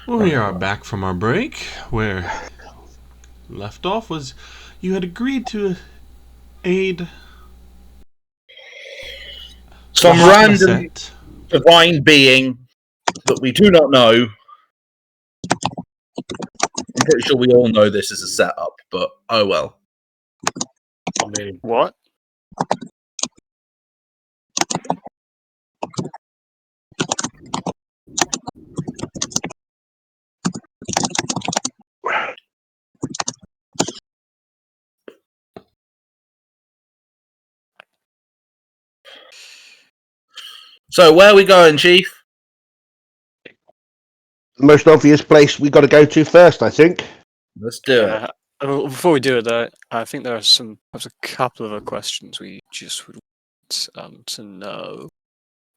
We are back from our break. Where left off was you had agreed to aid Some random divine being that we do not know. I'm pretty sure we all know this is a setup, but oh well. I mean, what? So where are we going, Chief? The most obvious place we got to go to first, I think. Let's do it. Before we do it, though, I think there are perhaps a couple of questions we just would want to know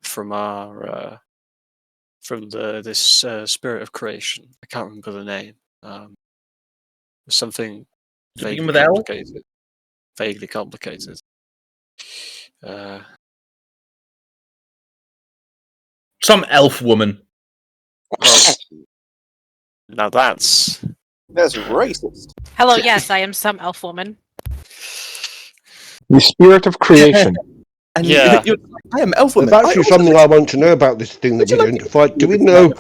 from our this spirit of creation. I can't remember the name. Something Begin vaguely with L? complicated. Vaguely complicated. Some elf woman. Well, now that's racist. Hello, yes, I am some elf woman. The spirit of creation. And Yeah. I am elf woman. There's actually something I want to know about this thing that we're going to fight. Do we know?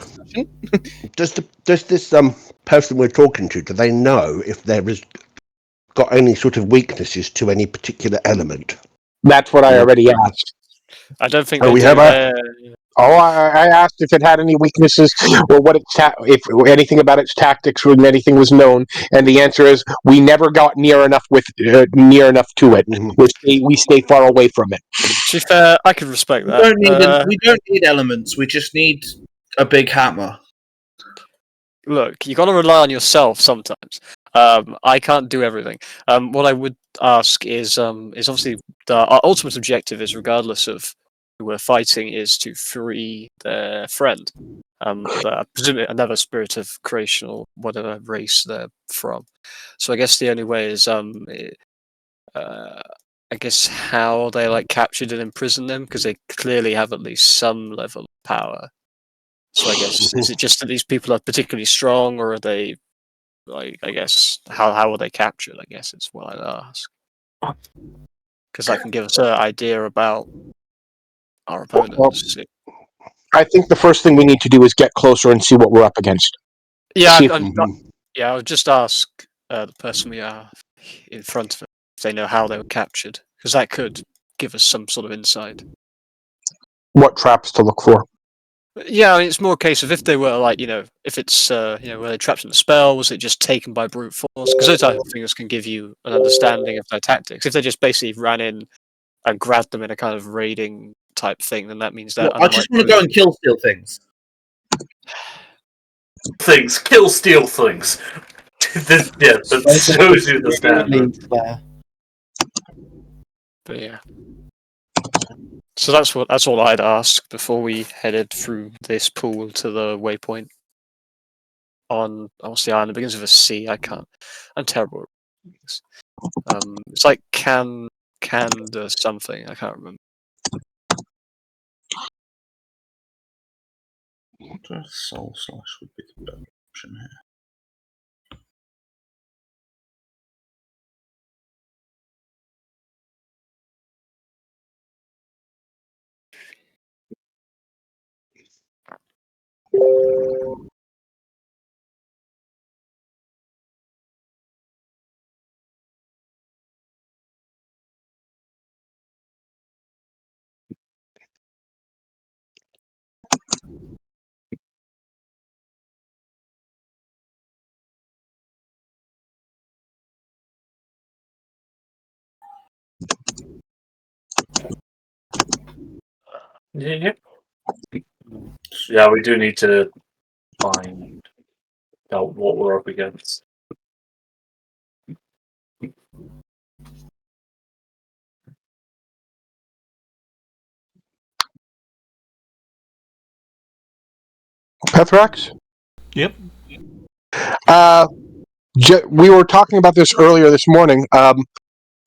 Does this person we're talking to? Do they know if there is got any sort of weaknesses to any particular element? That's what I already asked. I don't think Oh, they we do. have I asked if it had any weaknesses or what if anything about its tactics or anything was known, and the answer is we never got near enough to it. We stay far away from it. To be fair, I could respect that. We don't need elements. We just need a big hammer. Look, you got to rely on yourself sometimes. I can't do everything. What I would ask is obviously our ultimate objective is, regardless of who we're fighting, is to free their friend. I presume another spirit of creation or whatever race they're from. So I guess the only way is I guess how they captured and imprisoned them, because they clearly have at least some level of power. So I guess is it just that these people are particularly strong, or are they I guess how were they captured? I guess is what I'd ask, because that can give us an idea about our opponents. I think the first thing we need to do is get closer and see what we're up against. Yeah, I'll just ask the person we are in front of if they know how they were captured, because that could give us some sort of insight. What traps to look for? Yeah, I mean, it's more a case of if they were if it's were they trapped in the spell? Was it just taken by brute force? Because those type of things can give you an understanding of their tactics. If they just basically ran in and grabbed them in a kind of raiding type thing, then that means that I just want to go and kill steal things. Kill steal things. That shows you the standard. But yeah. So that's all I'd ask before we headed through this pool to the waypoint. Obviously, island begins with a C. I'm terrible at things. It's like canned something. I can't remember. Soul slash would be the better option here. Yeah, we do need to find out what we're up against. Pethrax? Yep. We were talking about this earlier this morning.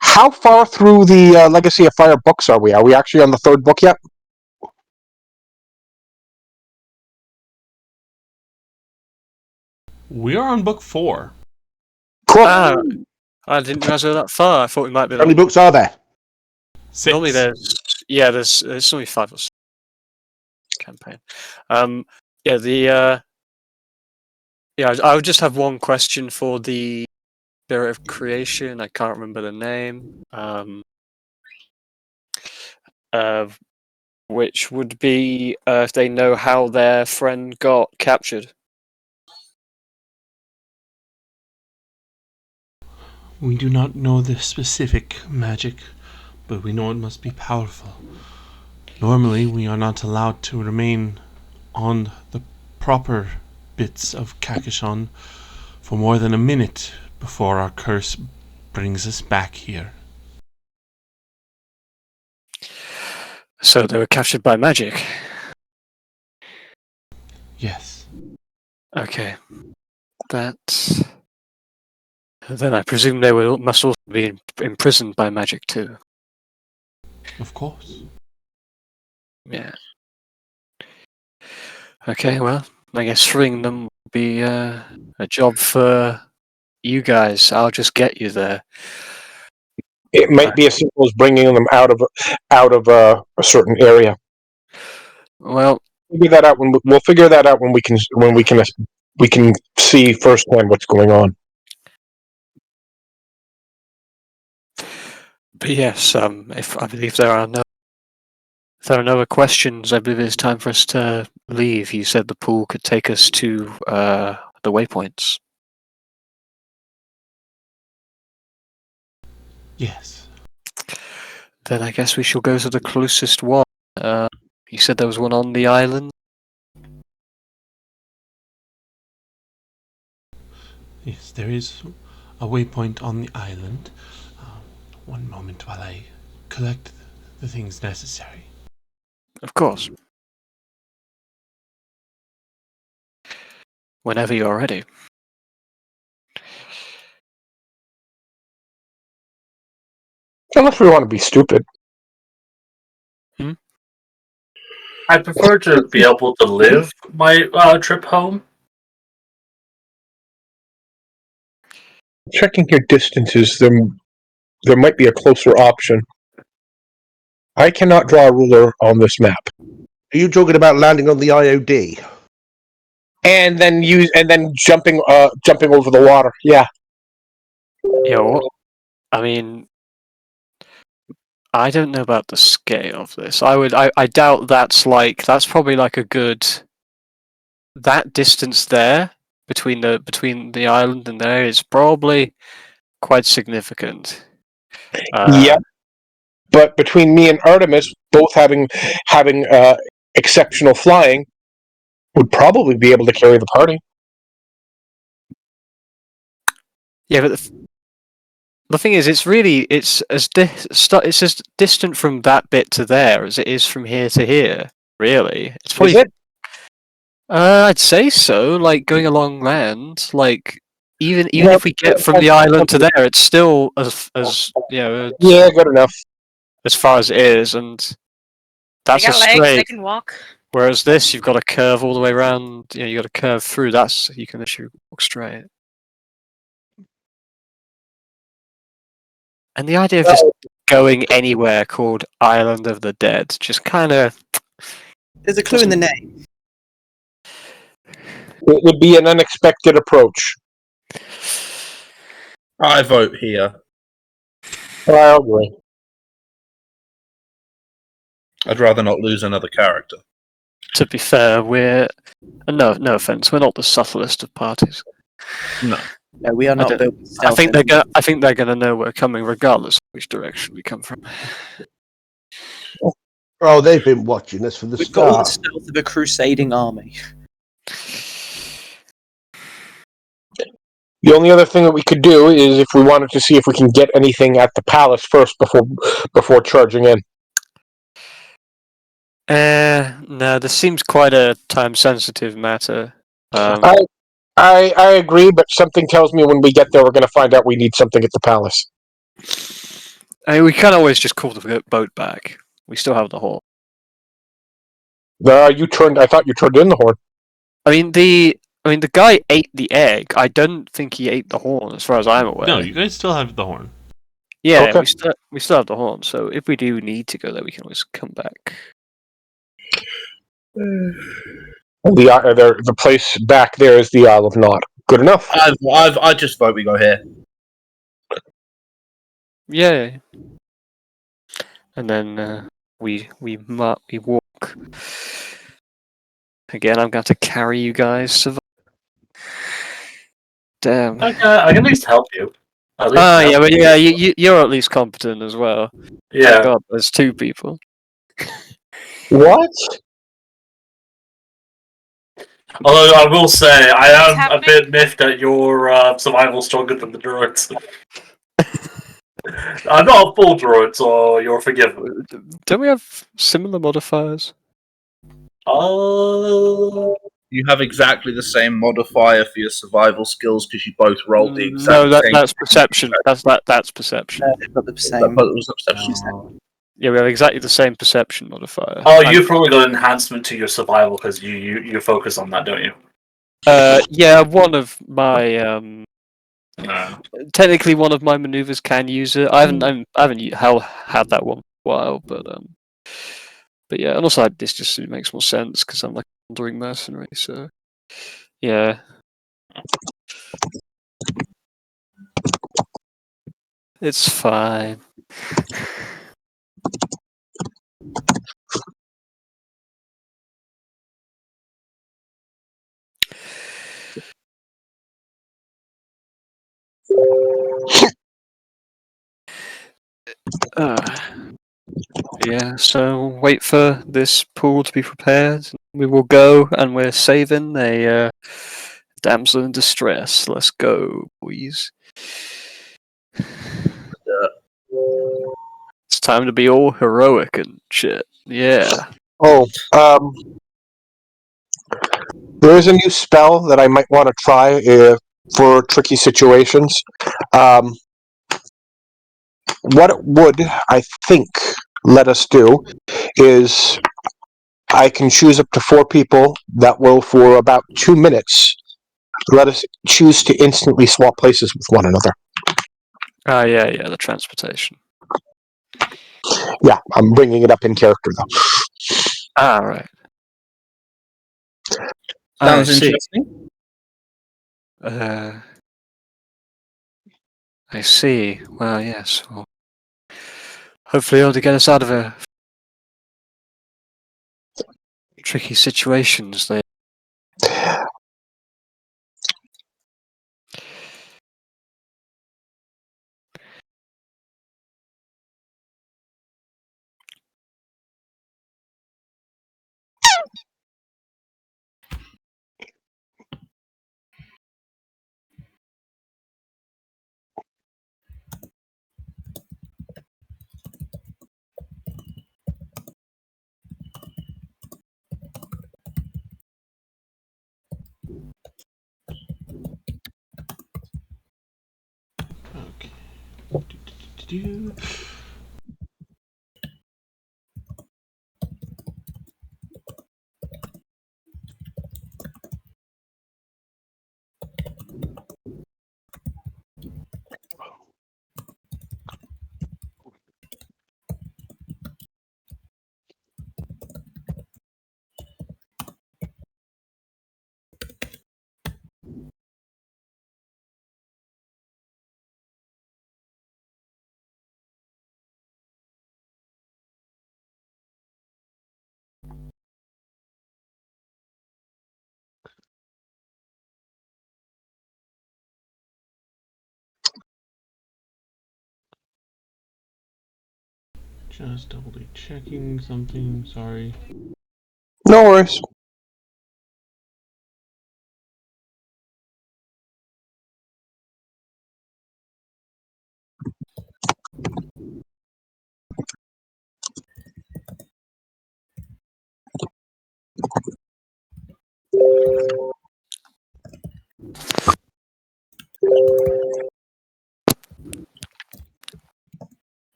How far through the Legacy of Fire books are we? Are we actually on the third book yet? We are on book 4. Cool. Ah, I didn't realize we were that far. I thought we might be. How many books are there? 6. Normally there's only 5 or 6 campaign. I would just have one question for the Spirit of Creation. I can't remember the name. Which would be if they know how their friend got captured. We do not know the specific magic, but we know it must be powerful. Normally, we are not allowed to remain on the proper bits of Kakishon for more than a minute before our curse brings us back here. So they were captured by magic. Yes. Okay. Then I presume they must also be imprisoned by magic too. Of course. Yeah. Okay, well, I guess freeing them will be a job for you guys. I'll just get you there. It might be as simple as bringing them out of a certain area. Well, Figure that out we'll figure that out when we can see firsthand what's going on. but yes, if I believe there are no other questions, I believe it's time for us to leave. You said the pool could take us to the waypoints. Yes. Then I guess we shall go to the closest one. You said there was one on the island? Yes, there is a waypoint on the island. One moment while I collect the things necessary. Of course. Whenever you're ready. Unless we want to be stupid. I prefer to be able to live my trip home. Checking your distances, there might be a closer option. I cannot draw a ruler on this map. Are you talking about landing on the IOD? And then jumping over the water. Yeah. I mean, I don't know about the scale of this. I doubt that's probably like a good that distance there between the island and there is probably quite significant. Yeah. But between me and Artemis, both having exceptional flying, would probably be able to carry the party. Yeah, but the thing is, it's as distant from that bit to there as it is from here to here. Really, it's probably. Is it? I'd say so. Like going along land, like even if we get from the island to there, it's still as Yeah, good enough. as far as it is, and that's They a got legs, straight. they can walk. Whereas this, you've got to curve all the way around. You got to curve through. You can literally walk straight. And the idea of just going anywhere called Island of the Dead just kind of. There's a clue in the name. It would be an unexpected approach. I vote here. I agree. I'd rather not lose another character. To be fair, we're no offense, we're not the subtlest of parties. No. No, we are not don't- built. I think they're gonna know we're coming regardless of which direction we come from. Oh, they've been watching us from the We've got all the start. stealth of a crusading army. The only other thing that we could do is if we wanted to see if we can get anything at the palace first before charging in. No, this seems quite a time-sensitive matter. I agree, but something tells me when we get there, we're going to find out we need something at the palace. I mean, we can always just call the boat back. We still have the horn. I thought you turned in the horn. I mean, I mean, the guy ate the egg. I don't think he ate the horn, as far as I'm aware. No, you guys still have the horn. Yeah, Okay. we still have the horn. So if we do need to go there, we can always come back. The place back there is the Isle of Knot. Good enough. I just vote we go here. Yeah. And then we walk. Again, I'm going to carry you guys. Damn. Okay, I can at least help you. At least Ah, help yeah, but you. yeah, you're at least competent as well. Yeah. God, there's two people. What? Although I will say, I What's am a happening? bit miffed at your survival stronger than the druids. I'm not a full druid, so you're forgiven. Don't we have similar modifiers? You have exactly the same modifier for your survival skills because you both rolled the exact No, same. that's perception. That's perception. They've got the But same. it was perception. Yeah, we have exactly the same perception modifier. Oh, you've probably got enhancement to your survival because you focus on that, don't you? Yeah, one of my No. technically one of my maneuvers can use it. I haven't had that one for a while, but yeah, and also this just makes more sense because I'm like a wandering mercenary. So yeah, it's fine. Yeah, so wait for this pool to be prepared. We will go, and we're saving a damsel in distress. Let's go, boys. It's time to be all heroic and shit. Yeah. Oh, there is a new spell that I might want to try for tricky situations. What it would, I think, let us do is I can choose up to 4 people that will, for about 2 minutes, let us choose to instantly swap places with one another. Ah, yeah, the transportation. Yeah, I'm bringing it up in character, though. Ah, right. Sounds I see. interesting. I see. Well, yes. Well, hopefully, able to get us out of a tricky situations. There. Okay. Do-do-do-do-do. Just doubly checking something. Sorry. No worries.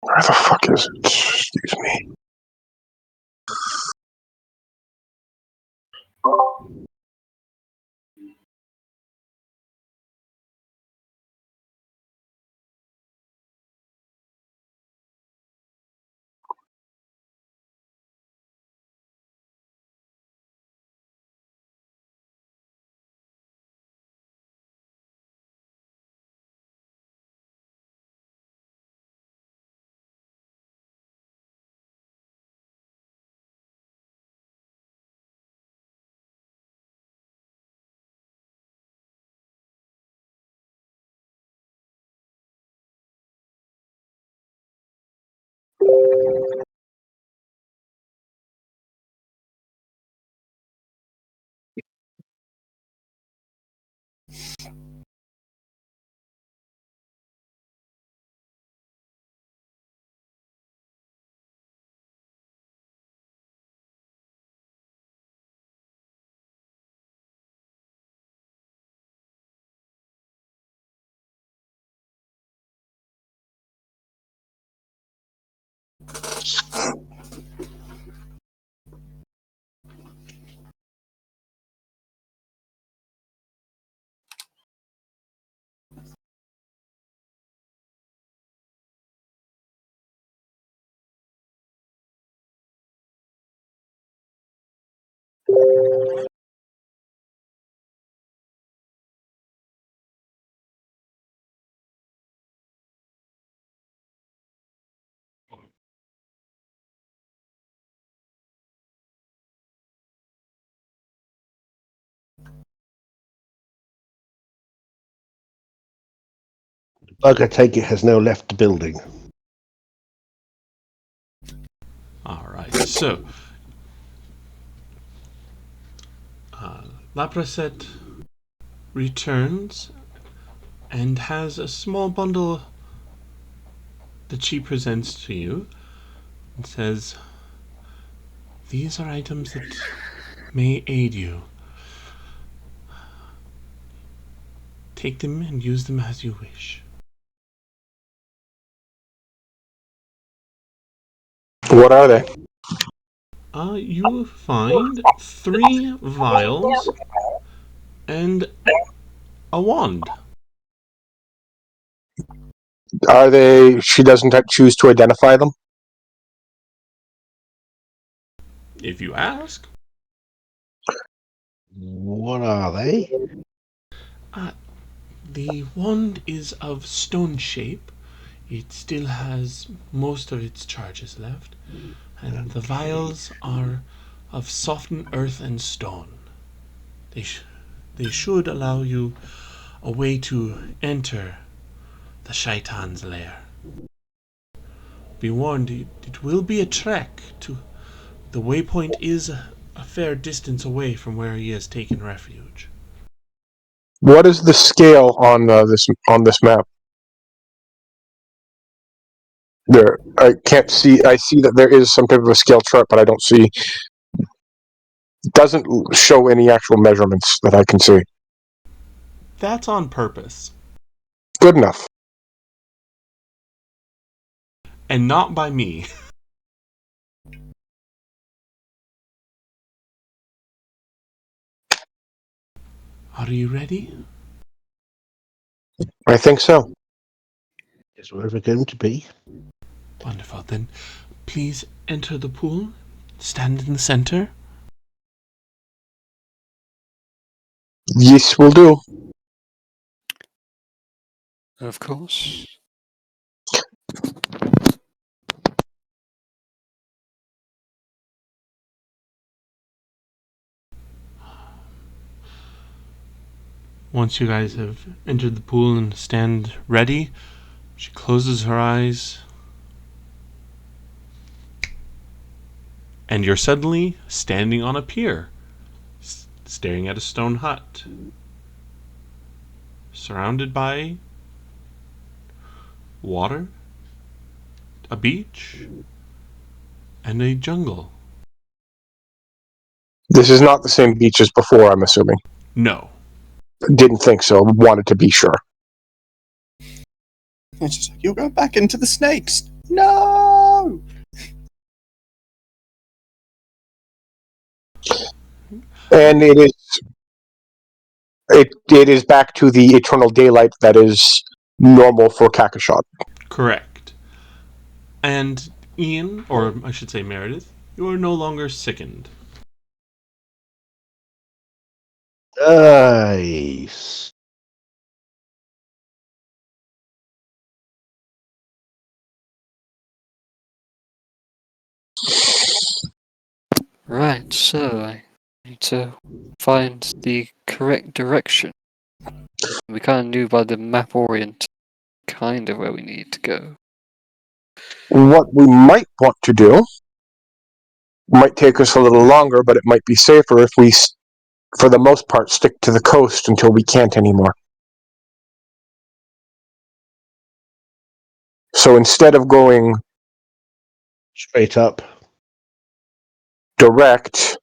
Where the fuck is it? Excuse me. Bug, I take it, has now left the building. Alright, so Labracet returns and has a small bundle that she presents to you and says, "These are items that may aid you. Take them and use them as you wish." What are they? You find 3 vials and a wand. Are they? She doesn't choose to identify them. If you ask. What are they? The wand is of stone shape. It still has most of its charges left. And the vials are of softened earth and stone. They should allow you a way to enter the Shaitan's lair. Be warned, it will be a trek to... The waypoint is a fair distance away from where he has taken refuge. What is the scale on this map? There, I can't see. I see that there is some type of a scale chart, but I don't see. It doesn't show any actual measurements that I can see. That's on purpose. Good enough. And not by me. Are you ready? I think so. Is where we're going to be? Wonderful. Then please enter the pool. Stand in the center. Yes, will do. Of course. Once you guys have entered the pool and stand ready, she closes her eyes. And you're suddenly standing on a pier, staring at a stone hut, surrounded by water, a beach, and a jungle. This is not the same beach as before, I'm assuming. No. Didn't think so. Wanted to be sure. It's just like, you're going back into the snakes. No! And it is back to the eternal daylight that is normal for Kakashot. Correct. And Ian, or I should say Meredith, you are no longer sickened. Nice. Right, so I need to find the correct direction. We kind of knew by the map orient kind of where we need to go. What we might want to do might take us a little longer, but it might be safer if we, for the most part, stick to the coast until we can't anymore. So instead of going Straight up. direct,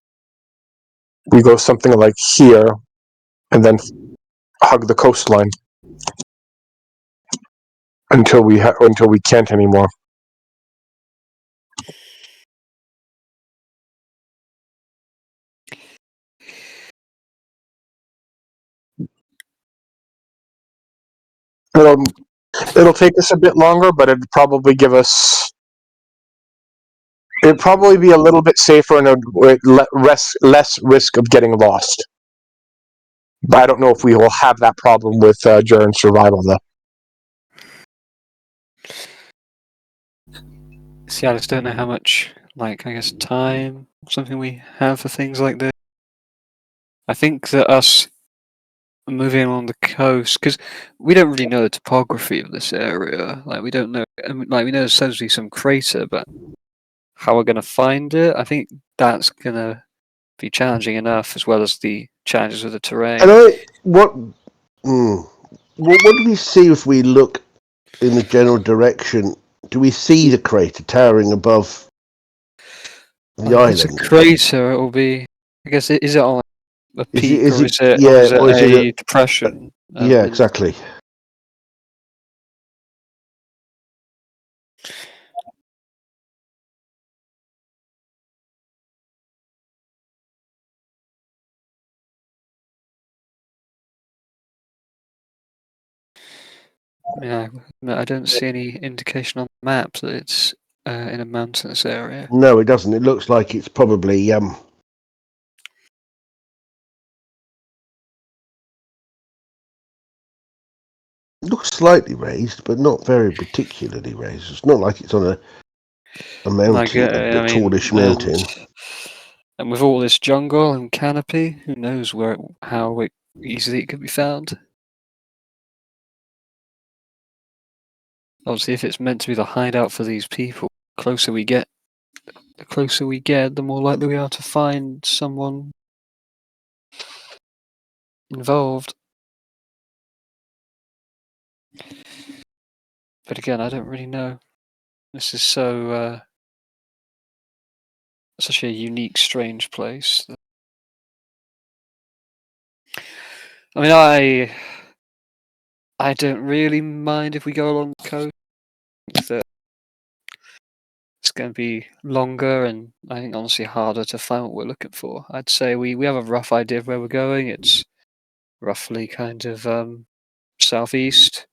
we go something like here, and then hug the coastline until we can't anymore. It'll take us a bit longer, but it'd probably give us. It'd probably be a little bit safer and less risk of getting lost. But I don't know if we will have that problem with during survival, though. See, I just don't know how much, I guess, time or something we have for things like this. I think that us moving along the coast, because we don't really know the topography of this area. We don't know, we know there's supposed to be some crater, but how we're going to find it, I think that's going to be challenging enough, as well as the challenges with the terrain. And what do we see if we look in the general direction? Do we see the crater towering above the If island? it's a crater, it will be. I guess is it on a peak Is or it a depression? Yeah, exactly. Yeah, I don't see any indication on the map that it's in a mountainous area. No, it doesn't. It looks like it's probably looks slightly raised, but not very particularly raised. It's not like it's on a mountain, a tallish mountain. And with all this jungle and canopy, who knows how easily it could be found? Obviously, if it's meant to be the hideout for these people, the closer we get, the more likely we are to find someone involved. But again, I don't really know. This is so such a unique, strange place. I mean, I don't really mind if we go along the coast. It's going to be longer and I think honestly harder to find what we're looking for. I'd say we have a rough idea of where we're going. It's roughly kind of southeast.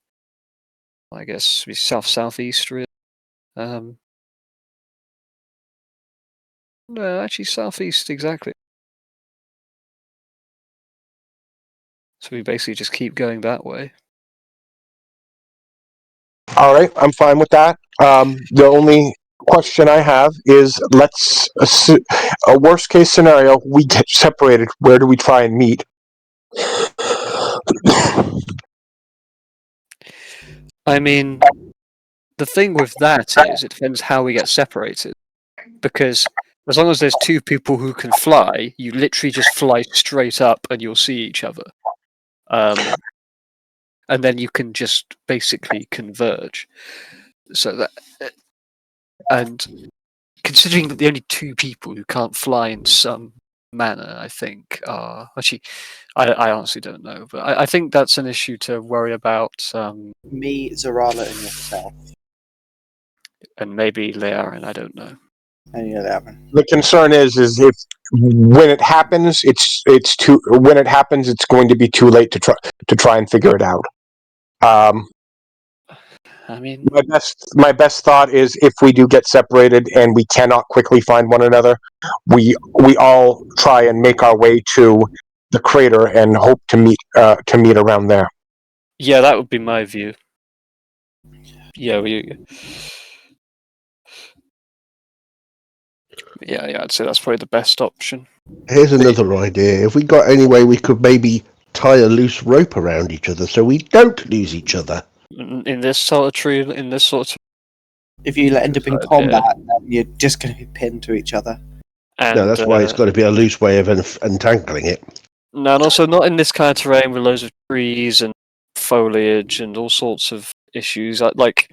I guess we southeast really. No, actually southeast exactly. So we basically just keep going that way. All right, I'm fine with that. The only question I have is, let's assume a worst case scenario, we get separated. Where do we try and meet? I mean, the thing with that is, it depends how we get separated. Because as long as there's two people who can fly, you literally just fly straight up and you'll see each other. And then you can just basically converge. So that, and considering that the only two people who can't fly in some manner, I think, are actually, I honestly don't know, but I think that's an issue to worry about. Me, Zarala, and yourself. and maybe Learen. I don't know. And you know that one. The concern is if when it happens, it's going to be too late to try and figure it out. I mean, My best thought is if we do get separated and we cannot quickly find one another, we all try and make our way to the crater and hope to meet around there. yeah, that would be my view. Yeah, yeah, I'd say that's probably the best option. Here's another idea. If we got any way we could maybe tie a loose rope around each other so we don't lose each other. In this sort of tree, in this sort of, If you end up in Good idea. combat, then you're just going to be pinned to each other. and No, that's why it's got to be a loose way of untangling it. no, and also not in this kind of terrain with loads of trees and foliage and all sorts of issues. Like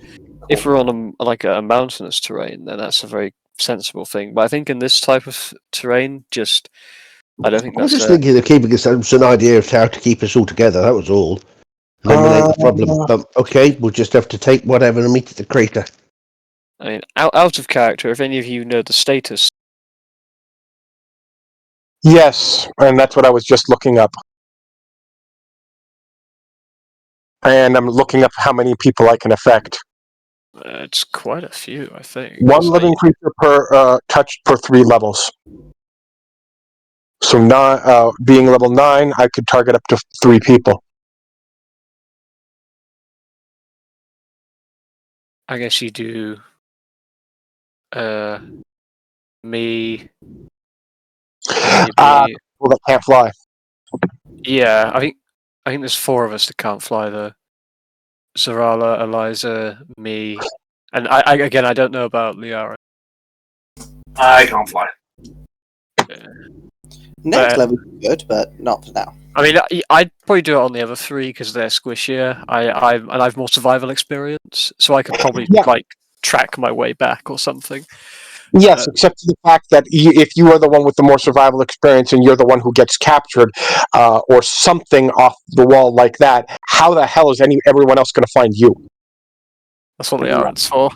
if we're on a mountainous terrain, then that's a very sensible thing. But I think in this type of terrain, I don't think I was that's. just thinking of keeping us an idea of how to keep us all together. That was all. Eliminate the problem. Okay, we'll just have to take whatever and meet at the crater. I mean, out of character. If any of you know the status, Yes, and that's what I was just looking up. And I'm looking up how many people I can affect. it's quite a few. I think One It's living creature per touched per 3 levels. So being level 9, I could target up to 3 people. I guess you do. Me. Maybe, People that can't fly. yeah, I think there's 4 of us that can't fly though. Zarala, Eliza, me, and I don't know about Liara. I can't fly. Next level is good, but not for now. I mean, I'd probably do it on the other 3 because they're squishier. I've more survival experience, so I could probably Yeah. track my way back or something. Yes, except for the fact that if you are the one with the more survival experience and you're the one who gets captured or something off the wall like that, how the hell is everyone else going to find you? That's what Liara's for.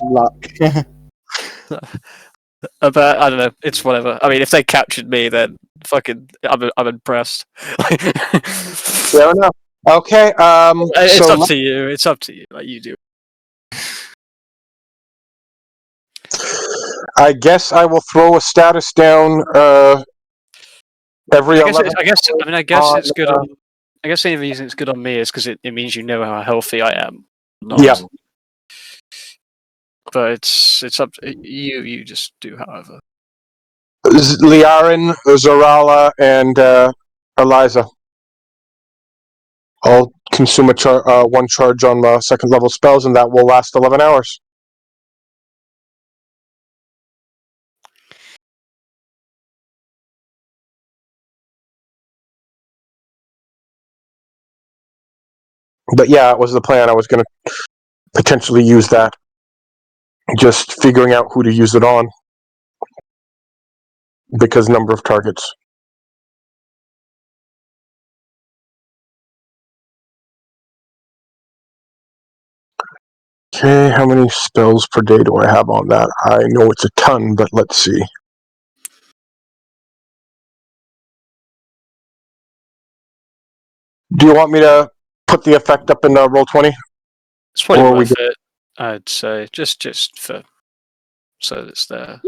Luck. But I don't know. It's whatever. I mean, if they captured me, then fucking, I'm impressed. Fair enough. Okay. It's so up to you. It's up to you. Like you do. I guess I will throw a status down every 11. I guess it's good. I guess the only reason it's good on me is because it means you know how healthy I am. Yeah. But it's up to you. You just do however. Liaren, Zarala, and Eliza. I'll consume one charge on the 2nd level spells, and that will last 11 hours. But yeah, it was the plan. I was going to potentially use that. Just figuring out who to use it on. Because number of targets. Okay, how many spells per day do I have on that? I know it's a ton, but let's see. Do you want me to put the effect up in Roll20? It's probably worth it. I'd say just for so it's there.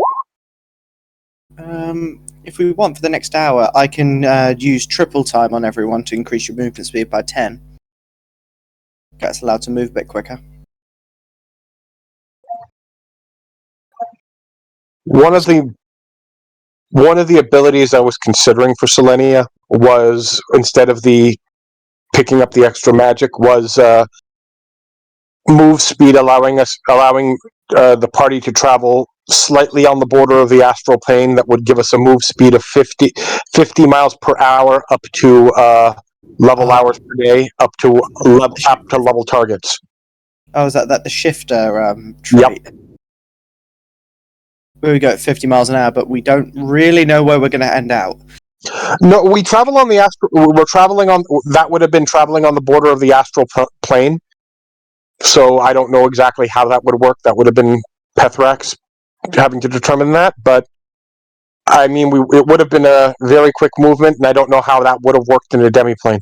If we want for the next hour, I can use triple time on everyone to increase your movement speed by 10. That's allowed to move a bit quicker. One of the abilities I was considering for Selenia was, instead of the picking up the extra magic, was move speed, allowing the party to travel slightly on the border of the astral plane. That would give us a move speed of 50 miles per hour up to level hours per day, up to level targets. Oh, is that the shifter trait? Yep. Where we go at 50 miles an hour, but we don't really know where we're going to end out. No, we travel on the astral. We're traveling on. That would have been traveling on the border of the astral plane. So I don't know exactly how that would work. That would have been Pethrax having to determine that, but I mean, it would have been a very quick movement, and I don't know how that would have worked in a demiplane.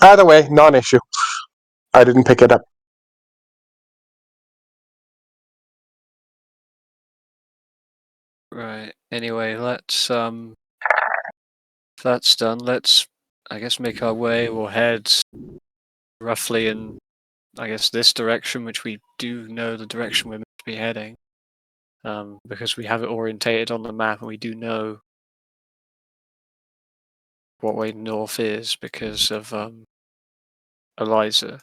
Either way, non-issue. I didn't pick it up. Right. Anyway, let's if that's done, let's I guess make our way or head roughly in I guess this direction, which we do know the direction we're meant to be heading. Because we have it orientated on the map and we do know what way north is because of Eliza.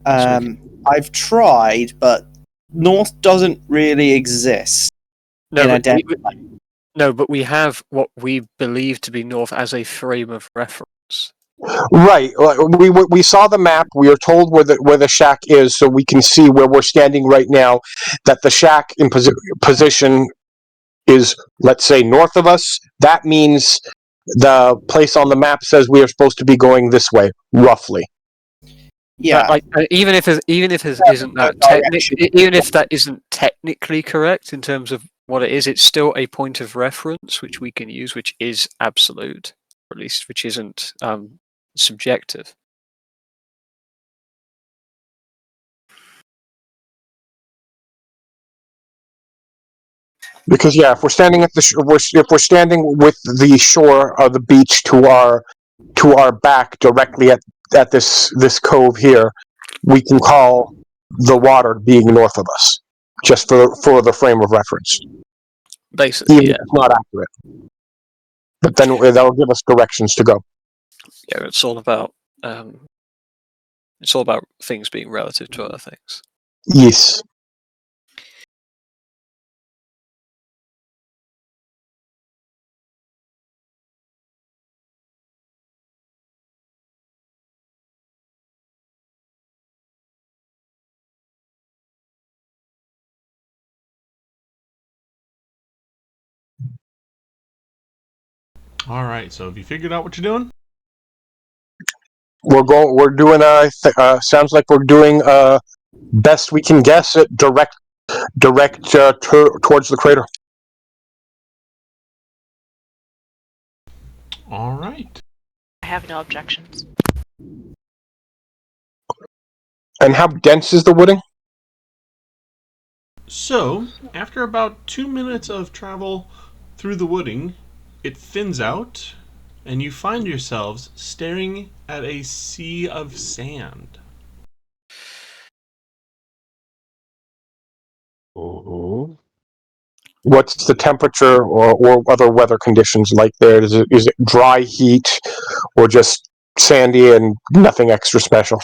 I've tried, but north doesn't really exist. No, in a but demiplane. no, but we have what we believe to be north as a frame of reference. Right. We saw the map. We are told where the shack is, so we can see where we're standing right now. That the shack in position is, let's say, north of us. That means the place on the map says we are supposed to be going this way, roughly. Yeah. Even if it isn't that even if that isn't technically correct in terms of what it is, it's still a point of reference which we can use, which is absolute, or at least which isn't subjective. Because if we're standing at if we're standing with the shore of the beach to our back directly at this cove here, we can call the water being north of us, just for the frame of reference. Basically, Even yeah. if it's not accurate. But then that'll give us directions to go. Yeah, it's all about things being relative to other things. Yes. All right. So have you figured out what you're doing? We're doing sounds like we're doing best we can guess it direct towards the crater. All right. I have no objections. And how dense is the wooding? So, after about 2 minutes of travel through the wooding, it thins out, and you find yourselves staring at a sea of sand. What's the temperature or other weather conditions like there? Is it dry heat or just sandy and nothing extra special?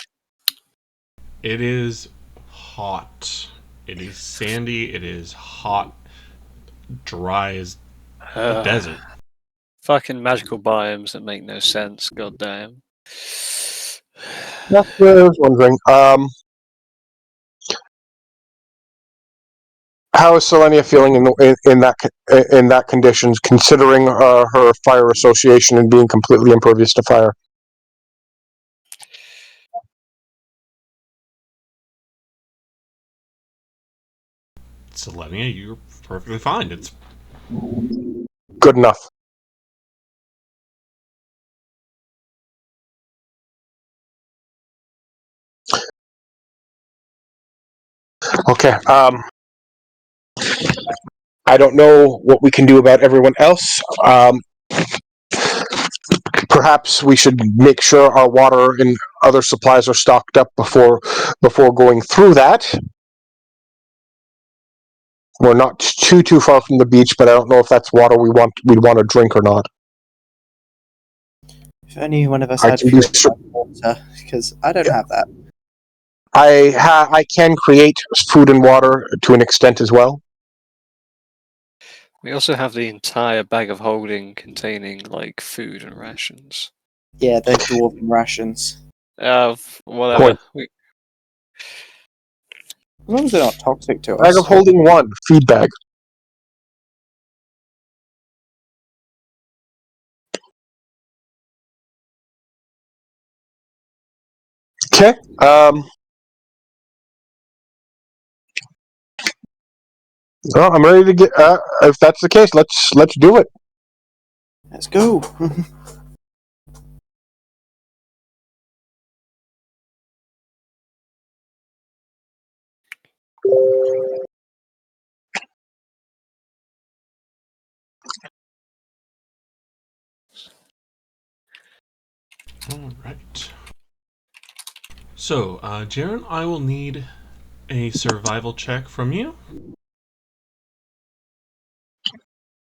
It is hot. It is sandy. It is hot, dry as the desert. Fucking magical biomes that make no sense. God damn. That's what I was wondering. How is Selenia feeling in that conditions, considering her fire association and being completely impervious to fire? Selenia, you're perfectly fine. It's Good enough. Okay. I don't know what we can do about everyone else. Perhaps we should make sure our water and other supplies are stocked up before going through that. We're not too far from the beach, but I don't know if that's water we'd want to drink or not. If only one of us I had can do water, because I don't have that. I can create food and water to an extent as well. We also have the entire bag of holding containing like food and rations. Yeah, they're dwarven rations. Whatever. Point. As long as they're not toxic to us. Bag of holding 1, feed bag. Okay. Well, I'm ready to get. If that's the case, let's do it. Let's go. All right. So, Jaren, I will need a survival check from you.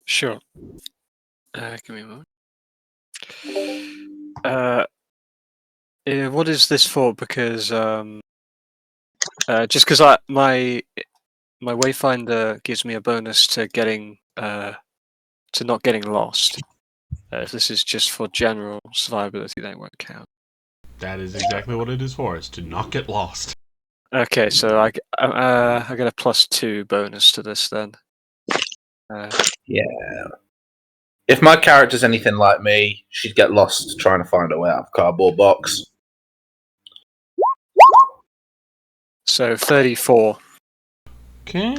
Sure. Give me a moment. What is this for? Because just because my Wayfinder gives me a bonus to getting to not getting lost. If this is just for general survivability, then it won't count. That is exactly what it is for. It's to not get lost. Okay, so I get a +2 bonus to this then. Yeah. If my character's anything like me, she'd get lost trying to find her way out of a cardboard box. So 34. Okay.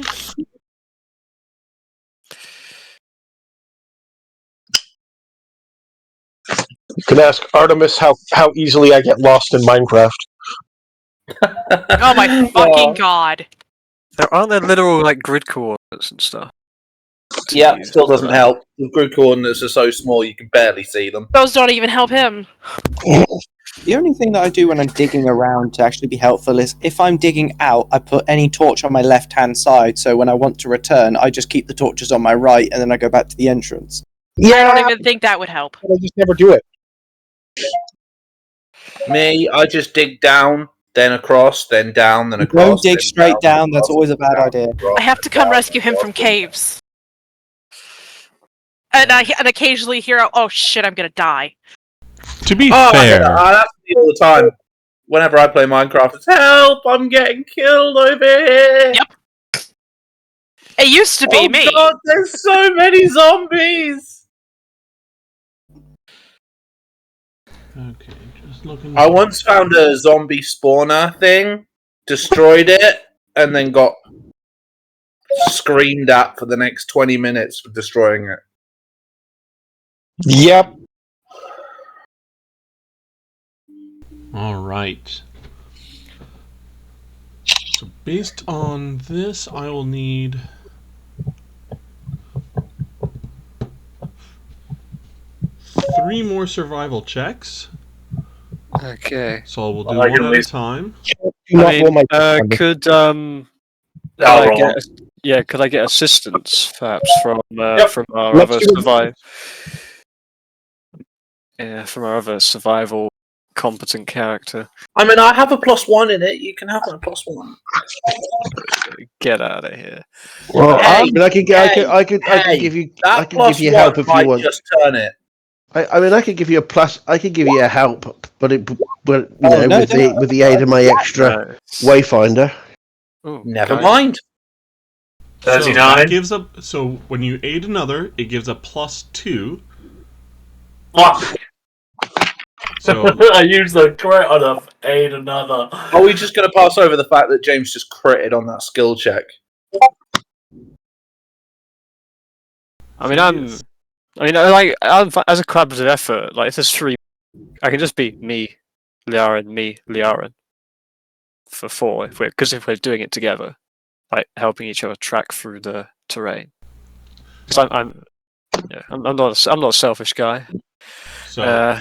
You can ask Artemis how easily I get lost in Minecraft. Oh my fucking god. Aren't there literal like grid coordinates and stuff? Yeah, still doesn't help. The grid coordinates are so small you can barely see them. Those don't even help him. The only thing that I do when I'm digging around to actually be helpful is if I'm digging out, I put any torch on my left-hand side, so when I want to return, I just keep the torches on my right, and then I go back to the entrance. I don't even think that would help. I just never do it. Me, I just dig down, then across, then down, then across. Don't dig then straight down, that's across, always a bad down, idea. across, I have to come down, rescue him across. from caves. And occasionally hear, oh shit, I'm gonna die. To be Oh, fair, that's me all the time. Whenever I play Minecraft, it's help! I'm getting killed over here. Yep. It used to be Oh me. God, there's so many zombies. okay, just looking. I once found a zombie spawner thing, destroyed it, and then got screamed at for the next 20 minutes for destroying it. Yep. All right. So based on this, I will need 3 more survival checks. Okay. So we'll do Well, I one can at at a least- time. Do not I roll mean, my could I'll I roll. could I get assistance perhaps from Yep. from our Let's other do it. from our other survival competent character? I mean, I have a +1 in it. You can have my +1. Get out of here. Well, Hey, I mean, I could give you That you help +1 if you might want. just turn it. I mean, I could give you a plus. I could give you a help, but you Oh, know, no, with the aid of my extra Wayfinder. Oh, Never guys. mind. So 39. that gives a. So when you aid another, it gives a +2. Fuck. So I used the crit on a aid another. Are we just going to pass over the fact that James just critted on that skill check? I mean, I'm as a collaborative effort. Like, if there's 3, I can just be me, Liaren, for 4. If we're doing it together, like helping each other track through the terrain. So I'm not a selfish guy. So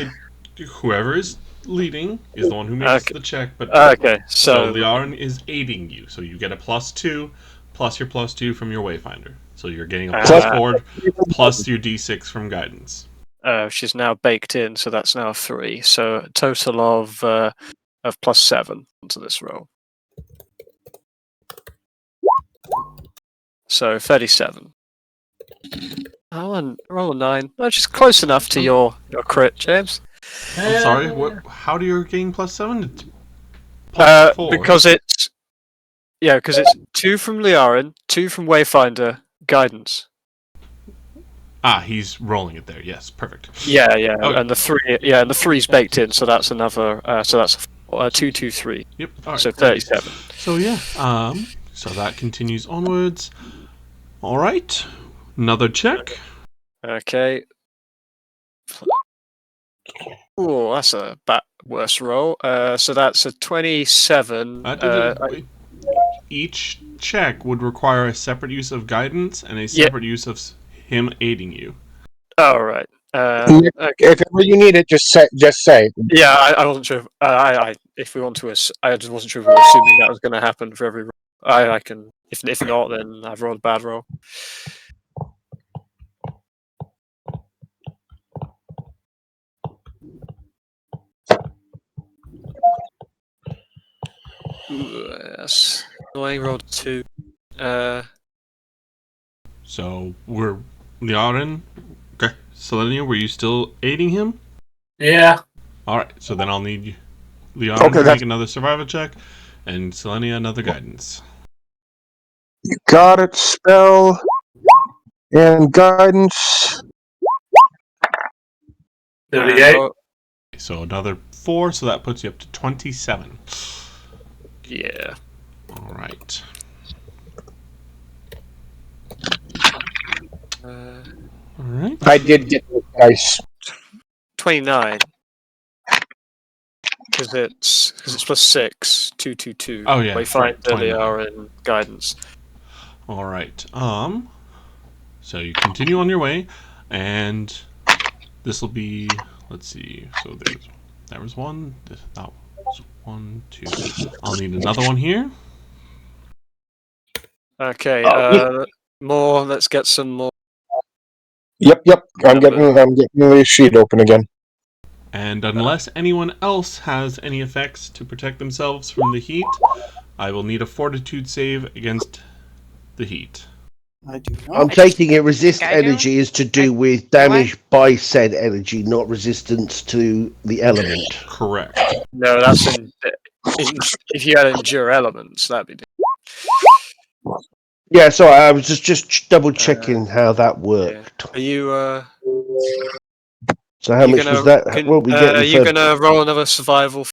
whoever is leading is the one who makes the check. But Okay, so so Liaren is aiding you, so you get a +2 plus your +2 from your Wayfinder. So you're getting a +4 plus your D6 from guidance. she's now baked in, so that's now 3. So a total of +7 onto this roll. So 37. Roll a 9. Which is close enough to your crit, James. I'm sorry. What? How do you gain +7? It's +4. Because it's 2 from Liaren, 2 from Wayfinder, guidance. He's rolling it there. Yes, perfect. Yeah, Okay. and the 3's baked in, so that's another. So that's a 4. 223. Yep. All right. So 37. So yeah. So that continues onwards. All right. Another check. Okay. Oh, that's a worse roll. So that's a 27. Each check would require a separate use of guidance and a separate use of him aiding you. Oh, right. If ever you need it, just say. Yeah, I wasn't sure. If we want to, I just wasn't sure if we were assuming that was going to happen for every roll. I can. If not, then I've rolled a bad roll. Yes. I rolled a 2. So we're Liaren. Okay, Selenia, were you still aiding him? Yeah. All right. So then I'll need Liaren to make another survival check, and Selenia another guidance. You got it. Spell and guidance. 38. So another 4, so that puts you up to 27. Yeah. All right. All right. I did get the dice. 29. Because it's plus 6, 222. Oh yeah. We find right, early hour in guidance. All right. So you continue on your way, and this will be. Let's see. So there was one. That was 1, 2. I'll need another one here. Okay. More. Let's get some more. Yep. I'm getting the sheet open again. And unless anyone else has any effects to protect themselves from the heat, I will need a fortitude save against the heat. I do not. I'm taking it resist I do. energy is to do with damage by said energy, not resistance to the element. Correct. No, that's if you had endure elements, that'd be. Yeah, so I was just double checking how that worked. Are you? So how much was that? What we getting Are you first? gonna roll another survival?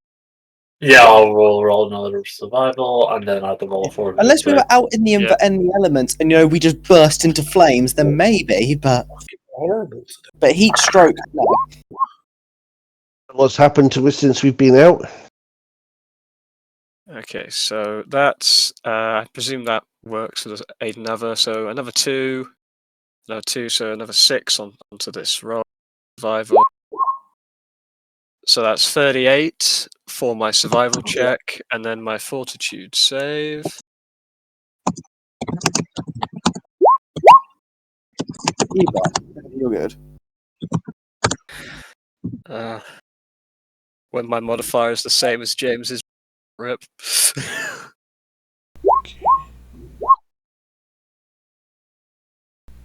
Yeah, I'll roll another survival, and then I have to roll a 4. Unless we were out in the elements and we just burst into flames, then maybe. But heat stroke. No. What's happened to us since we've been out? Okay, so that's I presume that works with another. So another 2, another 2, so another 6 onto this roll survival. So that's 38 for my survival check, and then my fortitude save. You're good. When my modifier is the same as James's, rip.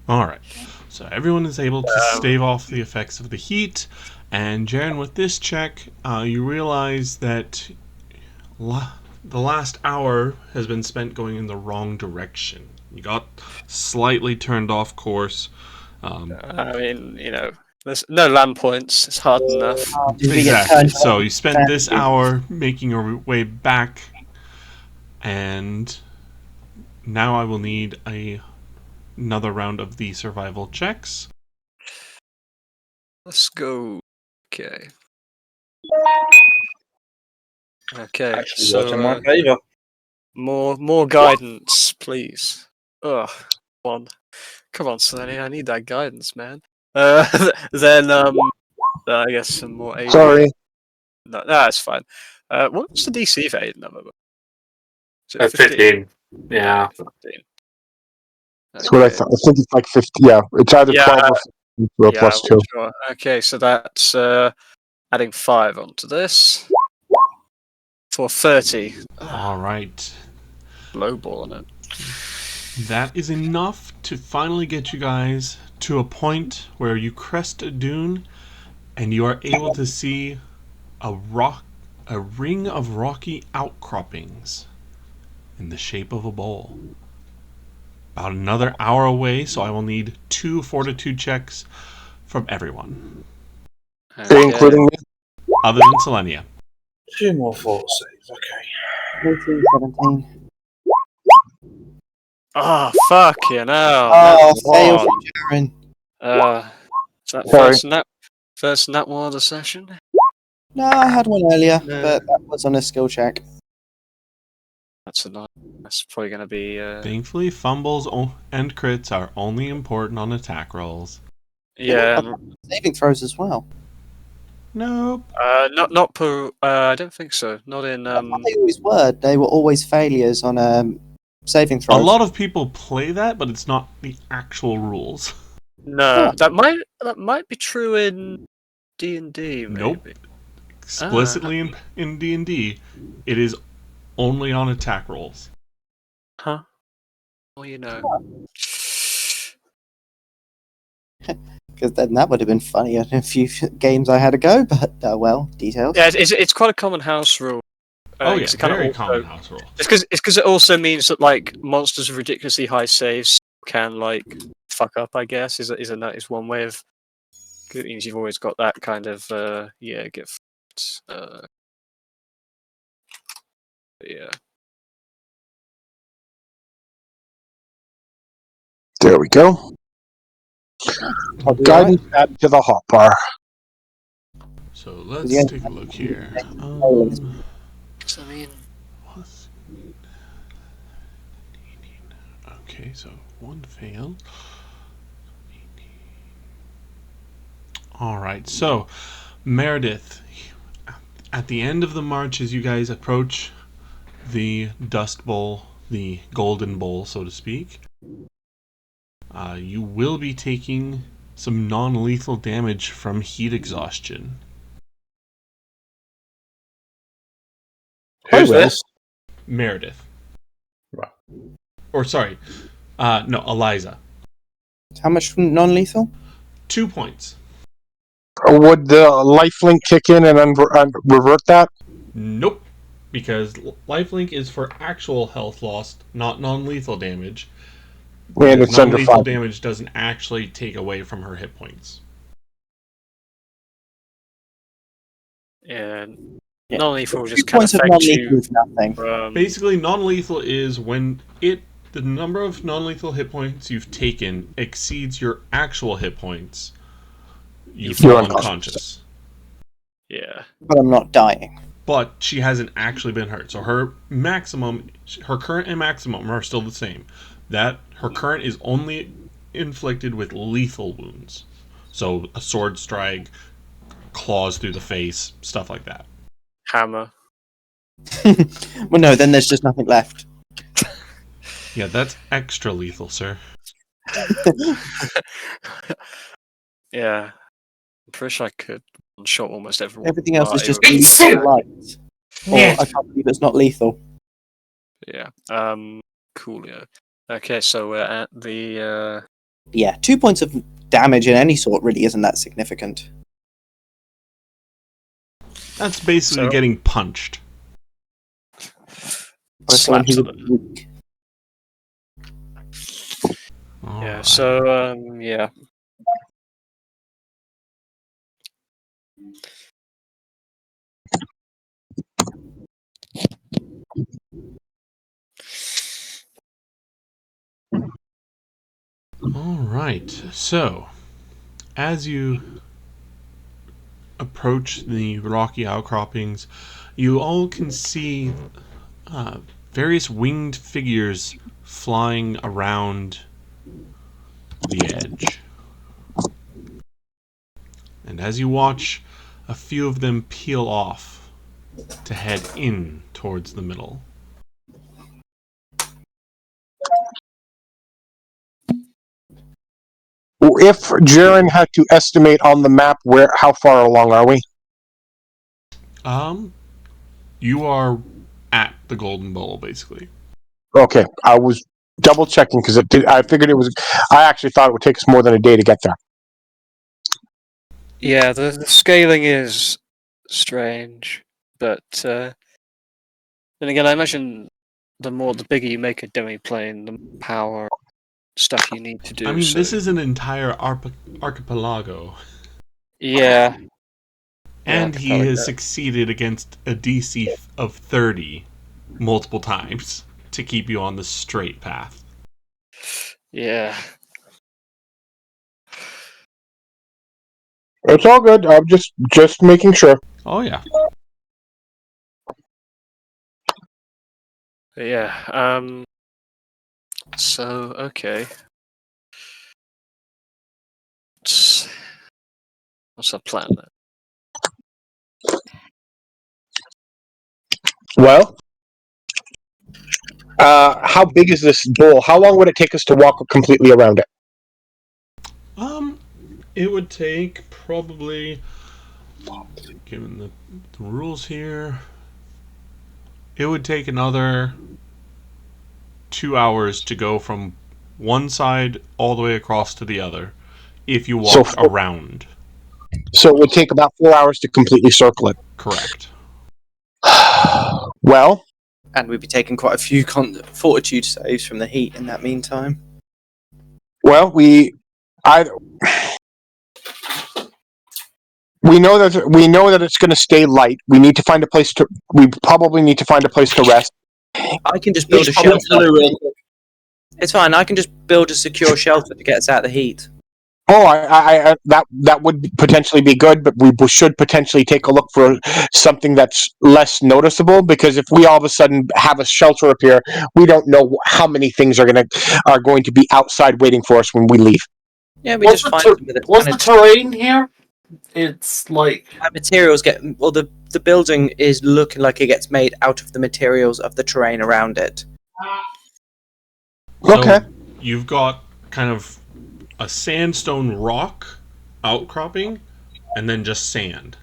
Alright, so everyone is able to stave off the effects of the heat, and Jaren, with this check, you realize that the last hour has been spent going in the wrong direction. You got slightly turned off course. I mean, there's no land points, it's hard enough. Exactly, so you spent this hour making your way back, and now I will need another round of the survival checks. Let's go. Okay. Okay. Actually, so worked in my favour. more guidance, please. Ugh. Come on, Sonny. I need that guidance, man. Then I guess some more aid. Sorry. No, that's fine. What's the DC for aid number? 15. Yeah. 15. That's what I thought. I think it's like 50. Yeah, it's either 12 or 15 or plus 2. Sure. Okay, so that's adding 5 onto this for 30. Alright. Low ball on it. That is enough to finally get you guys to a point where you crest a dune and you are able to see a ring of rocky outcroppings in the shape of a bowl. About another hour away, so I will need 2 fortitude checks from everyone. Okay. Including me? Other than Selenia. 2 more fort saves. Okay. 18, 17. Oh, fuck you know. Oh, fail one. for Jaren. Is that Sorry. first nat one of the session? No, I had one earlier, No. but that was on a skill check. That's probably going to be. Thankfully, fumbles and crits are only important on attack rolls. Yeah. Saving throws as well. Nope. Not per. I don't think so. Not in. They always were. They were always failures on saving A throws. lot of people play that, but it's not the actual rules. No, that might be true in D&D. Maybe. Nope. Explicitly in D&D, it is only on attack rolls. Huh? Well, you know. Because then that would have been funny in a few games I had to go, but well, details. Yeah, it's quite a common house rule. Oh yeah, 'cause it kinda very also- common house rule. It's because it also means that like monsters with ridiculously high saves can like fuck up. I guess is one way of. 'Cause it means you've always got that kind of get fucked. Yeah. There we go. Guidance added to the hotbar. So let's Yeah. take a look here. So, I mean, Okay, so one failed. Alright, so Meredith, at the end of the march, as you guys approach the Dust Bowl, the Golden Bowl, so to speak, you will be taking some non-lethal damage from heat exhaustion. Who's this? Meredith. Right. Or sorry, no, Eliza. How much from non-lethal? 2 points. Would the lifelink kick in and revert that? Nope, because lifelink is for actual health loss, not non-lethal damage. And it's under Non-lethal 5. damage doesn't actually take away from her hit points. and Yeah. non-lethal will 2 just kind of points of affect non-lethal you. is nothing. Basically, non-lethal is when the number of non-lethal hit points you've taken exceeds your actual hit points. You You're fall unconscious. unconscious. Yeah. But I'm not dying. But she hasn't actually been hurt. So her current and maximum are still the same. That her current is only inflicted with lethal wounds. So a sword strike, claws through the face, stuff like that. Hammer. Well, no, then there's just nothing left. Yeah, that's extra lethal, sir. Yeah. I'm pretty sure I could one-shot almost everyone. Everything else is just It's lethal light. Or Yeah. I can't believe it's not lethal. Yeah. Coolio. Okay, so we're at the Yeah, 2 points of damage in any sort really isn't that significant. That's basically So- getting punched. For someone slaps who's of it. weak. Yeah, Alright. so yeah. All right. So, as you approach the rocky outcroppings, you all can see various winged figures flying around the edge. And as you watch, a few of them peel off to head in towards the middle. If Jaren had to estimate on the map, how far along are we? You are at the Golden Bowl, basically. Okay, I was double checking because I figured it was. I actually thought it would take us more than a day to get there. Yeah, the scaling is strange, but then again, I imagine the bigger you make a demi-plane, the more power stuff you need to do. I mean, so- this is an entire archipelago. Yeah, And Yeah, he I like has that. succeeded against a DC of 30 multiple times to keep you on the straight path. Yeah. It's all good. I'm just making sure. Oh, yeah. Yeah. So okay. What's our plan then? Well, how big is this bowl? How long would it take us to walk completely around it? It would take probably, given the rules here, it would take another 2 hours to go from one side all the way across to the other if you walk around. So it would take about 4 hours to completely circle it. Correct. Well, And we'd be taking quite a few fortitude saves from the heat in that meantime. well, we know that it's going to stay light. We need to find a place to. We probably need to find a place to rest. I can just build a Probably shelter. real quick. It's fine. I can just build a secure shelter to get us out of the heat. Oh, that would potentially be good, but we should potentially take a look for something that's less noticeable. Because if we all of a sudden have a shelter appear, we don't know how many things are going to be outside waiting for us when we leave. Yeah, we What's just the find something that's What's the kind terrain here? It's like of materials get. Well, the building is looking like it gets made out of the materials of the terrain around it. So Okay. you've got kind of a sandstone rock outcropping and then just sand.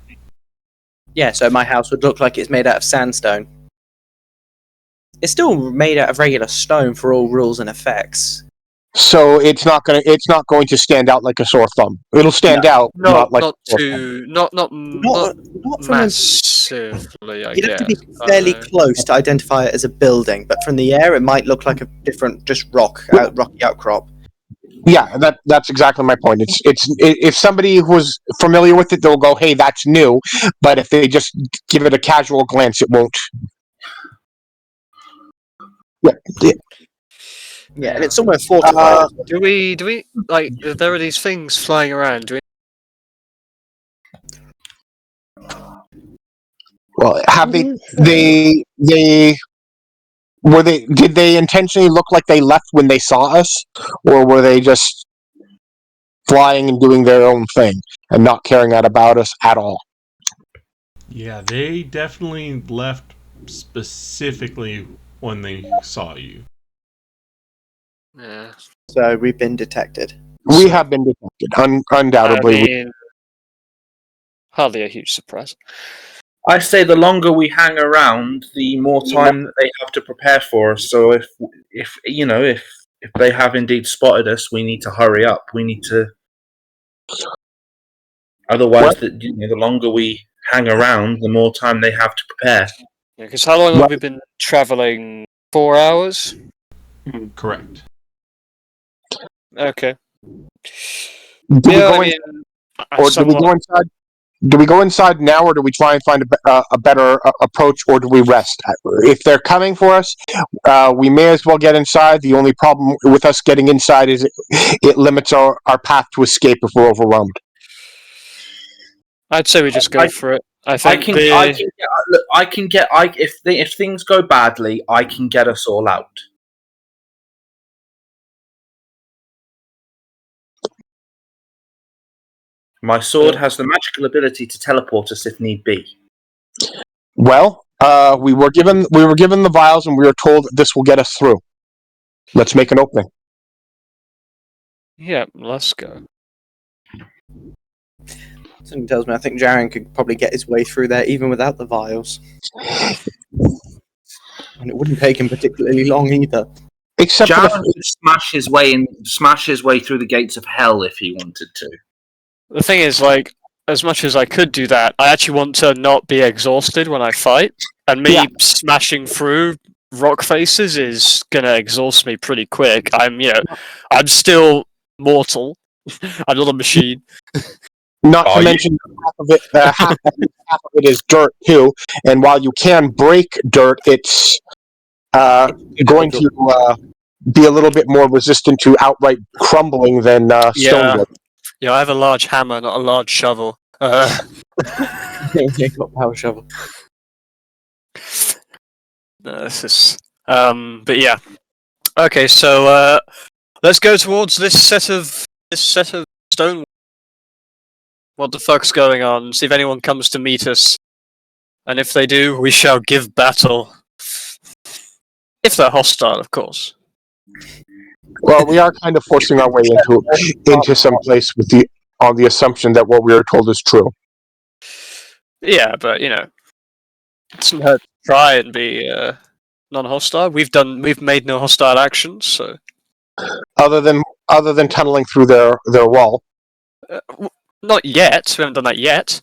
Yeah, so my house would look like it's made out of sandstone. It's still made out of regular stone for all rules and effects. So it's not going to stand out like a sore thumb. It'll stand out, not like a sore thumb. Not from massively. I You'd have to be guess. fairly close to identify it as a building, but from the air, it might look like a different, just rocky outcrop. Yeah, that's exactly my point. It's if somebody who's familiar with it, they'll go, "Hey, that's new," but if they just give it a casual glance, it won't. Yeah, and it's somewhere fortified. Do we like? There are these things flying around. Do we? Well, have they did they intentionally look like they left when they saw us, or were they just flying and doing their own thing and not caring about us at all? Yeah, they definitely left specifically when they saw you. Yeah. So we've been detected. We have been detected, undoubtedly. I mean, hardly a huge surprise. I say the longer we hang around, the more time that they have to prepare for us. So if they have indeed spotted us, we need to hurry up. We need to. Otherwise, the longer we hang around, the more time they have to prepare. Yeah, because how long have we been traveling? 4 hours. Correct. Okay. Do we Yeah, go I in, mean, or do we go inside? Do we go inside now, or do we try and find a better approach, or do we rest? If they're coming for us, we may as well get inside. The only problem with us getting inside is it limits our path to escape if we're overwhelmed. I'd say we just go for it. I think If things go badly, I can get us all out. My sword has the magical ability to teleport us if need be. Well, we were given the vials, and we were told that this will get us through. Let's make an opening. Yeah, let's go. Something tells me I think Jaren could probably get his way through there even without the vials. And it wouldn't take him particularly long either. Except for Jaren could smash his way through the gates of hell if he wanted to. The thing is, like, as much as I could do that, I actually want to not be exhausted when I fight. And me smashing through rock faces is gonna exhaust me pretty quick. I'm still mortal. I'm not a machine. Not Oh, to mention half of it is dirt too. And while you can break dirt, it's going to be a little bit more resistant to outright crumbling than stone Yeah. would. Yeah, I have a large hammer, not a large shovel. Yeah, got power shovel. No, this is. But yeah. Okay, so let's go towards this set of stone. What the fuck's going on? See if anyone comes to meet us, and if they do, we shall give battle. If they're hostile, of course. Well, we are kind of forcing our way into some place on the assumption that what we are told is true. Yeah, but you know, it's not try and be non-hostile. We've made no hostile actions, so Other than tunneling through their wall. not yet. We haven't done that yet.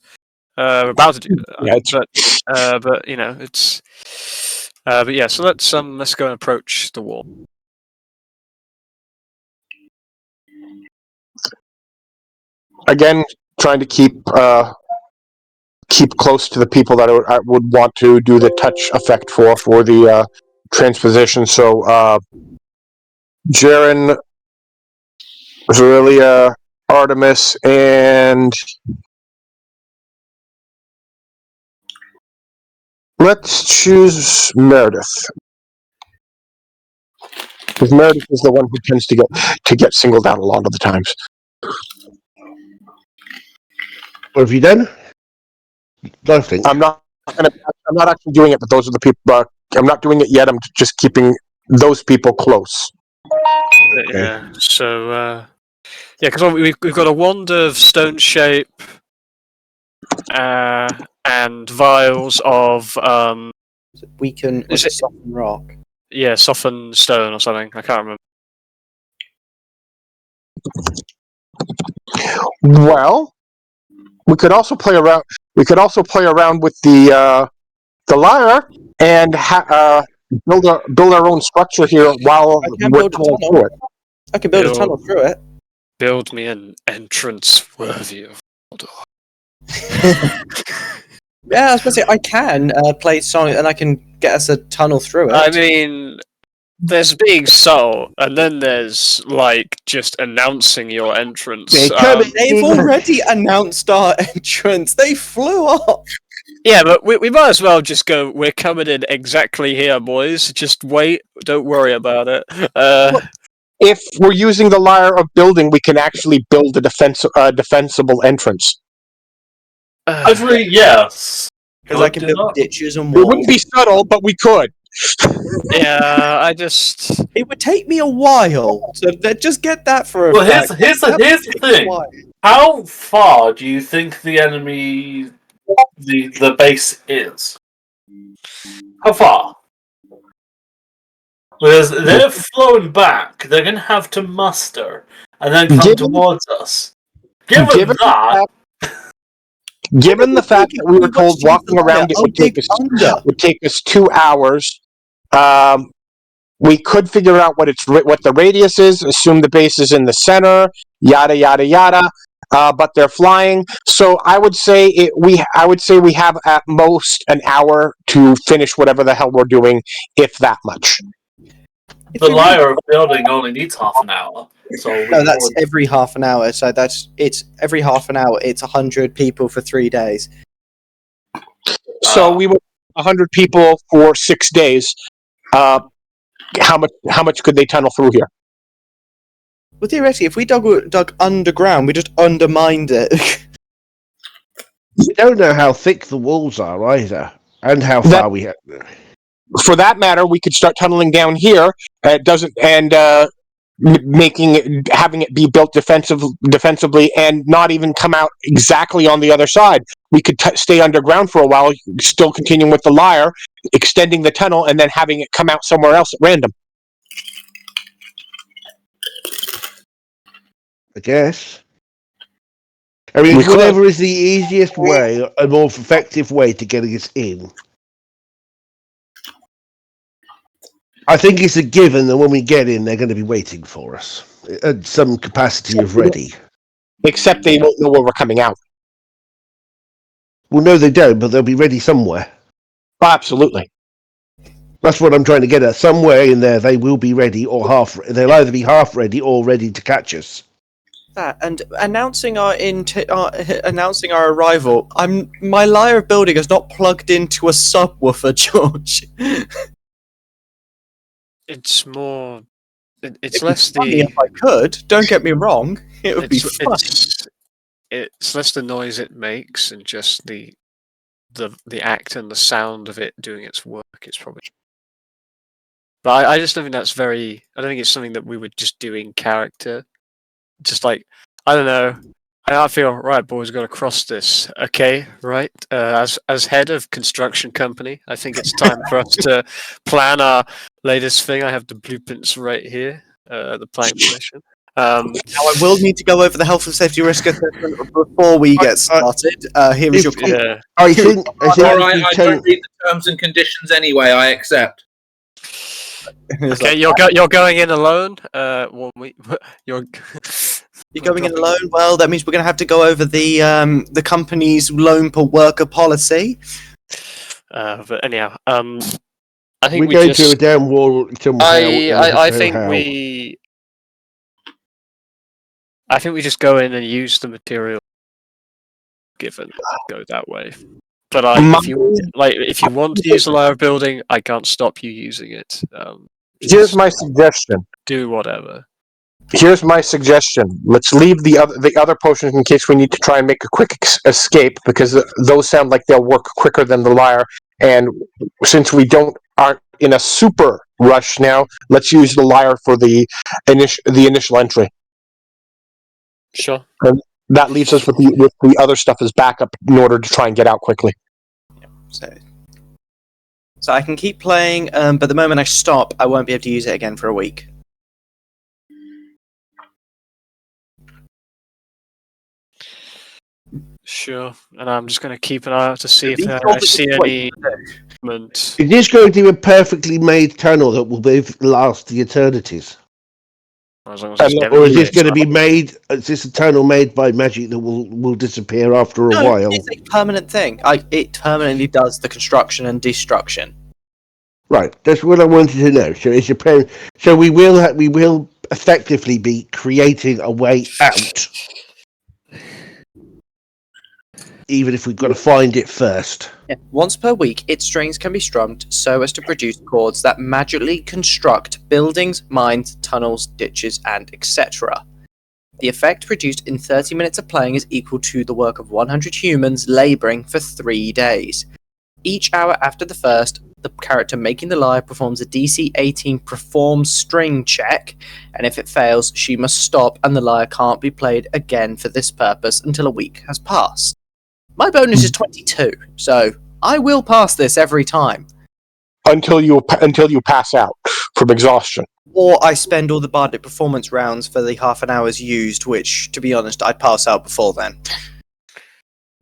We're about to do that, Yeah, but you know, it's. But yeah, so let's go and approach the wall. Again, trying to keep close to the people that I would want to do the touch effect for the transposition. So, Jaren, Zerilia, Artemis, and let's choose Meredith. Because Meredith is the one who tends to get singled out a lot of the times. What have you done? Nothing. I'm not actually doing it, but those are the people. I'm not doing it yet. I'm just keeping those people close. Okay. Yeah. So because we've got a wand of stone shape, and vials of Weaken Is it- soften rock. softened stone or something. I can't remember. Well, we could also play around. We could also play around with the lyre and build our own structure here while I can we're build a tunneling tunnel. through it. I can build a Build- tunnel through it. Build me an entrance worthy of Mordor. Yeah, I was going to say I can play a song and I can get us a tunnel through it. I mean, there's being subtle, and then there's like just announcing your entrance. Yeah, come in. They've already announced our entrance. They flew off. Yeah, but we might as well just go. We're coming in exactly here, boys. Just wait. Don't worry about it. If we're using the lyre of building, we can actually build a defensible entrance. Actually, yes. Because I can Do build not. ditches and It walls. wouldn't be subtle, but we could. yeah, I just. It would take me a while. So just get that for a Well, fact. here's the Take a thing. while. How far do you think the enemy, the base is? How far? Because they're flowing back, they're going to have to muster and then come Given- towards us. Given Given that, Given the fact that we were told What's walking the around it I'll dig under. would take us 2 hours, we could figure out what the radius is. Assume the base is in the center. Yada yada yada. But they're flying, so I would say we have at most an hour to finish whatever the hell we're doing, if that much. If the we lyre of building only needs half an hour. So we No, that's would- every half an hour. So it's every half an hour. It's 100 people for 3 days. So we would 100 people for 6 days. How much could they tunnel through here? Well, theoretically, if we dug underground, we just undermined it. We don't know how thick the walls are either, and how That- far we have. For that matter, we could start tunneling down here. Having it be built defensively, and not even come out exactly on the other side. We could stay underground for a while, still continuing with the lyre, extending the tunnel, and then having it come out somewhere else at random. I guess. I mean, We could. whatever is the easiest way, a more effective way to getting us in. I think it's a given that when we get in, they're going to be waiting for us at some capacity of ready. Except they won't know where we're coming out. Well, no, they don't, but they'll be ready somewhere. Absolutely. That's what I'm trying to get at. Somewhere in there, they will be ready or half. They'll either be half ready or ready to catch us. That and announcing announcing our arrival. My Lyre building is not plugged into a subwoofer, George. It's more. It's It'd be less funny the. if I could. Don't get me wrong. It would be fun. It's less the noise it makes and just the act and the sound of it doing its work. It's probably. But I just don't think that's very. I don't think it's something that we would just do in character. Just like I don't know. I feel right, boys. Got to cross this. Okay, right. As head of construction company, I think it's time for us to plan our latest thing. I have the blueprints right here. The planning permission. Now I will need to go over the health and safety risk assessment before we get started. Here is your. Yeah. I think. All right, I don't read the terms and conditions anyway. I accept. Okay, you're going in alone. You're going in alone. Well, that means we're going to have to go over the company's loan per worker policy. But anyhow, I think we go to a down wall. I think we just go in and use the material given. Go that way. But if you want to use the Lyre building, I can't stop you using it. Here's my suggestion. Do whatever. Here's my suggestion. Let's leave the other potions in case we need to try and make a quick escape, because those sound like they'll work quicker than the Lyre. And since we aren't in a super rush now, let's use the Lyre for the initial entry. Sure. And that leaves us with the other stuff as backup in order to try and get out quickly. So I can keep playing, but the moment I stop, I won't be able to use it again for a week. Sure, and I'm just going to keep an eye out to see if I see any movement. It is going to be a perfectly made tunnel that will last the eternities. As long as Or is this going to be made? Is this a tunnel made by magic that will disappear after a while? It's a permanent thing. It permanently does the construction and destruction. Right, that's what I wanted to know. So it's so we will effectively be creating a way out, even if we've got to find it first. Yeah. Once per week, its strings can be strummed so as to produce chords that magically construct buildings, mines, tunnels, ditches, and etc. The effect produced in 30 minutes of playing is equal to the work of 100 humans labouring for 3 days. Each hour after the first, the character making the lyre performs a DC 18 perform string check, and if it fails, she must stop and the lyre can't be played again for this purpose until a week has passed. My bonus is 22, so I will pass this every time. Until you pass out from exhaustion. Or I spend all the bardic performance rounds for the half an hours used, which, to be honest, I'd pass out before then.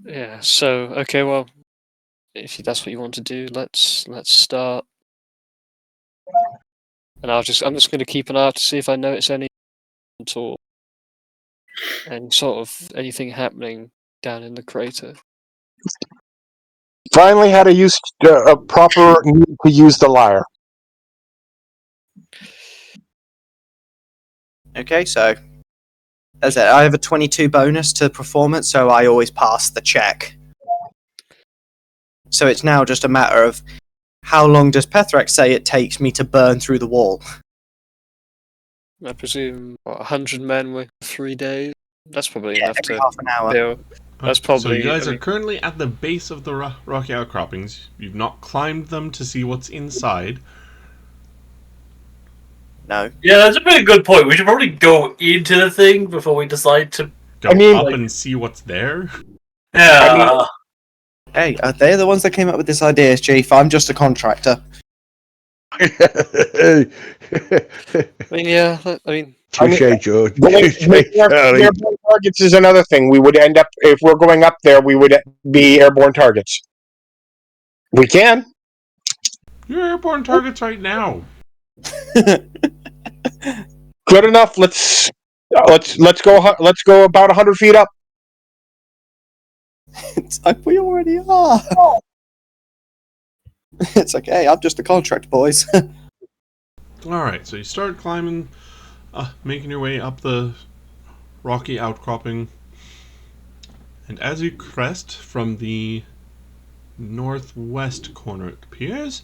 Yeah, so, okay, well, if that's what you want to do, let's start. And I'm just going to keep an eye out to see if I notice any at all. And sort of anything happening down in the crater. Finally had a proper need to use the lyre. Okay, so as I have a 22 bonus to performance, so I always pass the check. So it's now just a matter of how long does Pethrex say it takes me to burn through the wall? I presume 100 men with 3 days. That's probably enough to half an hour. That's probably. So you guys are currently at the base of the rocky outcroppings. You've not climbed them to see what's inside. No. Yeah, that's a pretty good point. We should probably go into the thing before we decide to Go up and see what's there. Yeah. Hey, they're the ones that came up with this idea, Chief. I'm just a contractor. I mean, yeah. Touché, George. Airborne targets is another thing. We would end up, if we're going up there, we would be airborne targets. We can. You're airborne targets right now. Good enough. Let's go about 100 feet up. It's like we already are. It's okay. I'm just a contract, boys. Alright, so you start climbing, making your way up the rocky outcropping. And as you crest from the northwest corner, it appears,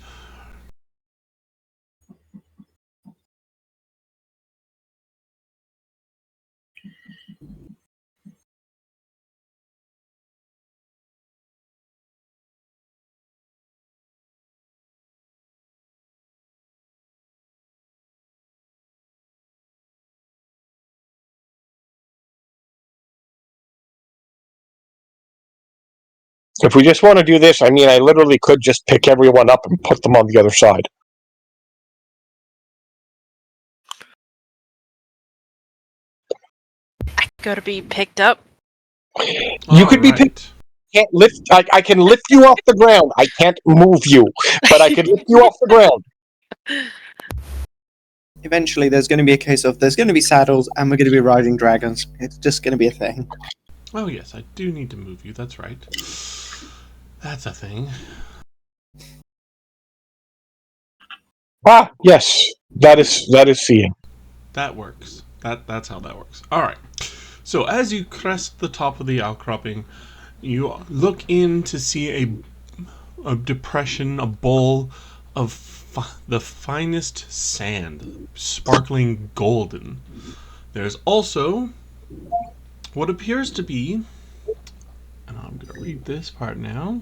If we just want to do this, I mean, I literally could just pick everyone up and put them on the other side. I gotta be picked up. You could be picked. Can't lift. I can lift you off the ground. I can't move you, but I can lift you off the ground. Eventually, there's going to be a case of there's going to be saddles, and we're going to be riding dragons. It's just going to be a thing. Oh yes, I do need to move you, that's right. That's a thing. Ah, yes, that is seeing. That works. That's how that works. Alright. So as you crest the top of the outcropping, you look in to see a depression, a bowl of the finest sand, sparkling golden. There's also what appears to be, and I'm going to read this part now,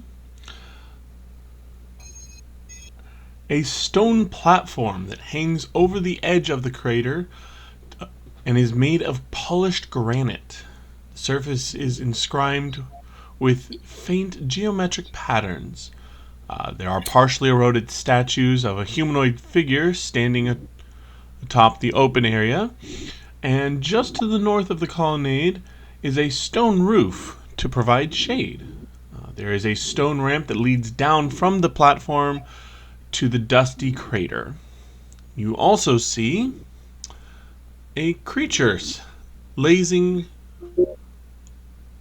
a stone platform that hangs over the edge of the crater and is made of polished granite. The surface is inscribed with faint geometric patterns. There are partially eroded statues of a humanoid figure standing atop the open area, and just to the north of the colonnade is a stone roof to provide shade. There is a stone ramp that leads down from the platform to the dusty crater. You also see a creature lazing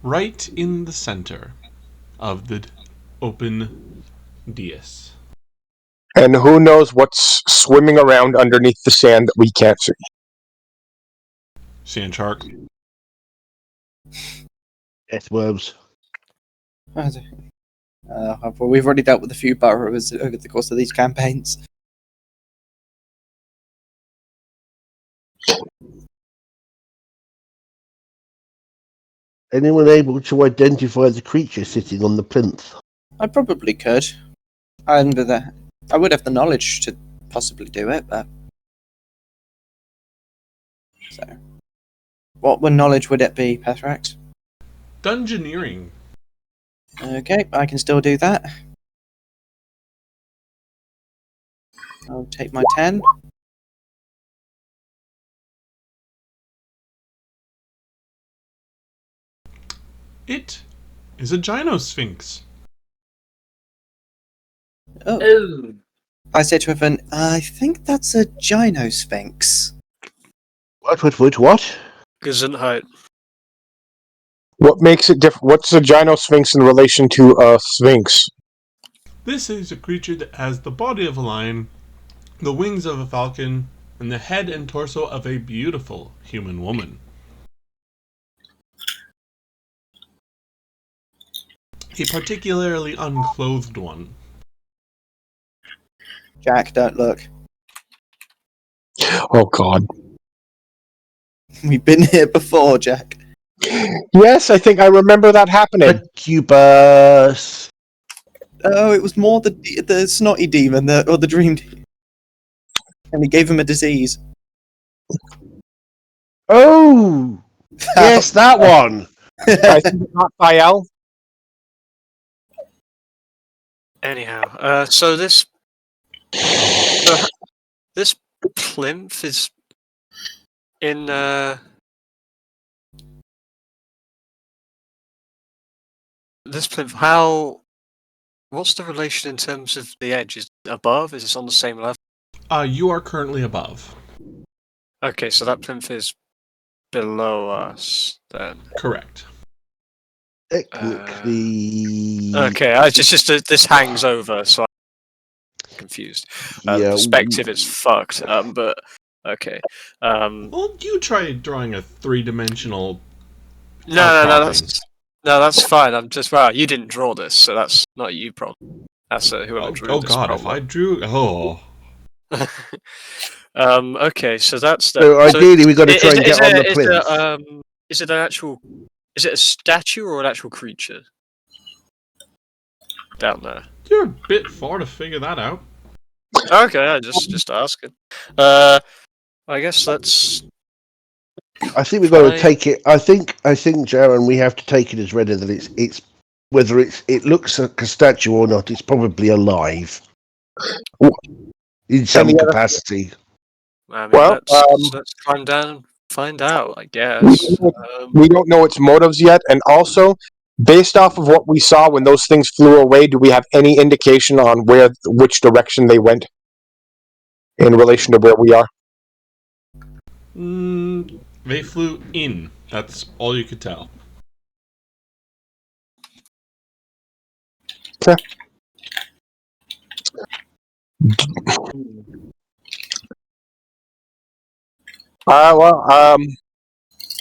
right in the center of the open dais. And who knows what's swimming around underneath the sand that we can't see? Sand shark. Earthworms. Well, we've already dealt with a few burrows over the course of these campaigns. Anyone able to identify the creature sitting on the plinth? I probably could. I would have the knowledge to possibly do it, but... So... What knowledge would it be, Pethrax? Dungeoneering. Okay, I can still do that. I'll take my 10. It is a gynosphinx. Oh. Oh. I say to Evan, I think that's a gynosphinx. What? Gesundheit. What makes it different? What's a gynosphinx in relation to a sphinx? This is a creature that has the body of a lion, the wings of a falcon, and the head and torso of a beautiful human woman. A particularly unclothed one. Jack, don't look. Oh God. We've been here before, Jack. Yes, I think I remember that happening. Succubus. Oh, it was more the snotty demon, or the dream demon. And he gave him a disease. Oh! Yes, that one! I think it's not Fael. Anyhow, so this this plinth is in this plinth. What's the relation in terms of the edge? Is it above? Is this on the same level? You are currently above. Okay, so that plinth is below us then. Correct. Technically. Okay, this hangs over, so I'm confused. The Yeah. perspective is fucked. But okay. Well, you try drawing a three-dimensional. No, outcropping. that's fine. I'm just you didn't draw this, so that's not you problem. That's whoever drew Oh this God! problem. If I drew, Okay, so that's the. So ideally, we've got to try and get on the Is plinth. is it an actual? Is it a statue or an actual creature? Down there. you're a bit far to figure that out. Okay, I just asking. I guess that's. I think we've got to take it. I think, Jaron, we have to take it as read that it's whether it looks like a statue or not. It's probably alive in some capacity. I mean, Well, let's climb down and find out, I guess. We don't know its motives yet, and also, based off of what we saw when those things flew away, do we have any indication on which direction they went in relation to where we are? They flew in. That's all you could tell. Okay.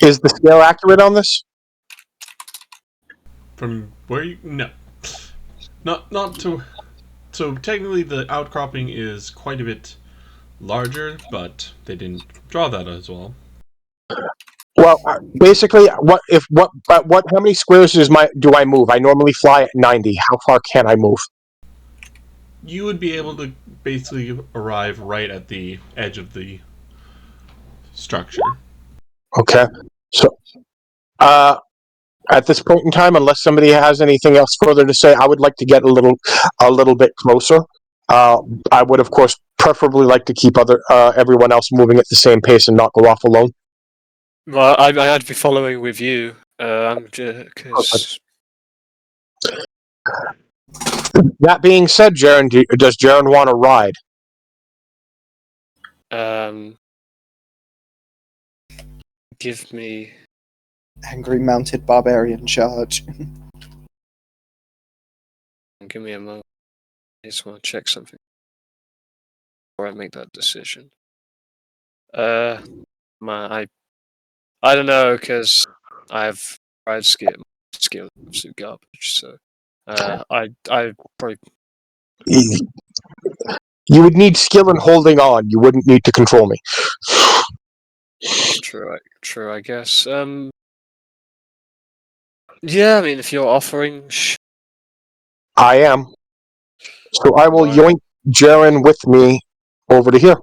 Is the scale accurate on this? From where you not to. So technically, the outcropping is quite a bit larger, but they didn't draw that as well. Well, basically, how many squares do I move? I normally fly at 90. How far can I move? You would be able to basically arrive right at the edge of the structure. Okay. So, at this point in time, unless somebody has anything else further to say, I would like to get a little bit closer. I would, of course, preferably like to keep everyone else moving at the same pace and not go off alone. Well, I'd be following with you. Cause... That being said, Jaren, does Jaren want to ride? Give me Angry mounted barbarian charge. Give me a moment. I just want to check something before I make that decision. I don't know, because I've tried skill absolute garbage. So I probably. You would need skill in holding on. You wouldn't need to control me. True, I guess. Yeah, I mean, if you're offering... I am. So I will yoink Jaren with me over to here.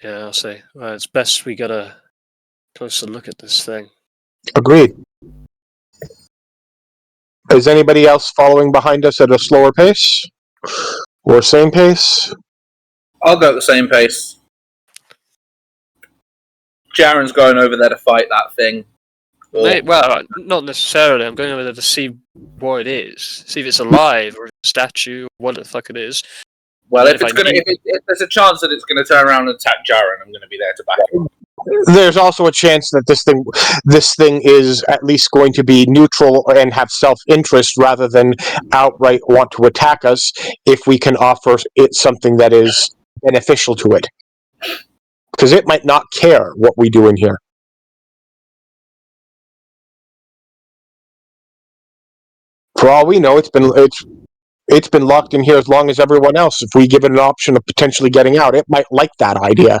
Yeah, I'll say. It's best we get a closer look at this thing. Agreed. Is anybody else following behind us at a slower pace? Or same pace? I'll go at the same pace. Jaren's going over there to fight that thing. Well, not necessarily. I'm going over there to see what it is. See if it's alive, or a statue, or what the fuck it is. Well, if there's a chance that it's going to turn around and attack Jaren, I'm going to be there to back him up. There's also a chance that this thing is at least going to be neutral and have self-interest rather than outright want to attack us if we can offer it something that is beneficial to it. Because it might not care what we do in here. For all we know, it's been locked in here as long as everyone else. If we give it an option of potentially getting out, it might like that idea.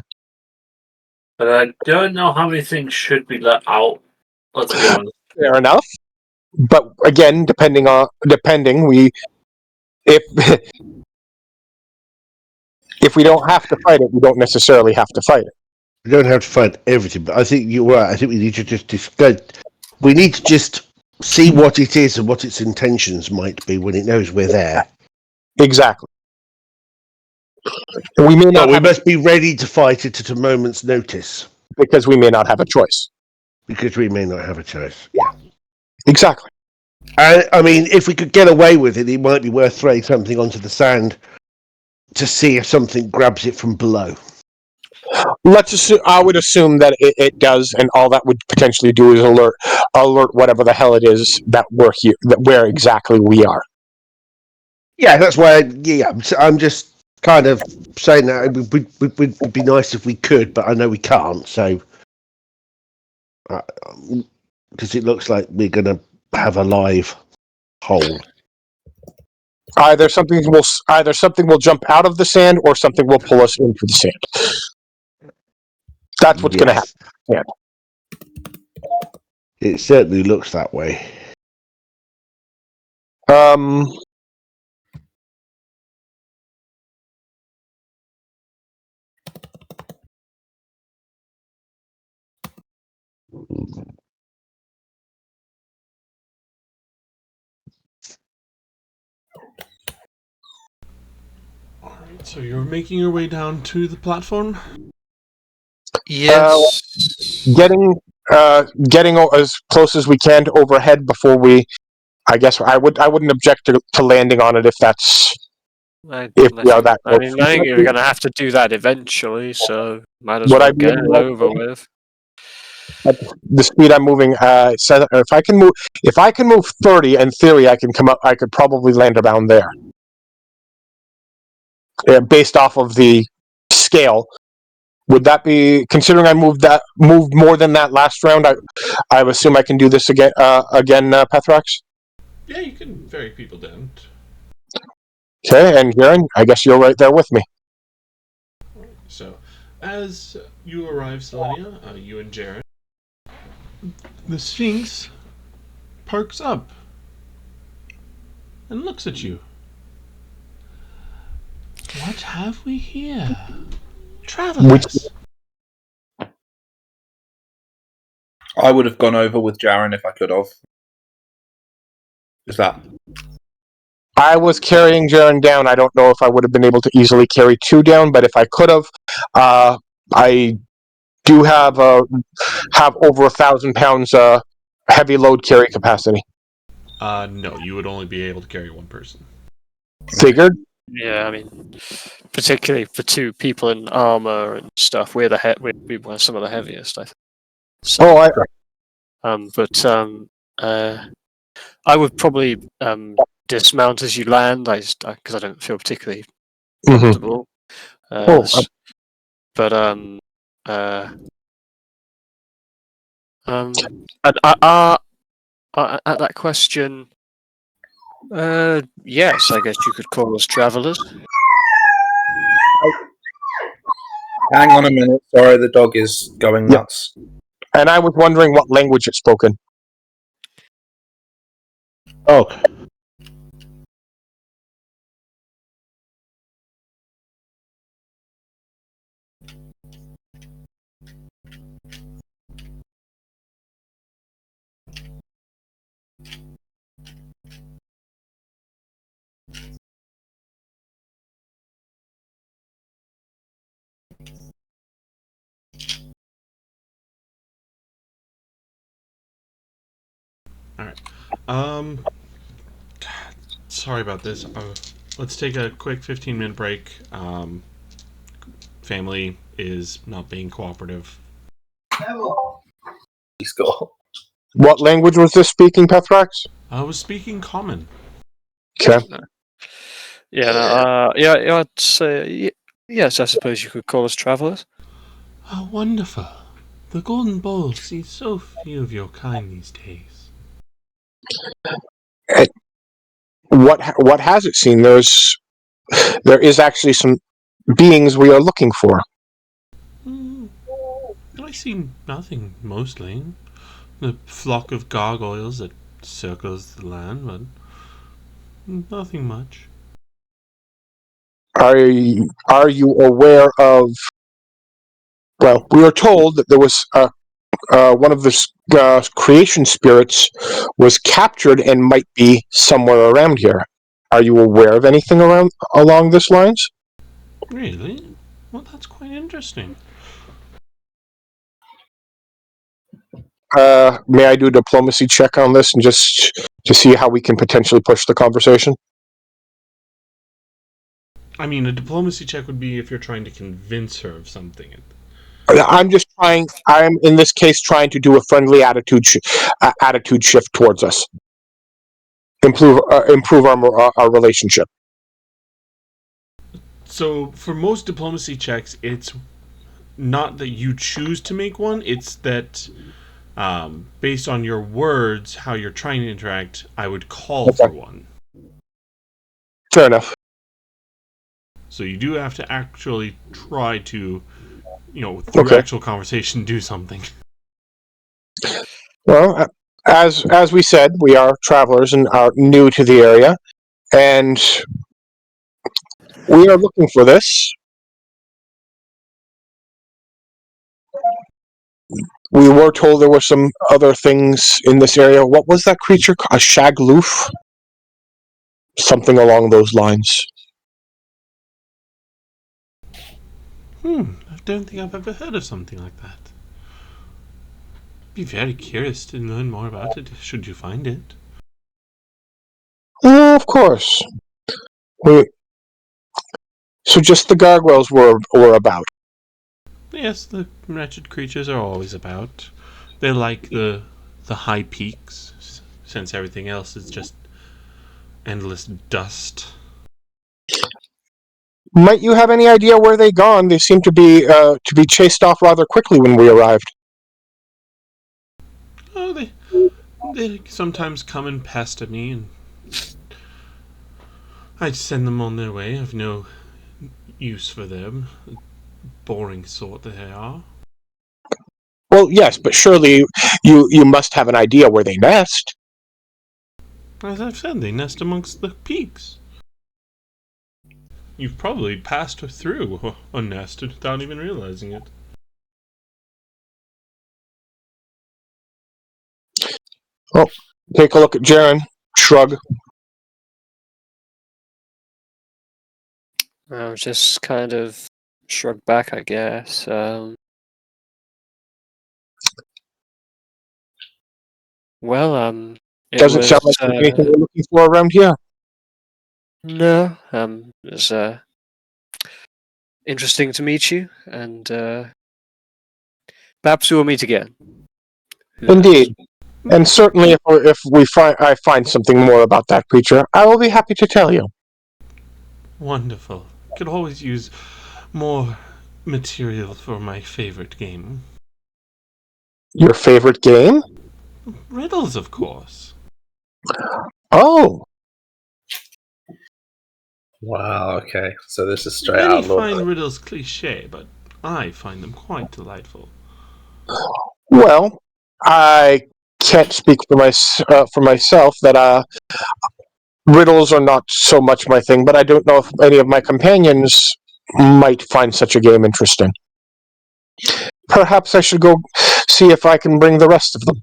But I don't know how many things should be let out. Let's be honest. Fair enough. But again, if we don't have to fight it, we don't necessarily have to fight it. We don't have to fight everything, but I think you're right. I think we need to just discuss. We need to just see what it is and what its intentions might be when it knows we're there. Exactly. We may not. We must be ready to fight it at a moment's notice. Because we may not have a choice. Because we may not have a choice. Yeah. Exactly. I mean, if we could get away with it, it might be worth throwing something onto the sand to see if something grabs it from below. Let's assume. I would assume that it does, and all that would potentially do is alert whatever the hell it is that we're here, that where exactly we are. Yeah, that's why. I'm just kind of saying that it would be nice if we could, but I know we can't. So, because it looks like we're gonna have a live hole. Either something will jump out of the sand, or something will pull us into the sand. That's what's going to happen. Yeah. It certainly looks that way. Alright, so you're making your way down to the platform? Yes. Getting as close as we can to overhead before we. I guess I wouldn't object to landing on it if that's. I If we are that I close. mean, I think you're going to have to do that eventually, so might as Would I well be get it able to- over with. At the speed I'm moving, so if I can move 30, in theory, I can come up. I could probably land around there, based off of the scale. Would that be, considering I moved more than that last round? I assume I can do this again, Pethrax. Yeah, you can ferry people down. Okay, and Jaren, I guess you're right there with me. So, as you arrive, Selenia, you and Jaren, the Sphinx perks up and looks at you. What have we here? Travelers! I would have gone over with Jaren if I could have. Is that? I was carrying Jaren down. I don't know if I would have been able to easily carry 2 down, but if I could have, I do have over 1,000 pounds heavy load carry capacity. No, you would only be able to carry one person. Figured. Yeah, I mean, particularly for 2 people in armor and stuff, we're some of the heaviest, I think. So, I would probably dismount as you land, because I don't feel particularly comfortable. But at that question, yes, I guess you could call us travelers. Hang on a minute. Sorry, the dog is going nuts. And I was wondering what language it's spoken. Oh. Alright. Sorry about this. Let's take a quick 15-minute break. Family is not being cooperative. He's got. What language was this speaking, Pethrax? I was speaking common. Okay. I'd say yes. I suppose you could call us travelers. Oh, wonderful. The Golden Bowl sees so few of your kind these days. What has it seen? There is actually some beings we are looking for. I see nothing, mostly. The flock of gargoyles that circles the land, but nothing much. Are you aware of? Well, we were told that there was one of the creation spirits was captured and might be somewhere around here. Are you aware of anything along this lines? Really? Well, that's quite interesting. may I do a diplomacy check on this and just to see how we can potentially push the conversation? I mean, a diplomacy check would be if you're trying to convince her of something. I'm just trying. I'm in this case trying to do a friendly attitude shift towards us. Improve our relationship. So, for most diplomacy checks, it's not that you choose to make one, it's that based on your words, how you're trying to interact, I would call for one. Fair enough. So you do have to actually try to, through actual conversation, do something. Well, as we said, we are travelers and are new to the area, and we are looking for this. We were told there were some other things in this area. What was that creature? A shagloof? Something along those lines. I don't think I've ever heard of something like that. Be very curious to learn more about it, should you find it. Of course. So just the gargoyles were about. Yes, the wretched creatures are always about. They like the high peaks, since everything else is just endless dust. Might you have any idea where they gone? They seem to be chased off rather quickly when we arrived. Oh, they sometimes come and pester me, and I send them on their way. I've no use for them. Boring sort they are. Well, yes, but surely you must have an idea where they nest. As I've said, they nest amongst the peaks. You've probably passed through a nest without even realizing it. Well, take a look at Jaren. Shrug. I'll just kind of shrug back, I guess. It Doesn't was, sound like there's anything we're looking for around here. No, it was interesting to meet you, and perhaps we will meet again. Indeed, and certainly if I find something more about that creature, I will be happy to tell you. Wonderful. Could always use more material for my favorite game. Your favorite game? Riddles, of course. Oh. Wow, okay. So this is straight Many out Lord. find riddles cliché, but I find them quite delightful. Well, I can't speak for myself that riddles are not so much my thing, but I don't know if any of my companions might find such a game interesting. Perhaps I should go see if I can bring the rest of them.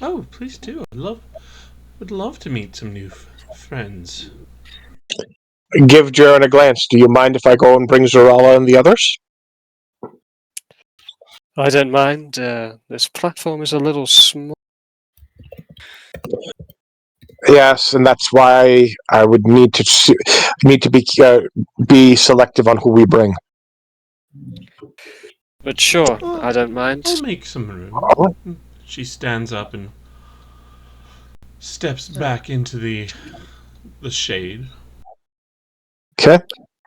Oh, please do. Would love to meet some new friends. Give Jaren a glance. Do you mind if I go and bring Zorala and the others? I don't mind. This platform is a little small. Yes, and that's why I would need to be selective on who we bring. But sure, I don't mind. I'll make some room. She stands up and steps back into the shade. Okay.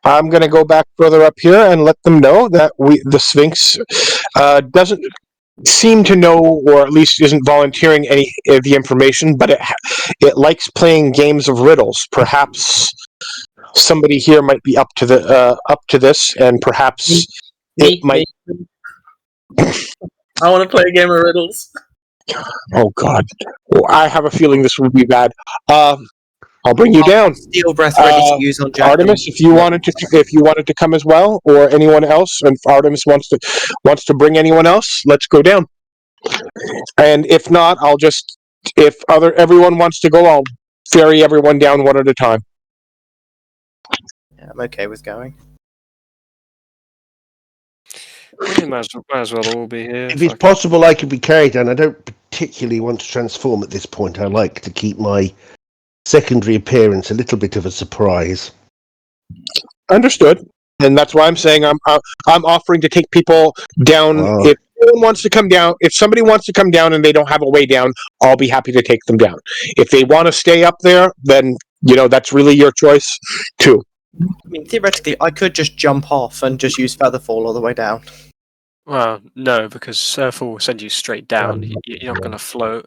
I'm going to go back further up here and let them know that the Sphinx doesn't seem to know, or at least isn't volunteering any of the information, but it likes playing games of riddles. Perhaps somebody here might be up to this, and perhaps it might. I want to play a game of riddles. Oh God, I have a feeling this would be bad. I'll bring you down. Steel breath ready to use on Jack. Artemis, if you wanted to come as well, or anyone else, and if Artemis wants to bring anyone else, let's go down. And if not, if everyone wants to go, I'll ferry everyone down one at a time. Yeah, I'm okay with going. We might as well all be here. If it's Fuck it. possible, I could be carried down. I don't particularly want to transform at this point. I like to keep my secondary appearance a little bit of a surprise. Understood. And that's why I'm saying I'm offering to take people down. Wow. If anyone wants to come down, if somebody wants to come down and they don't have a way down, I'll be happy to take them down. If they want to stay up there, then that's really your choice too. I mean, theoretically, I could just jump off and just use Featherfall all the way down. Well, no, because Surfall will send you straight down. You're not going to float.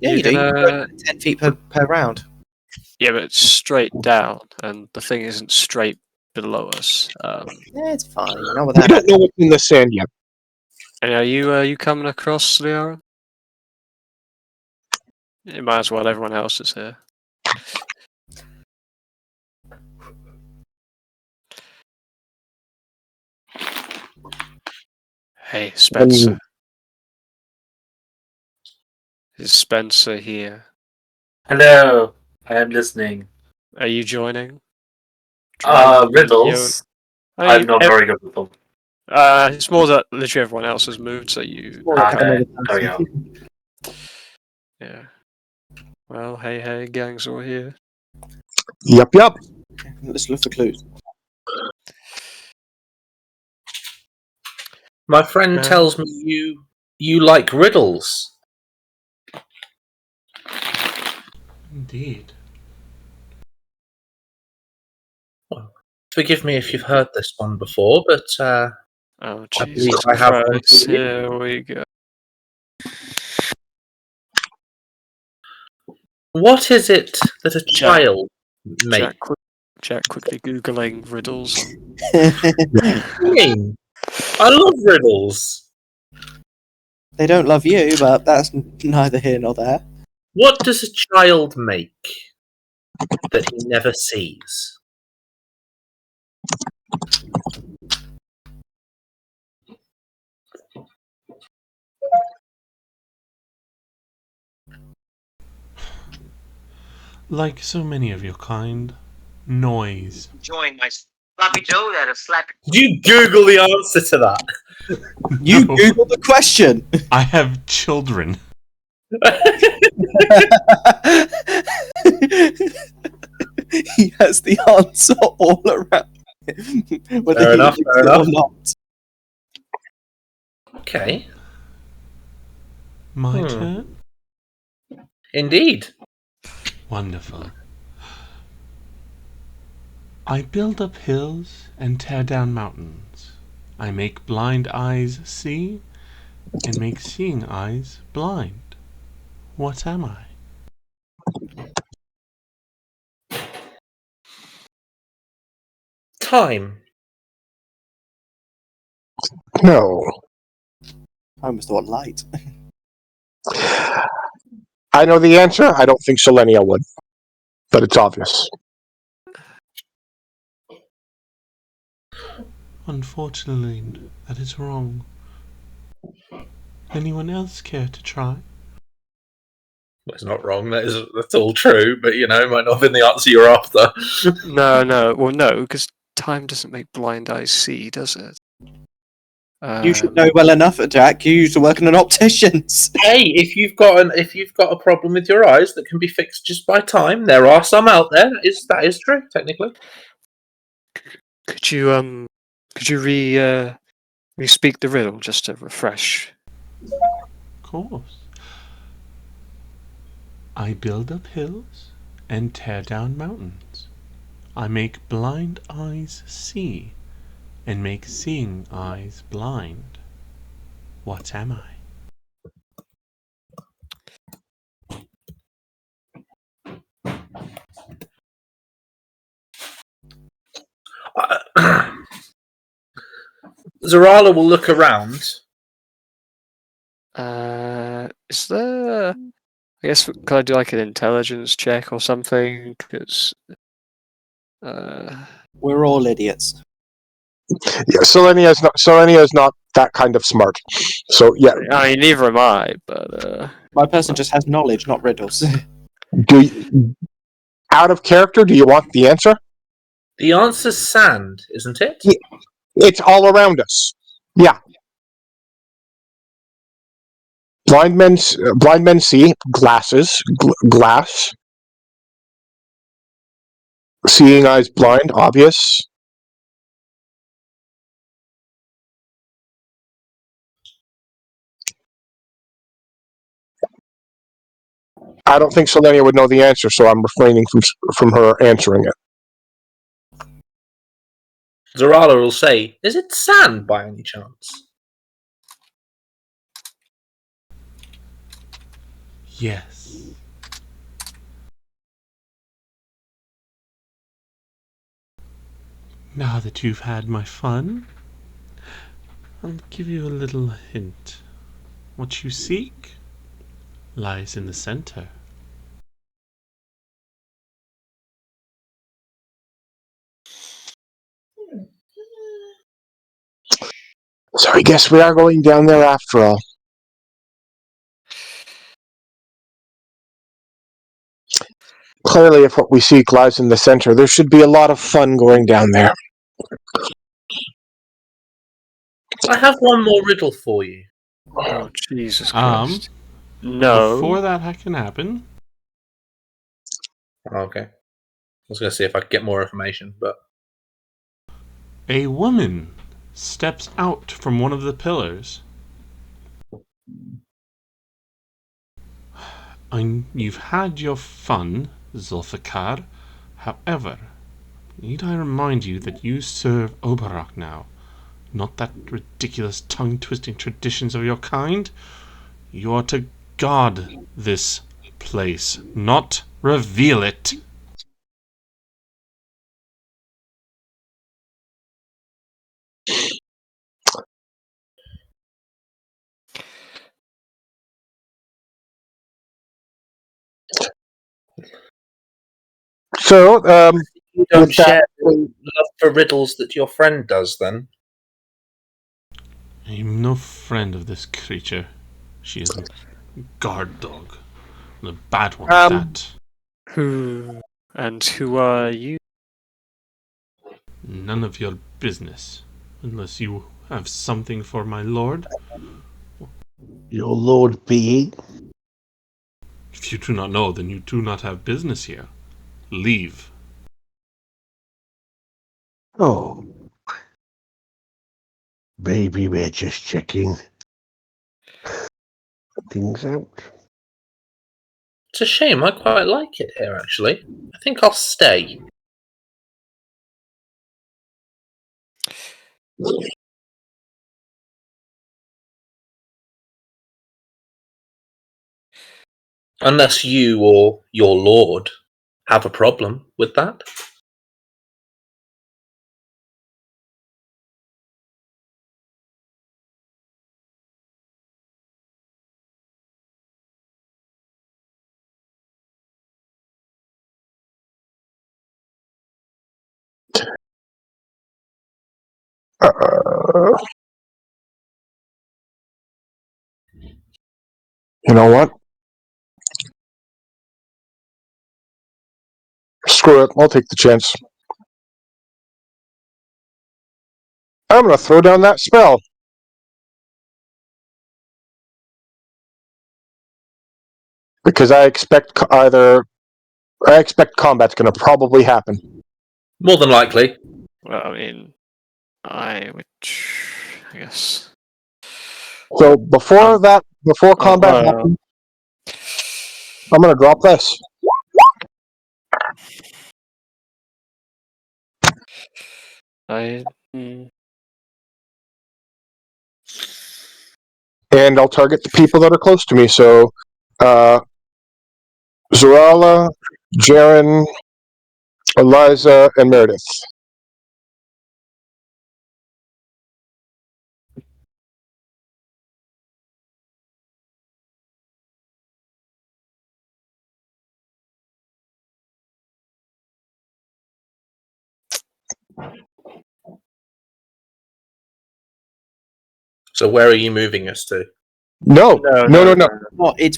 Yeah, You're you do. You gonna- go 10 feet per round. Yeah, but it's straight down, and the thing isn't straight below us. Yeah, it's fine. You know what We that don't know what's in the sand yet. And are you coming across, Liara? You might as well. Everyone else is here. Hey, Spencer. Is Spencer here? Hello, I am listening. Are you joining? Riddles. I'm not very good with them. It's more that literally everyone else has moved, so you. Okay, there we go. Yeah. Well, hey, gangs all here. Yep. Let's look for clues. My friend Yeah. tells me you like riddles. Indeed. Forgive me if you've heard this one before, but Oh, I believe Jesus I have one Christ. for you. Here we go. What is it that a child makes? Jack quickly Googling riddles. I love riddles. They don't love you, but that's neither here nor there. What does a child make that he never sees? Like so many of your kind, noise. Enjoying my sloppy Joe that a slap. Did you Google the answer to that? You No, Google the question. I have children. He has the answer all around him, whether Fair he enough, likes fair it or enough. not. Okay, My turn? indeed. Wonderful. I build up hills and tear down mountains. I make blind eyes see and make seeing eyes blind. What am I? Time. No. I almost thought light. I know the answer. I don't think Selenia would, but it's obvious. Unfortunately, that is wrong. Anyone else care to try? Well, it's not wrong. That's all true, but it might not have been the answer you're after. No. Well, no, because time doesn't make blind eyes see, does it? You should know well enough, Jack. You used to work in an optician's. Hey, if you've got a problem with your eyes that can be fixed just by time, there are some out there. That is true, technically. Could you re-speak the riddle just to refresh? Of course. I build up hills and tear down mountains. I make blind eyes see and make seeing eyes blind. What am I? Zarala will look around. Is there? I guess could I do like an intelligence check or something? Because We're all idiots. Yeah, Selenia's not that kind of smart. So yeah, I mean, neither am I. But My person just has knowledge, not riddles. out of character, do you want the answer? The answer's sand, isn't it? Yeah. It's all around us. Yeah. Blind men see glasses, glass. Seeing eyes blind, obvious. I don't think Selenia would know the answer, so I'm refraining from her answering it. Zarala will say, "Is it sand by any chance?" Yes. Now that you've had my fun, I'll give you a little hint. What you seek lies in the center. So I guess we are going down there after all. Clearly, if what we seek lies in the center, there should be a lot of fun going down there. I have one more riddle for you. Oh, Jesus Christ. Before No. that can happen, Okay. I was going to see if I could get more information, but a woman steps out from one of the pillars. You've had your fun, Zulfikar. However, need I remind you that you serve Obarak now, not that ridiculous tongue-twisting traditions of your kind? You are to guard this place, not reveal it. So, you don't with that, share the love for riddles that your friend does, then? I'm no friend of this creature. She is a guard dog. The bad one at that. Who are you? None of your business. Unless you have something for my lord. Your lord being? If you do not know, then you do not have business here. Leave. Oh. Maybe we're just checking things out. It's a shame. I quite like it here, actually. I think I'll stay. Unless you or your lord have a problem with that. you know what? Screw it. I'll take the chance. I'm going to throw down that spell. Because I expect combat's going to probably happen. More than likely. Well, I mean, I guess. So before combat happens, I'm going to drop this. And I'll target the people that are close to me. So, Zarala, Jaren, Eliza, and Meredith. So where are you moving us to? No.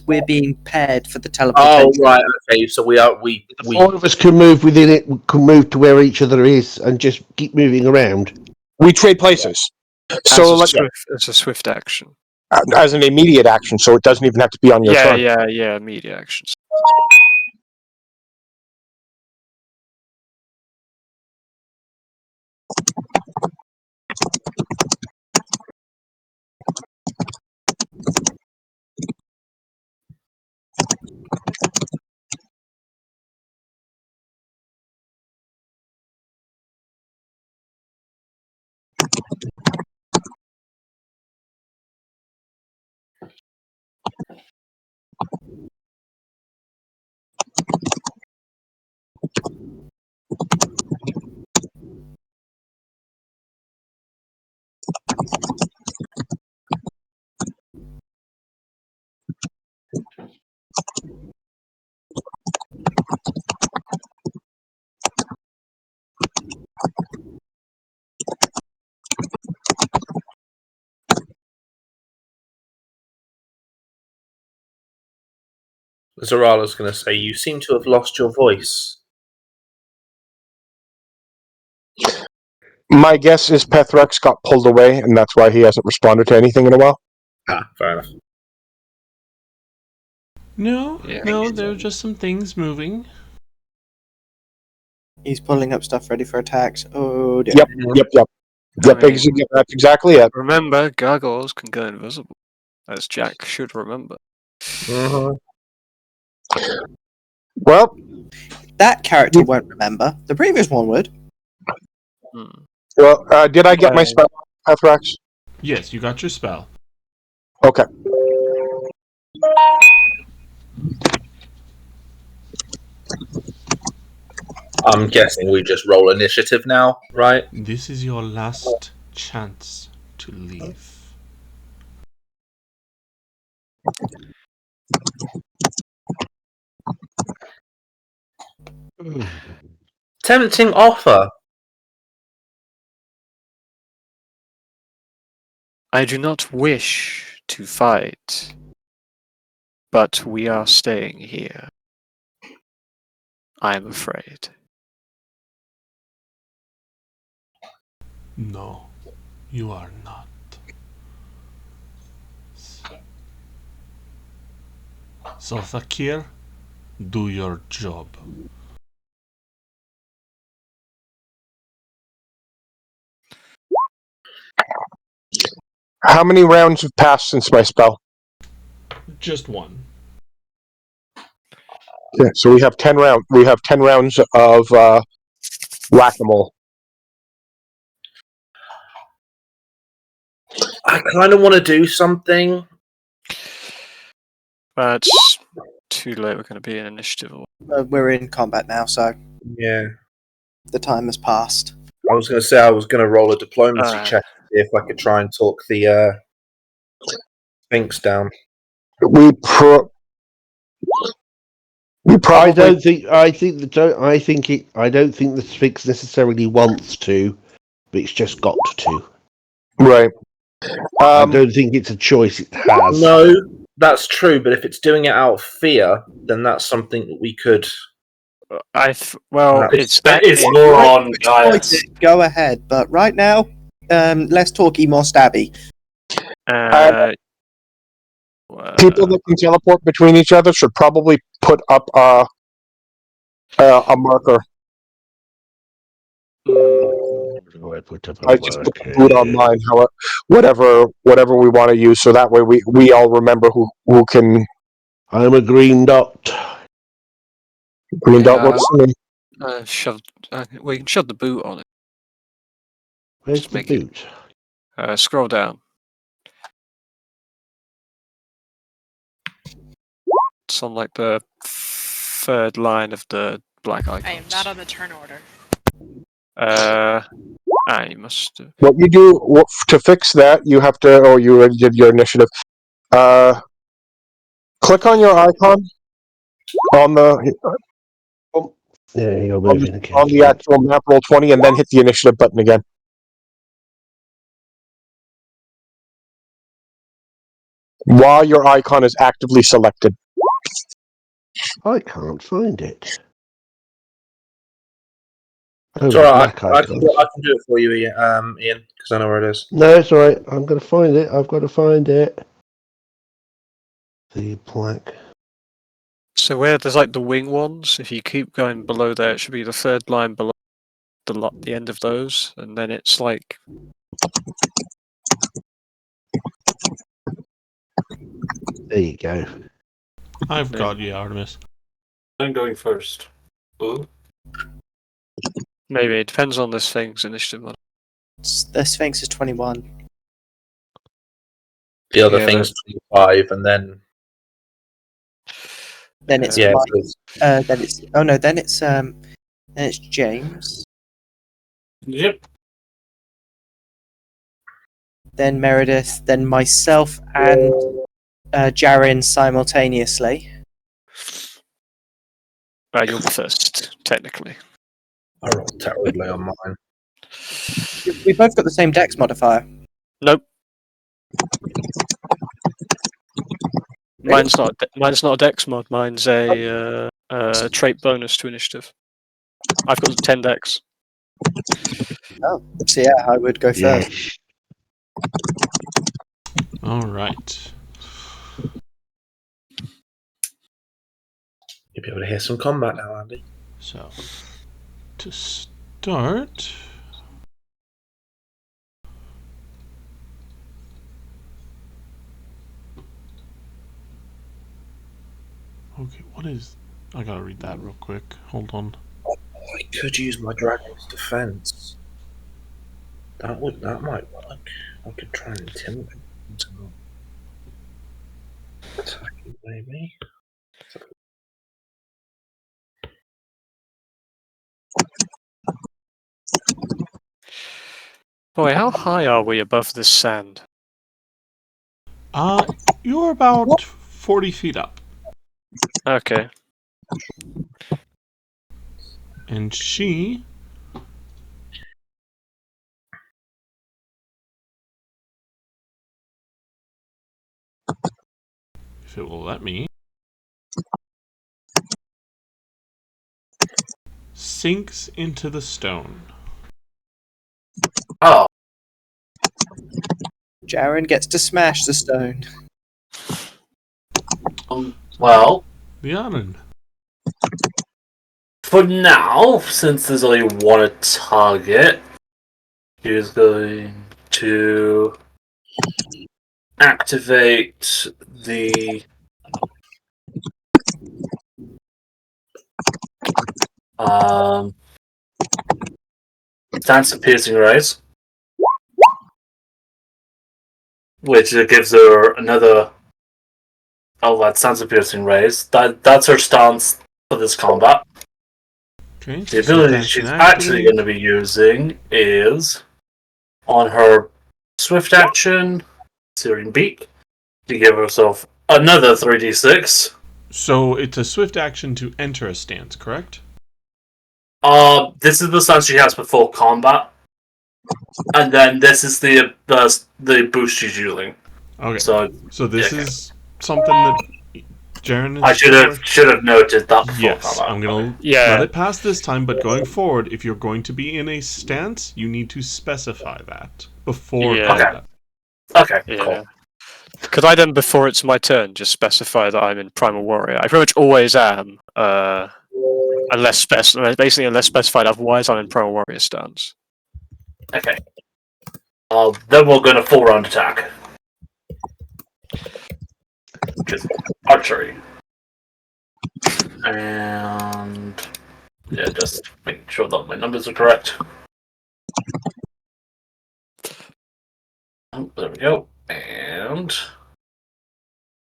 We're being paired for the Oh, teleportation. right. Okay. So we All of us can move within it. We can move to where each other is and just keep moving around. We trade places. So, as a swift action. as an immediate action, so it doesn't even have to be on your turn. Yeah, immediate actions. Zarala's going to say, "You seem to have lost your voice." My guess is Pethrex got pulled away, and that's why he hasn't responded to anything in a while. Ah, fair enough. No, there are just some things moving. He's pulling up stuff ready for attacks. Oh dear. Yep. That's exactly it. Remember, gargoyles can go invisible, as Jack should remember. Well, That character won't remember. The previous one would. Well, did I get my spell, Pethrex? Yes, you got your spell. Okay. I'm guessing we just roll initiative now, right? This is your last chance to leave. Tempting offer. I do not wish to fight, but we are staying here. I am afraid. No, you are not. So, Fakir, do your job. How many rounds have passed since my spell? Just one. Okay, so we have 10 rounds. We have 10 rounds of whack-a-mole. I kind of want to do something. But it's too late. We're going to be in initiative. We're in combat now, so Yeah. the time has passed. I was going to say I was going to roll a diplomacy Alright. check to see if I could try and talk the Sphinx down. We probably. I don't think the Sphinx necessarily wants to, but it's just got to. Right. I don't think it's a choice it has. No, that's true. But if it's doing it out of fear, then that's something that we could. It's more on Gaius. Go ahead, but right now, less talky, more stabby. People that can teleport between each other should probably put up a marker. I just put the boot online, whatever we want to use, so that way we all remember who can. I'm a green dot. Green dot. What's the name? We can shove the boot on it. Where's Just the make boot? Scroll down. It's on like the third line of the black icons. I am not on the turn order. You must. What you do to fix that, you have to. Oh, you already did your initiative. Click on your icon on the. Yeah, you're on moving the, again. on the actual map, roll 20, and then hit the initiative button again. While your icon is actively selected. I can't find it. Oh, It's alright. black I can icons. do it for you, Ian, because I know where it is. No, it's all right. I'm going to find it. I've got to find it. The black. So where there's like the wing ones, if you keep going below there, it should be the third line below the end of those, and then it's like There you go. I've got you, Artemis. I'm going first. Ooh. maybe it depends on this thing's initiative mod. The Sphinx is 21. The other Yeah, thing's 25, and then Then it's yeah, Mike, then it's James, Yep. then Meredith, then myself and Jaren simultaneously. You're the first, technically. I rolled terribly on mine. We both got the same dex modifier. Nope. Mine's not a dex mod. Mine's a trait bonus to initiative. I've got 10 dex. Oh, so yeah, I would go first. Yes. All right. You'll be able to hear some combat now, Andy. So, to start, okay, what is? I gotta read that real quick. Hold on. I could use my dragon's defense. That might work. I could try and intimidate them into not attacking, maybe. Boy, how high are we above this sand? You're about 40 feet up, Okay. and she. If it will let me. Sinks into the stone. Oh, Jaren gets to smash the stone. well, Lianen. for now, since there's only one target, he's going to activate the Dance of Piercing Rays, which gives her another. Oh, that's Dance of Piercing Rays. That's her stance for this combat. Okay. The so ability that's she's an actually activate. going to be using is on her swift action, Searing Beak, to give herself another 3d6. So it's a swift action to enter a stance, correct? This is the stance she has before combat, and then this is the boost she's using. Okay. So this okay. is something that Jaren is. I should have noted that before Yes, combat. I'm gonna let it pass this time, but going forward, if you're going to be in a stance, you need to specify that before combat. Okay, Yeah. cool. Could I then, before it's my turn, just specify that I'm in Primal Warrior? I pretty much always am, unless specified otherwise, I'm in Primal Warrior stance. Okay. Then we're going to full round attack. Which is archery. And yeah, just make sure that my numbers are correct. Oh, there we go. And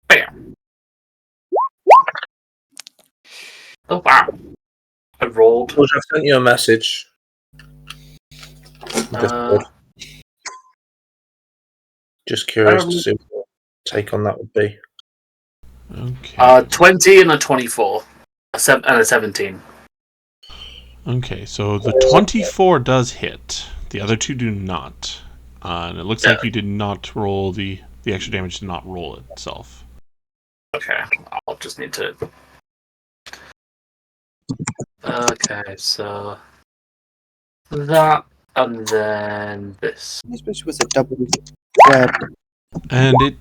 bam. Oh wow. I rolled. George, I've sent you a message. Just curious to see what your take on that would be. Okay. 20 and a 24. And a 17. Okay, so the 24 does hit. The other two do not. And it looks like you did not roll the extra damage did not roll itself. Okay, I'll just need to. Okay, so that, and then this. I suppose it was a double square. And it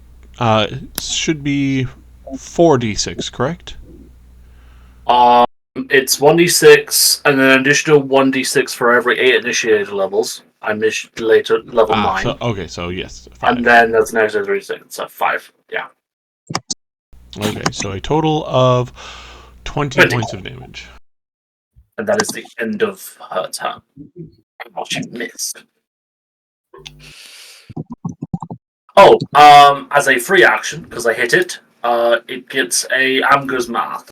should be 4d6, correct? It's 1d6 and an additional 1d6 for every 8 initiated levels. I'm later level 9. So yes, 5. And then that's an extra 3d6, so 5. Yeah. Okay, so a total of 20 points of damage. And that is the end of her turn. Oh, she missed. Oh, as a free action, because I hit it, it gets a Amger's Math,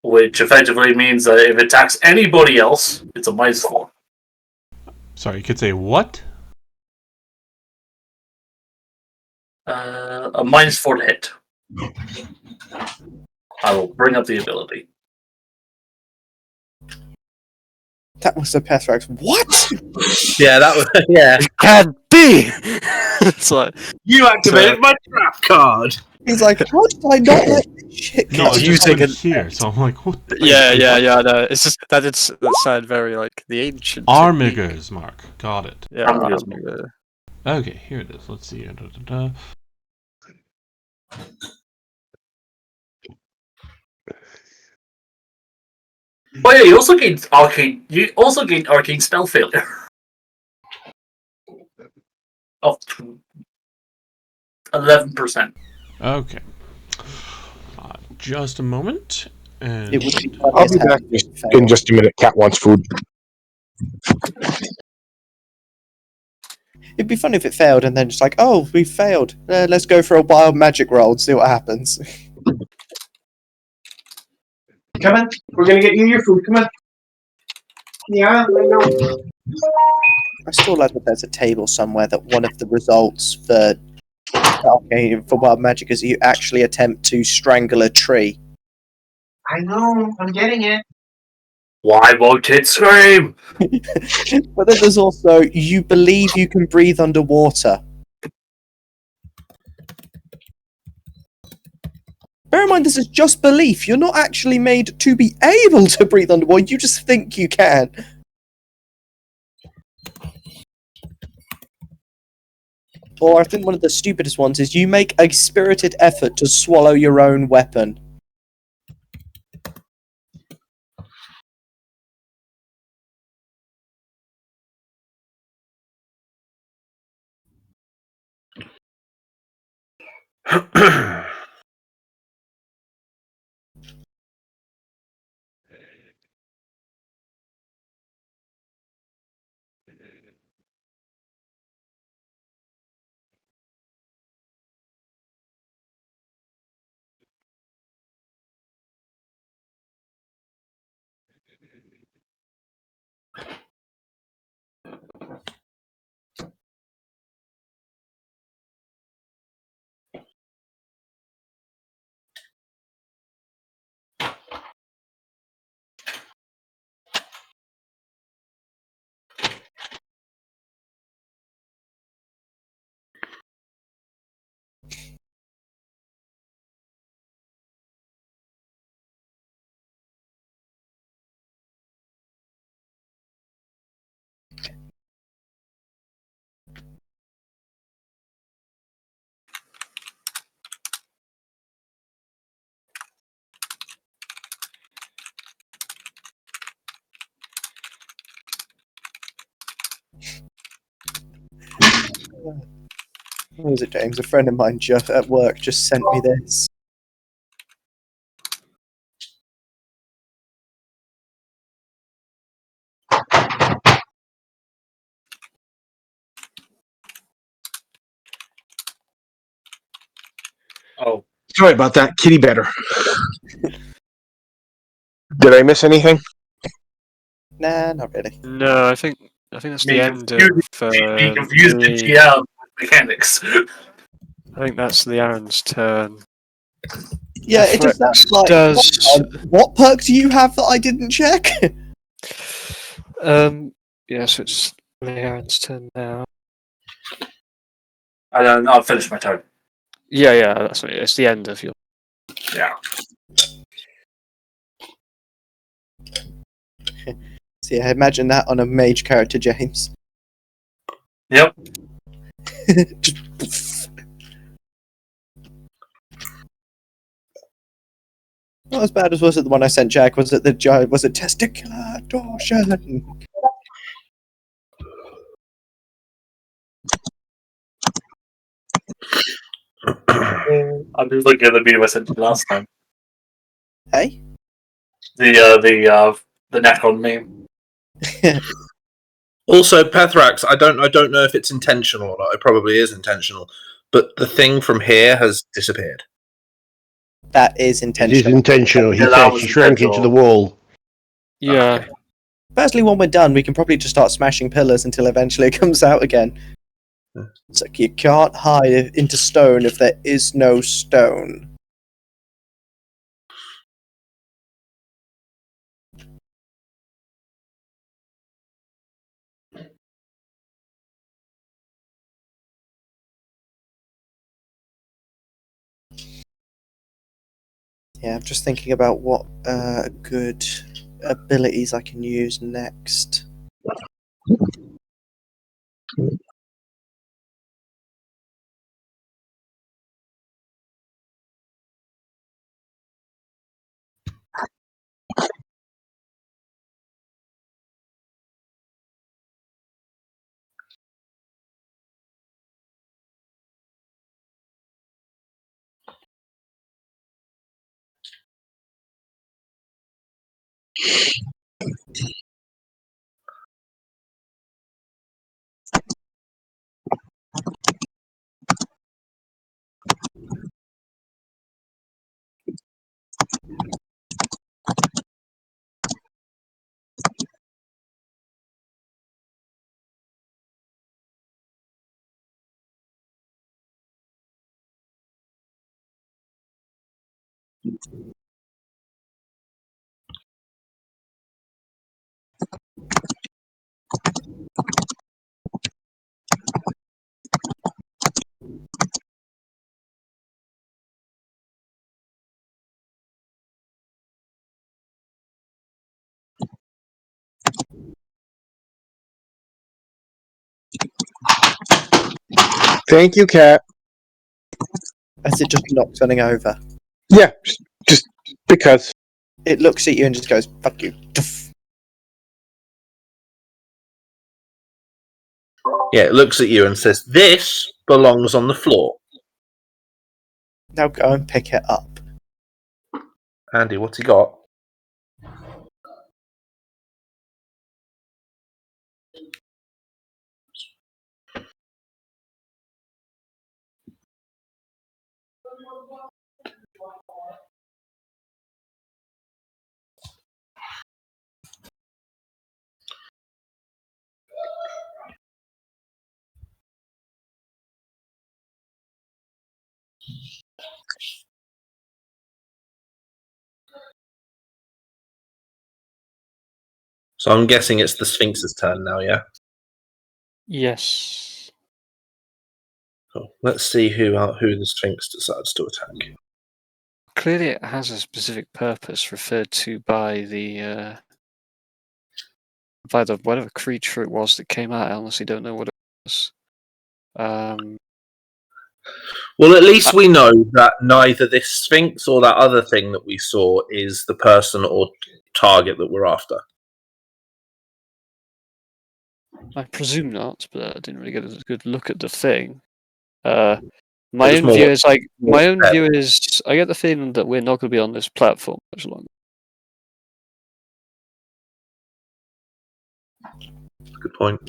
which effectively means that if it attacks anybody else, it's a -4. Sorry, you could say what? A -4 to hit. I will bring up the ability. That was the Pethrax. What? Yeah, that was yeah. Can be. It's like You activated my trap card. He's like, how did I not let this shit No, go? it's you just take over it- here, so I'm like, what? yeah. No, it's just that sounded very like the ancient technique. Armiger's Mark. Got it. Yeah, Armiger's Armiger. Okay, here it is. Let's see. Oh yeah, you also gained arcane. You also gained arcane spell failure. Of 11%. Okay. Just a moment. And It would be I'll be back in just a minute. Cat wants food. It'd be fun if it failed and then just like, oh, we failed. Let's go for a wild magic roll and see what happens. Come on, we're gonna get you your food. Come on. Yeah, I know. I still like that there's a table somewhere that one of the results for wild magic is you actually attempt to strangle a tree. I know. I'm getting it. Why won't it scream? But then there's also you believe you can breathe underwater. Bear in mind, this is just belief. You're not actually made to be able to breathe underwater. You just think you can. Or I think one of the stupidest ones is you make a spirited effort to swallow your own weapon. What was it, James? A friend of mine just at work just sent me this. Oh, Sorry about that. Kitty better. Did I miss anything? Nah, not really. No, I think that's the me end of. confused the GM with mechanics. I think that's the Aaron's turn. Yeah, it just sounds like. Does What perk do you have that I didn't check? yeah, so it's Aaron's turn now. I'll finish my turn. Yeah, that's what it's the end of your. Yeah. So yeah, imagine that on a mage character, James. Yep. Just not as bad as was it the one I sent Jack? Was it testicular torsion? I'm just looking at the video I sent you last time. Hey? The Necron meme. Also, Pethrax, I don't know if it's intentional or not. It probably is intentional, but the thing from here has disappeared. That is It is intentional. intentional. He Yeah, that said was she shrank into the intentional. wall. Yeah. Okay. Firstly, when we're done, we can probably just start smashing pillars until eventually it comes out again. It's like you can't hide into stone if there is no stone. Yeah, I'm just thinking about what good abilities I can use next. Thank you, Cat. As it just not turning over. Yeah, just because. It looks at you and just goes, fuck you. Yeah, it looks at you and says, "This belongs on the floor." Now go and pick it up. Andy, what's he got? So I'm guessing it's the Sphinx's turn now, yeah? Yes. Cool. Let's see who the Sphinx decides to attack. Clearly, it has a specific purpose referred to by the whatever creature it was that came out. I honestly don't know what it was. Well, at least we know that neither this Sphinx or that other thing that we saw is the person or target that we're after. I presume not, but I didn't really get a good look at the thing. My was own more- view is I more- get the feeling that we're not going to be on this platform much longer. Good point.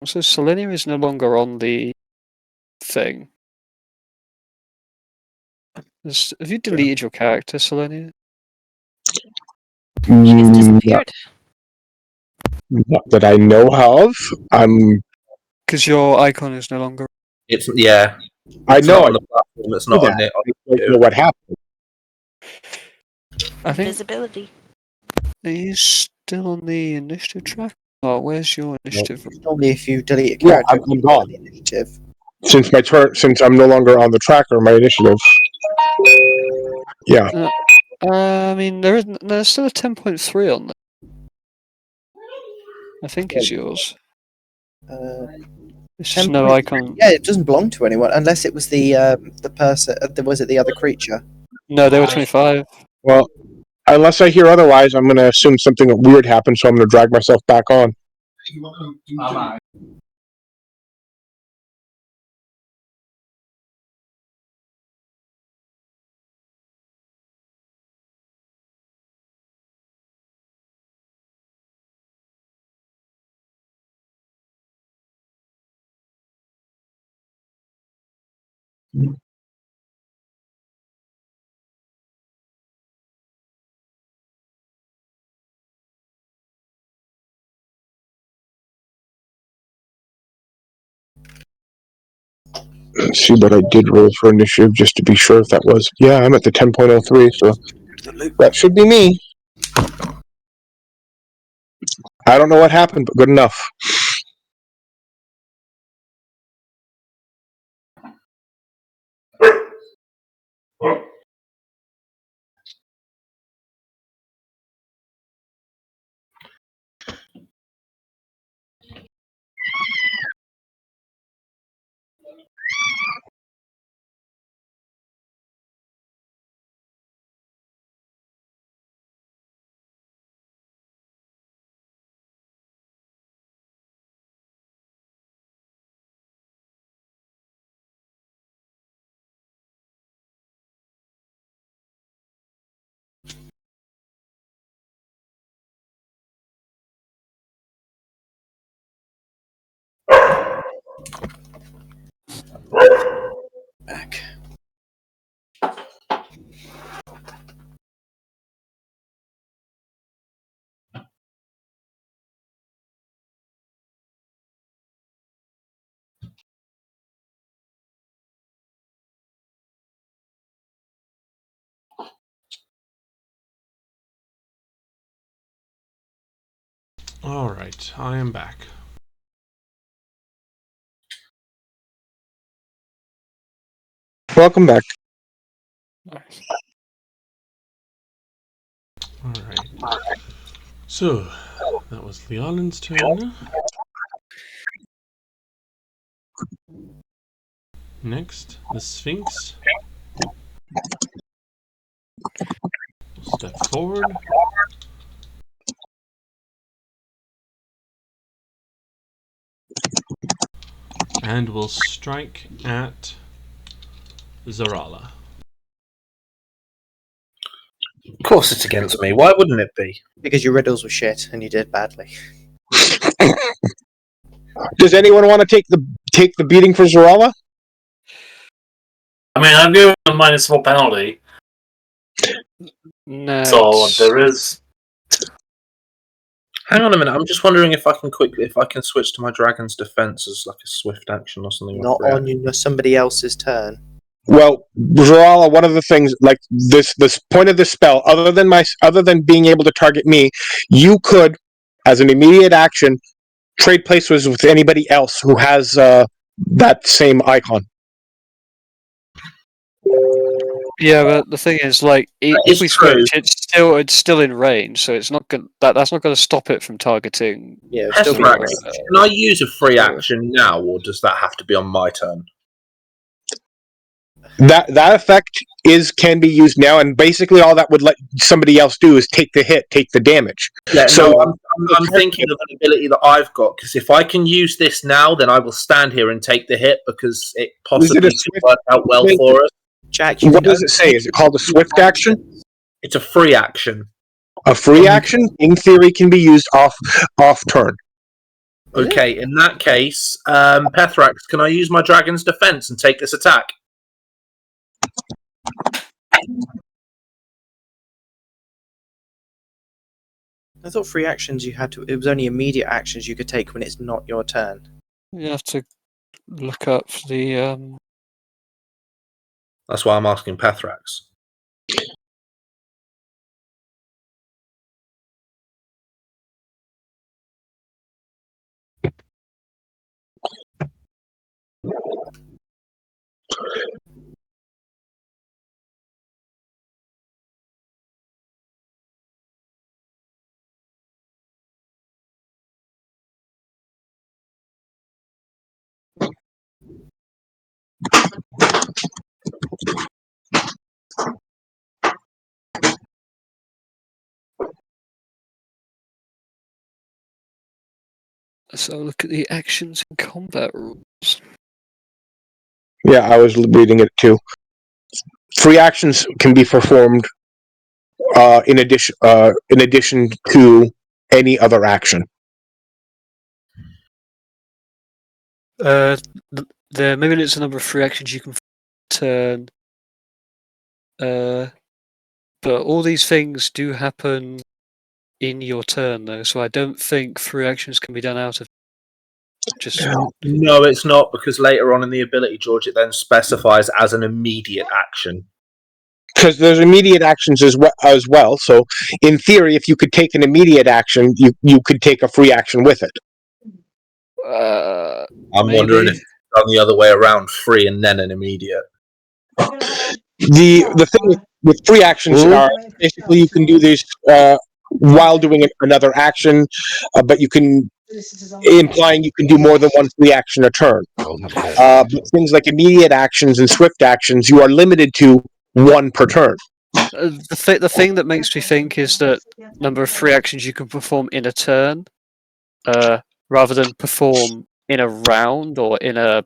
So Selenia is no longer on the thing. Have you deleted your character, Selenia? She's disappeared. Not that I know of. Because your icon is no longer. It's yeah. I It's know not I on the platform. It's not that. on it. I don't know what happened. I think Visibility. are you still on the initiative track? Oh, where's your initiative? Normally, if you delete a Yeah, character, I'm gone. the initiative. Since I'm no longer on the tracker, my initiative. Yeah. I mean, there's still a 10.3 on there. I think it's yours. It's just no 10.3. icon. Yeah, it doesn't belong to anyone unless it was the person. Was it the other creature? No, they were 25. Well, unless I hear otherwise, I'm going to assume something weird happened, so I'm going to drag myself back on. Let's see what I did roll for initiative just to be sure if that was. Yeah, I'm at the 10.03, so that should be me. I don't know what happened, but good enough. Back. Alright, I am back. Welcome back. Alright. So, that was Leonin's turn. Next, the Sphinx. Step forward. And we'll strike at Zarala. Of course, it's against me. Why wouldn't it be? Because your riddles were shit and you did badly. Does anyone want to take the beating for Zarala? I mean, I'm giving a -4 penalty, No. so there is. Hang on a minute. I'm just wondering if I can switch to my dragon's defense as like a swift action or something. Not like on somebody else's turn. Well, Zarala, one of the things like this point of this spell, other than being able to target me, you could, as an immediate action, trade places with anybody else who has that same icon. Yeah, but the thing is, like, if is we true. switch, it's still in range, so it's not going. That's not going to stop it from targeting. Yeah, it'd still be Pethrax, range. can I use a free action now, or does that have to be on my turn? That effect can be used now, and basically all that would let somebody else do is take the hit, take the damage. Yeah, So no, I'm thinking of an ability that I've got, because if I can use this now, then I will stand here and take the hit, because it possibly could work out well for us. Jack, what does it say? Is it called a swift action? It's a free action. A free action, in theory, can be used off turn. Okay, in that case, Pethrax, can I use my dragon's defense and take this attack? I thought free actions you had to. It was only immediate actions you could take when it's not your turn. You have to look up the. That's why I'm asking Pethrax. So look at the actions and combat rules. Yeah, I was reading it too. Free actions can be performed in addition to any other action. There maybe it's a number of free actions you can turn. But all these things do happen in your turn, though, so I don't think free actions can be done out of just. No, it's not, because later on in the ability, George, it then specifies as an immediate action. Because there's immediate actions as well. So, in theory, if you could take an immediate action, you could take a free action with it. I'm wondering if it's done the other way around, free and then an immediate. The thing with free actions are basically you can do these while doing another action, but you can implying you can do more than one free action a turn. But things like immediate actions and swift actions, you are limited to one per turn. The thing that makes me think is that number of free actions you can perform in a turn, rather than perform in a round or in a,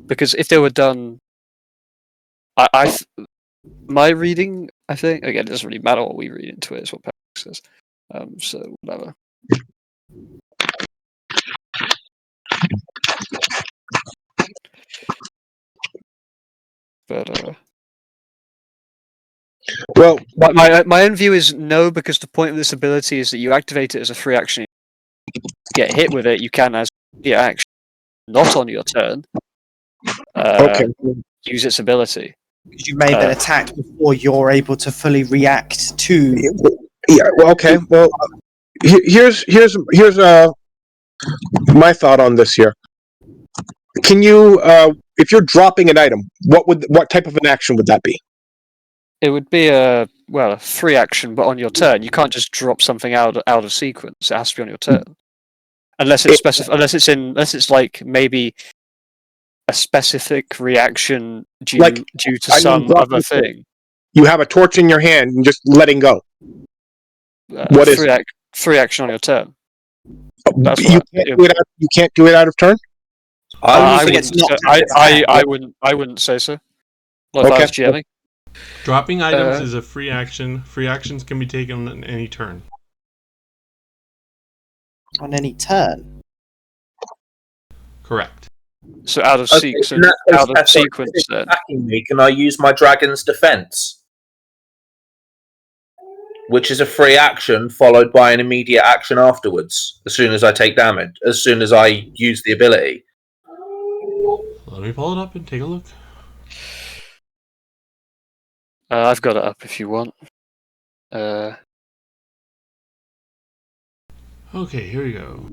because if they were done, my reading, I think, again, it doesn't really matter what we read into it, it's what Patrick says. So whatever. But well, my own view is no, because the point of this ability is that you activate it as a free action. Get hit with it, you can as the action, not on your turn. Okay. Use its ability. Because you may then attack before you're able to fully react to. Yeah. Well, okay. Well, here's my thought on this here. Can you, if you're dropping an item, what type of an action would that be? It would be a free action, but on your turn. You can't just drop something out of sequence. It has to be on your turn, unless it's unless it's like maybe a specific reaction due to some other thing. You have a torch in your hand and just letting go. What is free action on your turn? You can't do it out of turn. I wouldn't say so. Not if I was GMing. Dropping items is a free action. Free actions can be taken on any turn. On any turn? Correct. So out of sequence then. Attacking me, can I use my Dragon's Defense? Which is a free action followed by an immediate action afterwards, as soon as I take damage, as soon as I use the ability. Let me pull it up and take a look. I've got it up if you want. Okay, here we go.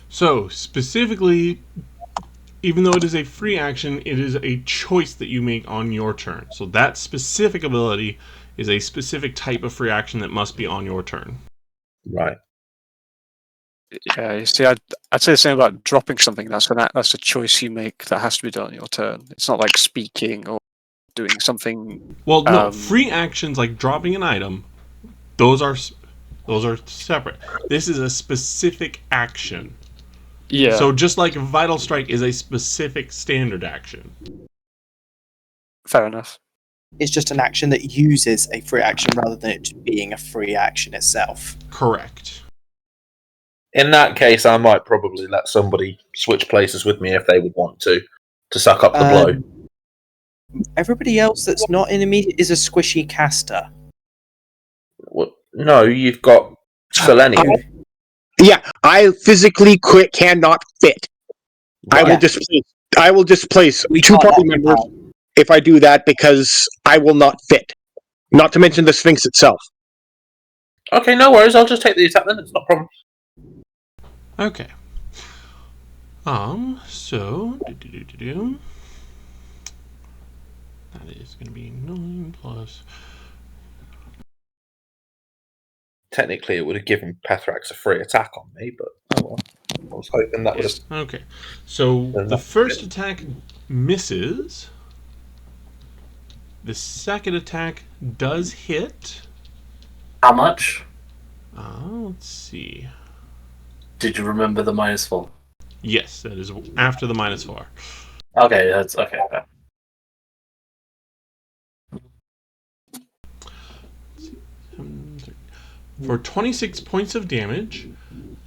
So, specifically, even though it is a free action, it is a choice that you make on your turn. So that specific ability is a specific type of free action that must be on your turn. Right. Yeah, you see, I'd say the same about dropping something. That's a choice you make that has to be done on your turn. It's not like speaking or doing something. Well, no, free actions like dropping an item, those are separate. This is a specific action. Yeah. So just like Vital Strike is a specific standard action. Fair enough. It's just an action that uses a free action rather than it being a free action itself. Correct. In that case, I might probably let somebody switch places with me if they would want to suck up the blow. Everybody else that's not in immediate is a squishy caster. Well, no, you've got Selenium. Yeah, I physically cannot fit. I will displace two party members if I do that because I will not fit. Not to mention the Sphinx itself. Okay, no worries. I'll just take the attack then. It's not a problem. Okay. So that is going to be 9 plus technically it would have given Pethrax a free attack on me, but oh well. I was hoping that would have. Okay. So Then the that's first good. attack misses. The second attack does hit. How much? Let's see. Did you remember the -4? Yes, that is after the -4. Okay, that's okay. For 26 points of damage,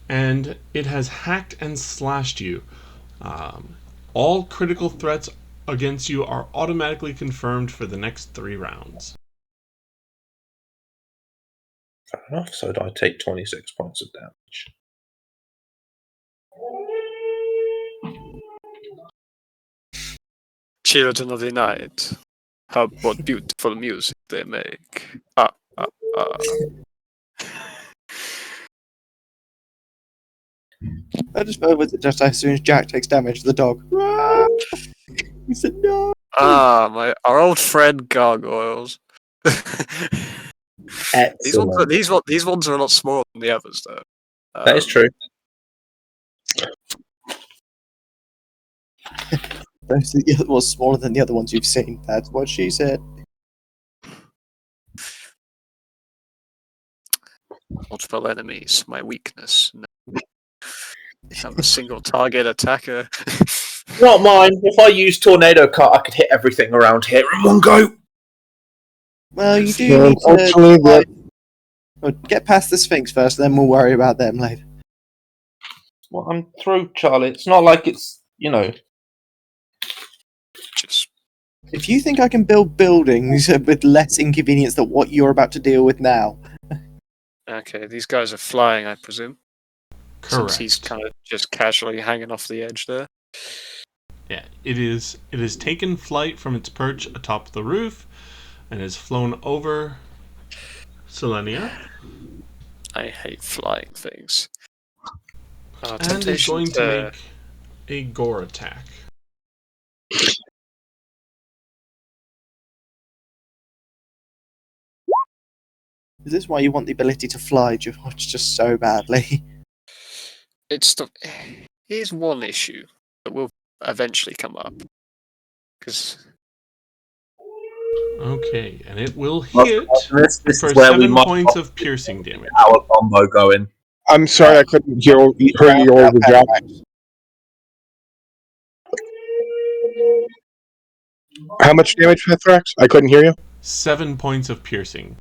and it has hacked and slashed you. All critical threats against you are automatically confirmed for the next 3 rounds. Fair enough. So I take 26 points of damage. Children of the night. What beautiful music they make. I just was it just as soon as Jack takes damage, the dog. He said no. Our old friend gargoyles. Excellent. These ones are a lot smaller than the others, though. That is true. Those are the other ones smaller than the other ones you've seen. That's what she said. Multiple enemies, my weakness. No. I'm a single target attacker. Not mine. If I use Tornado Cut, I could hit everything around here in one go. Well, you do Yeah, need unfortunately, to well, get past the Sphinx first, then we'll worry about them later. Well, I'm through, Charlie. It's not like it's, Just If you think I can build buildings with less inconvenience than what you're about to deal with now, okay. These guys are flying, I presume. Correct. Since he's kind of just casually hanging off the edge there. Yeah, it is taken flight from its perch atop the roof and has flown over Selenia I hate flying things. and is Temptation going to make a gore attack. is this why you want the ability to fly, George, just so badly? Here's one issue that will eventually come up. Because Okay, and it will hit This for is where we 7 might points of piercing damage. our combo going. I'm sorry, I couldn't hear you over Jack. How much damage, Pethrax? I couldn't hear you. 7 points of piercing.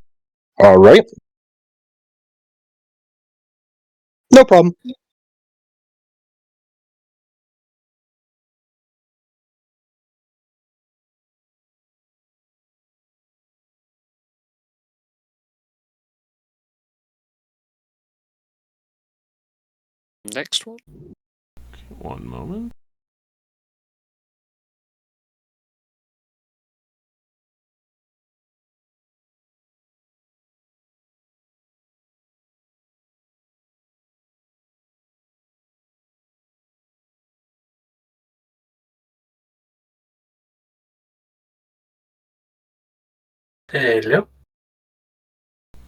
All right. No problem. next one. One moment. Hello.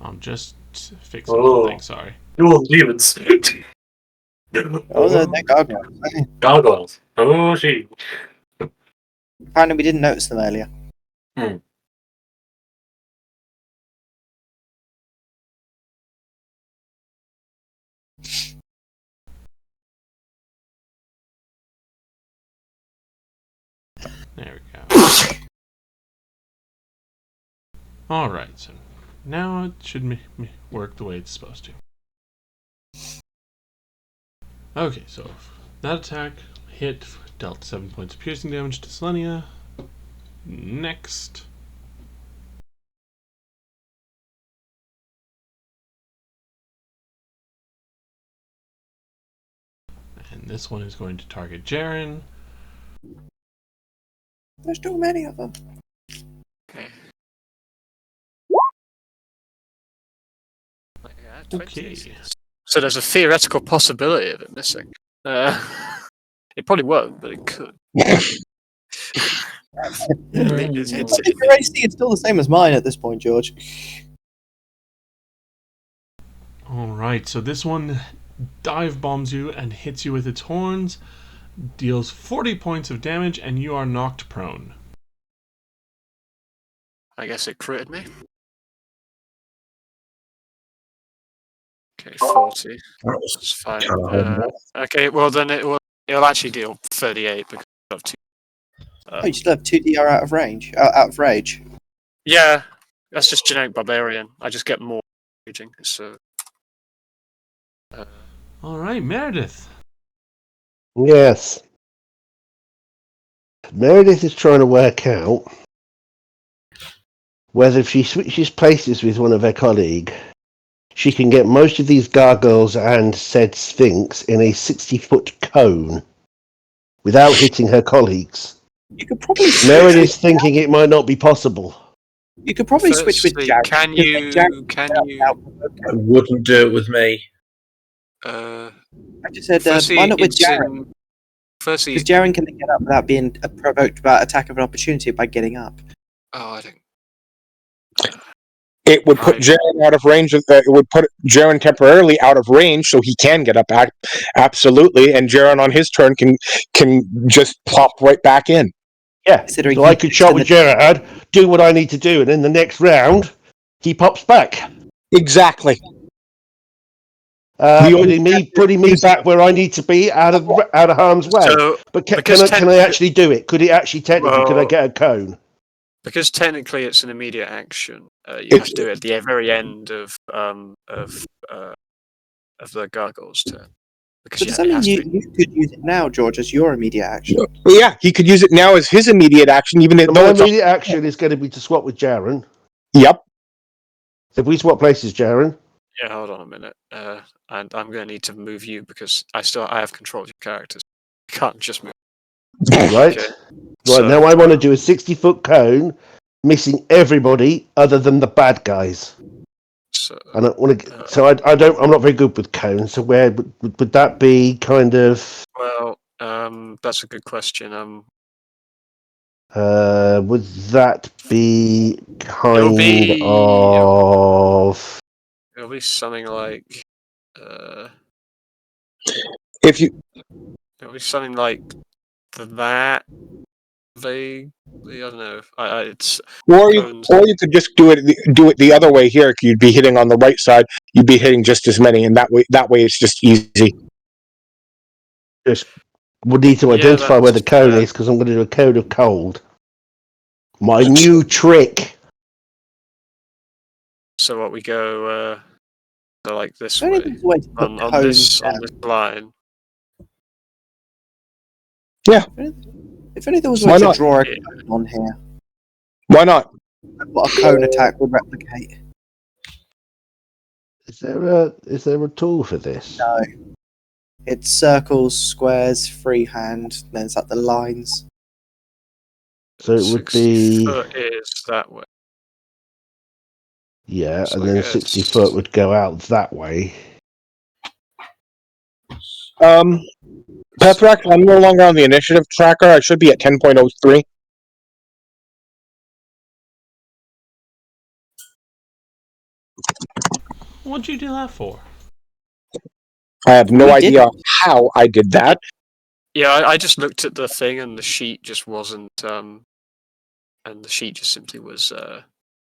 I'm just fixing Oh. something, sorry. Dual demons. Oh, they're gargoyles. Gargoyles. Oh, she. Apparently we didn't notice them earlier. There we go. Alright, so now it should work the way it's supposed to. Okay, so that attack hit, dealt 7 points of piercing damage to Selenia. Next. And this one is going to target Jaren. There's too many of them. Yeah, Okay. 20. So there's a theoretical possibility of it missing. It probably won't, but it could. I think your AC is still the same as mine at this point, George. Alright, so this one dive bombs you and hits you with its horns, deals 40 points of damage, and you are knocked prone. I guess it critted me. Okay, 40. That's fine. Okay, well then it'll actually deal 38 because of 2. Oh, you still have 2 DR out of range, out of rage. Yeah, that's just generic barbarian. I just get more raging. So. Alright, Meredith. Yes. Meredith is trying to work out whether if she switches places with one of her colleagues, she can get most of these gargoyles and said sphinx in a 60-foot cone without hitting her colleagues. You could probably Meredith's thinking it might not be possible. You could probably switch with Firstly, Jared. Can you? I wouldn't do it with me. I just said, Firstly, why not with it's Jaren? Firstly, Because Jaren can get up without being provoked by attack of an opportunity by getting up. I don't. It would put Right. Jaren out of range. It would put Jaren temporarily out of range, so he can get up. Absolutely, and Jaren on his turn can just plop right back in. Yeah, Considering so I could shot with Gerard, do what I need to do, and in the next round, he pops back. Exactly. Putting me back where I need to be, out of harm's way. So, But can because I actually do it? Could it actually technically? Could I get a cone? Because technically it's an immediate action, you have to do it at the very end of the gargoyle's turn. Because So does that mean you could use it now, George, as your immediate action? Well, yeah, he could use it now as his immediate action, even though My immediate action is going to be to swap with Jaren. Yep. If we swap places, Jaren. Yeah, hold on a minute. And I'm going to need to move you because I have control of your characters. You can't just move. Right. Okay. Right, So- now I want to do a 60-foot cone, missing everybody other than the bad guys. So, And I want to. So I'm not very good with cones. So where would that be? Kind of. Well, that's a good question. Would that be kind It'll be- of? It'll be something like, If you it'll be something like that. Vaguely, I don't know. It's or you could just do it the other way here. You'd be hitting on the right side. You'd be hitting just as many, and that way it's just easy. Just would need to Yeah, identify where the that's- cone is because I'm going to do a cone of cold. My new trick. so what we go so like this Only way there's a way to put on cones this line. If only there was a Why way to not? draw a cone on here. Why not? What a cone attack would replicate. Is there a tool for this? No. It's circles, squares, freehand, then it's like the lines. So it would 60 be foot is that way. yeah, So and I then guess- 60 foot would go out that way. Pathrack, I'm no longer on the initiative tracker. I should be at 10.03. What'd you do that for? I have no We idea how I did that. Yeah, I just looked at the thing and the sheet just wasn't and the sheet just simply was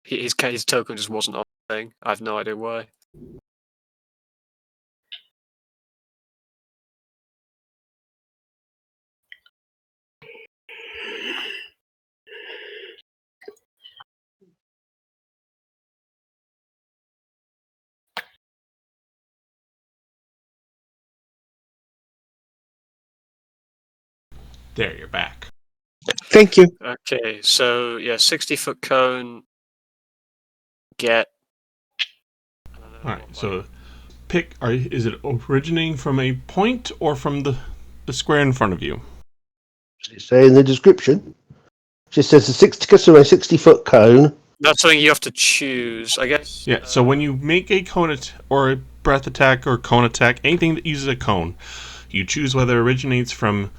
his token just wasn't on the thing. I have no idea why. There, you're back. Thank you. Okay, so yeah, 60-foot cone. Get. All right, so pick. Is it originating from a point or from the square in front of you? Does it say in the description? It just says a 60-foot cone. That's something you have to choose, I guess. Yeah. So when you make a cone or a breath attack or cone attack, anything that uses a cone, you choose whether it originates from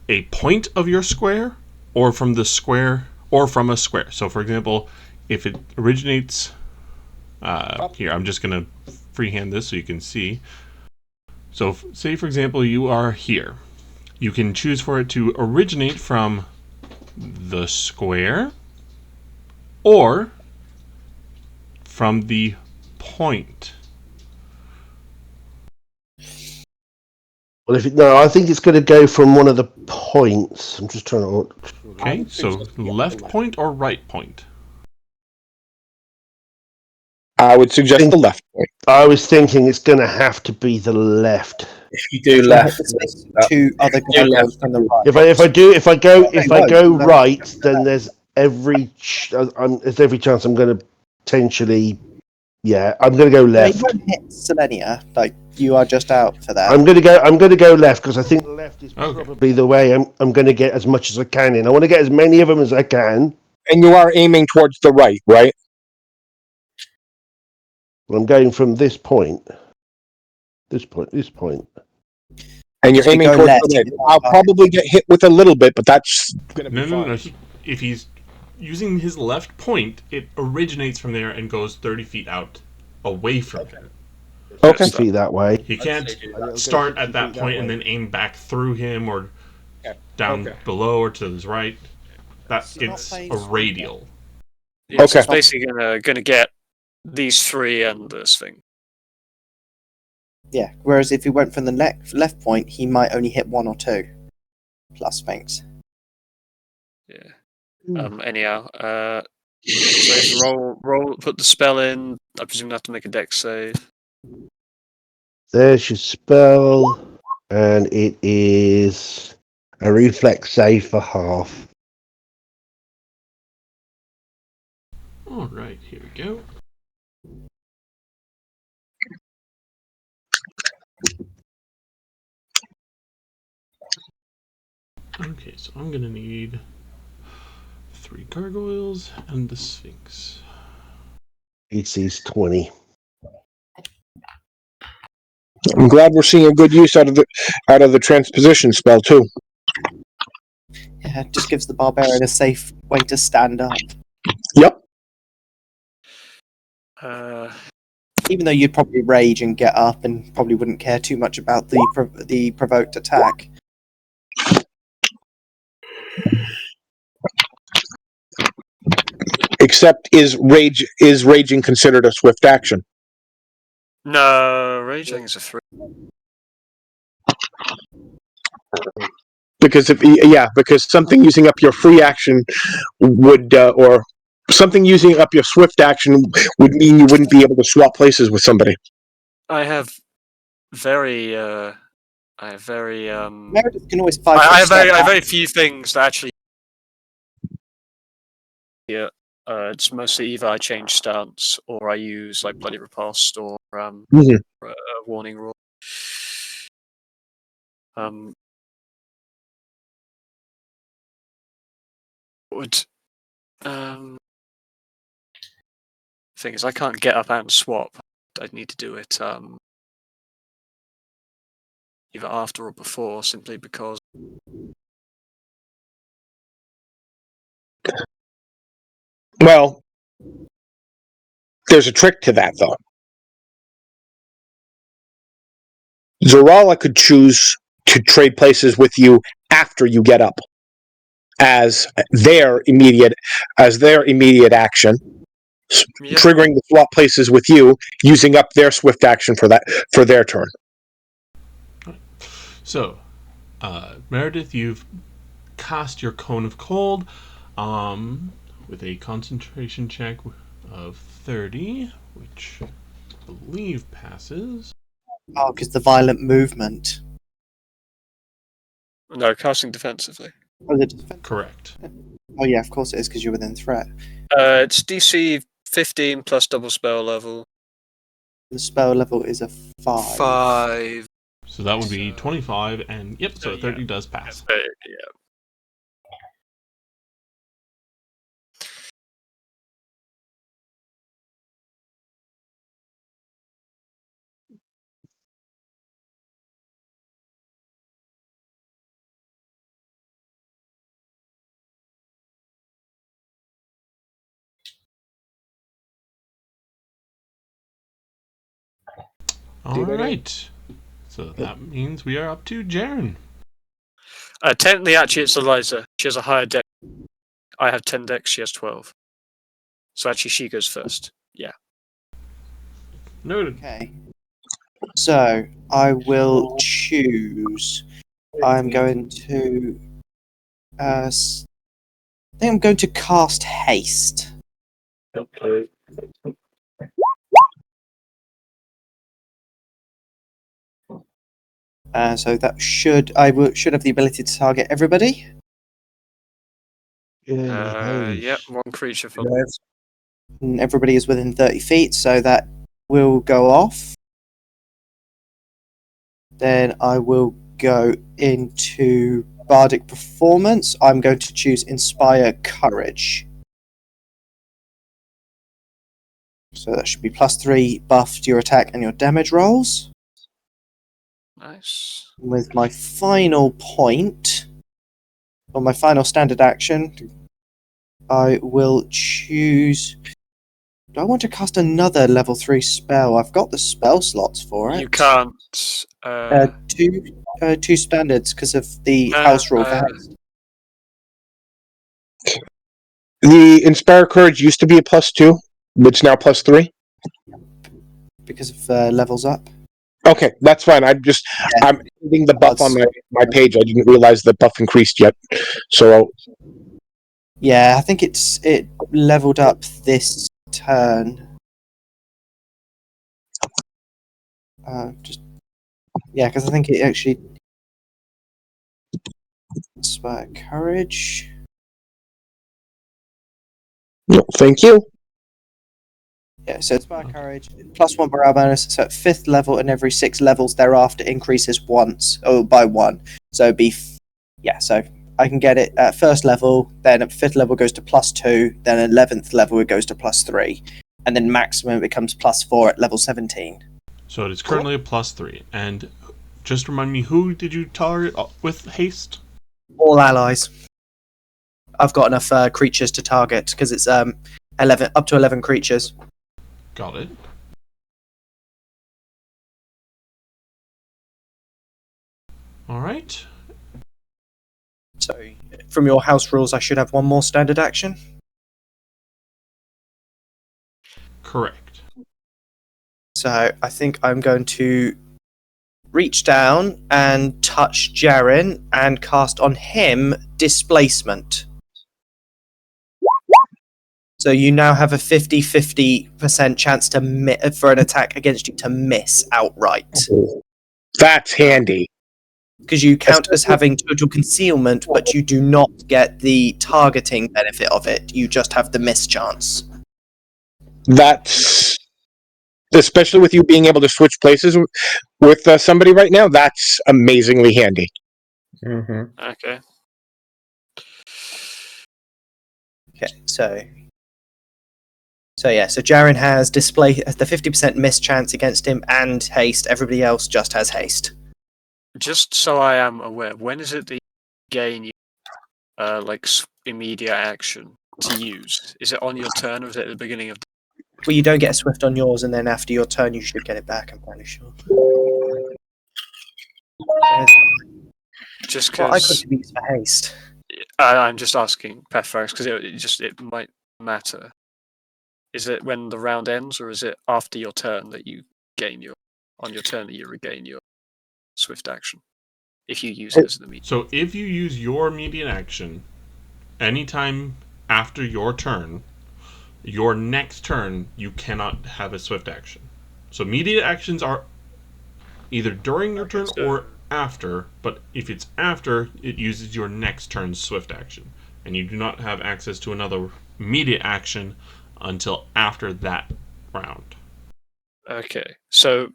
a point of your square or from the square or from a square. So, for example, if it originates Here, I'm just going to freehand this so you can see. So, say for example, you are here. You can choose for it to originate from the square or from the point. Well, no, I think it's going to go from one of the points. I'm just trying to look. Okay, so left point or right point? I would suggest the left point. I was thinking it's going to have to be the left. If you do So left, hit the space, two other do left. gargoyles from the right. If I go right, then there's every chance I'm going to potentially. Yeah, I'm going to go No, left. you won't hit Selenia. Like you are just out for that. I'm going to go left because I think left is probably the way I'm going to get as much as I can in. I want to get as many of them as I can. And you are aiming towards the right, right? Well, I'm going from this point. This point. And you're If you aiming go towards left, the right. you I'll are- probably get hit with a little bit, but that's going to be No. fine. If he's using his left point, it originates from there and goes 30 feet out away from him. Okay. 50 feet that way. He can't start at that point and then aim back through him or down below or to his right. It's a radial. Yeah, so it's Okay. basically gonna get these three and this thing. Yeah. Whereas if he went from the left point, he might only hit one or two. Plus Sphinx. Yeah. Anyhow, so roll, put the spell in. I presume I have to make a dex save. There's your spell, and it is a reflex save for half. All right, here we go. Okay, so I'm gonna need 3 gargoyles and the Sphinx. DC's 20. I'm glad we're seeing a good use out of the transposition spell too. Yeah, it just gives the barbarian a safe way to stand up. Yep. Even though you'd probably rage and get up and probably wouldn't care too much about the provoked attack. Except is raging considered a swift action? No, raging is a 3. Because because something using up your free action would or something using up your swift action would mean you wouldn't be able to swap places with somebody. I have very. Meredith can always fight. I have very few things that actually. Yeah, it's mostly either I change stance or I use like bloody riposte or warning roar. Thing is, I can't get up and swap. I'd need to do it either after or before, simply because. Well, there's a trick to that, though. Zorala could choose to trade places with you after you get up, as their immediate action, triggering the swap places with you, using up their swift action for their turn. So, Meredith, you've cast your Cone of Cold with a concentration check of 30, which I believe passes. Oh, because the violent movement. No, casting defensively. Oh, Correct. Oh yeah, of course it is because you're within threat. It's DC 15 plus double spell level. The spell level is a 5. 5. So that would be 25, and yep, so 30 does pass. Yeah. All right. So that means we are up to Jaren. Technically, actually, it's Eliza. She has a higher dex. I have 10 dex. She has 12. So actually, she goes first. Yeah. Noted. Okay. So I will choose. I'm going to. I think I'm going to cast haste. Okay. So that should should have the ability to target everybody. Yep. One creature for. And everybody is within 30 feet, so that will go off. Then I will go into Bardic Performance. I'm going to choose Inspire Courage. So that should be +3 buff to your attack and your damage rolls. Nice. With my final point, or my final standard action, I will choose. Do I want to cast another level 3 spell? I've got the spell slots for it. You can't. Two standards because of the house rule for haste. The Inspire Courage used to be a +2, but it's now +3. Because of levels up. Okay, that's fine. I'm hitting the buff on my page. I didn't realize the buff increased yet. So Yeah, I think it leveled up this turn. Because I think it actually Inspire Courage. no, thank you. Yeah, so Inspire Courage, +1 morale bonus, so at 5th level and every 6 levels thereafter increases by 1. So it'd be, so I can get it at 1st level, then at 5th level goes to +2, then at 11th level it goes to +3, and then maximum it becomes +4 at level 17. So it is currently a +3. And just remind me, who did you target with haste? All allies. I've got enough creatures to target, because it's 11 up to 11 creatures. Got it. All right. So, from your house rules, I should have one more standard action. Correct. So, I think I'm going to reach down and touch Jaren and cast on him Displacement. So you now have a 50% chance for an attack against you to miss outright. That's handy. Because you count as having total concealment, but you do not get the targeting benefit of it. You just have the miss chance. That's, especially with you being able to switch places with somebody right now, that's amazingly handy. Mm-hmm. Okay. Okay, so Jaren has the 50% miss chance against him and haste. Everybody else just has haste. Just so I am aware, when is it that you gain immediate action to use? Is it on your turn or is it at the beginning of? Well, you don't get a swift on yours, and then after your turn, you should get it back. I'm fairly sure. Just Well, I because could use for haste. I'm just asking Peth first because it might matter. Is it when the round ends, or is it after your turn that you gain on your turn that you regain your swift action? If you use it as the immediate. So if you use your immediate action anytime after your turn, your next turn you cannot have a swift action. So immediate actions are either during your turn or after, but if it's after, it uses your next turn's swift action, and you do not have access to another immediate action until after that round. Okay, so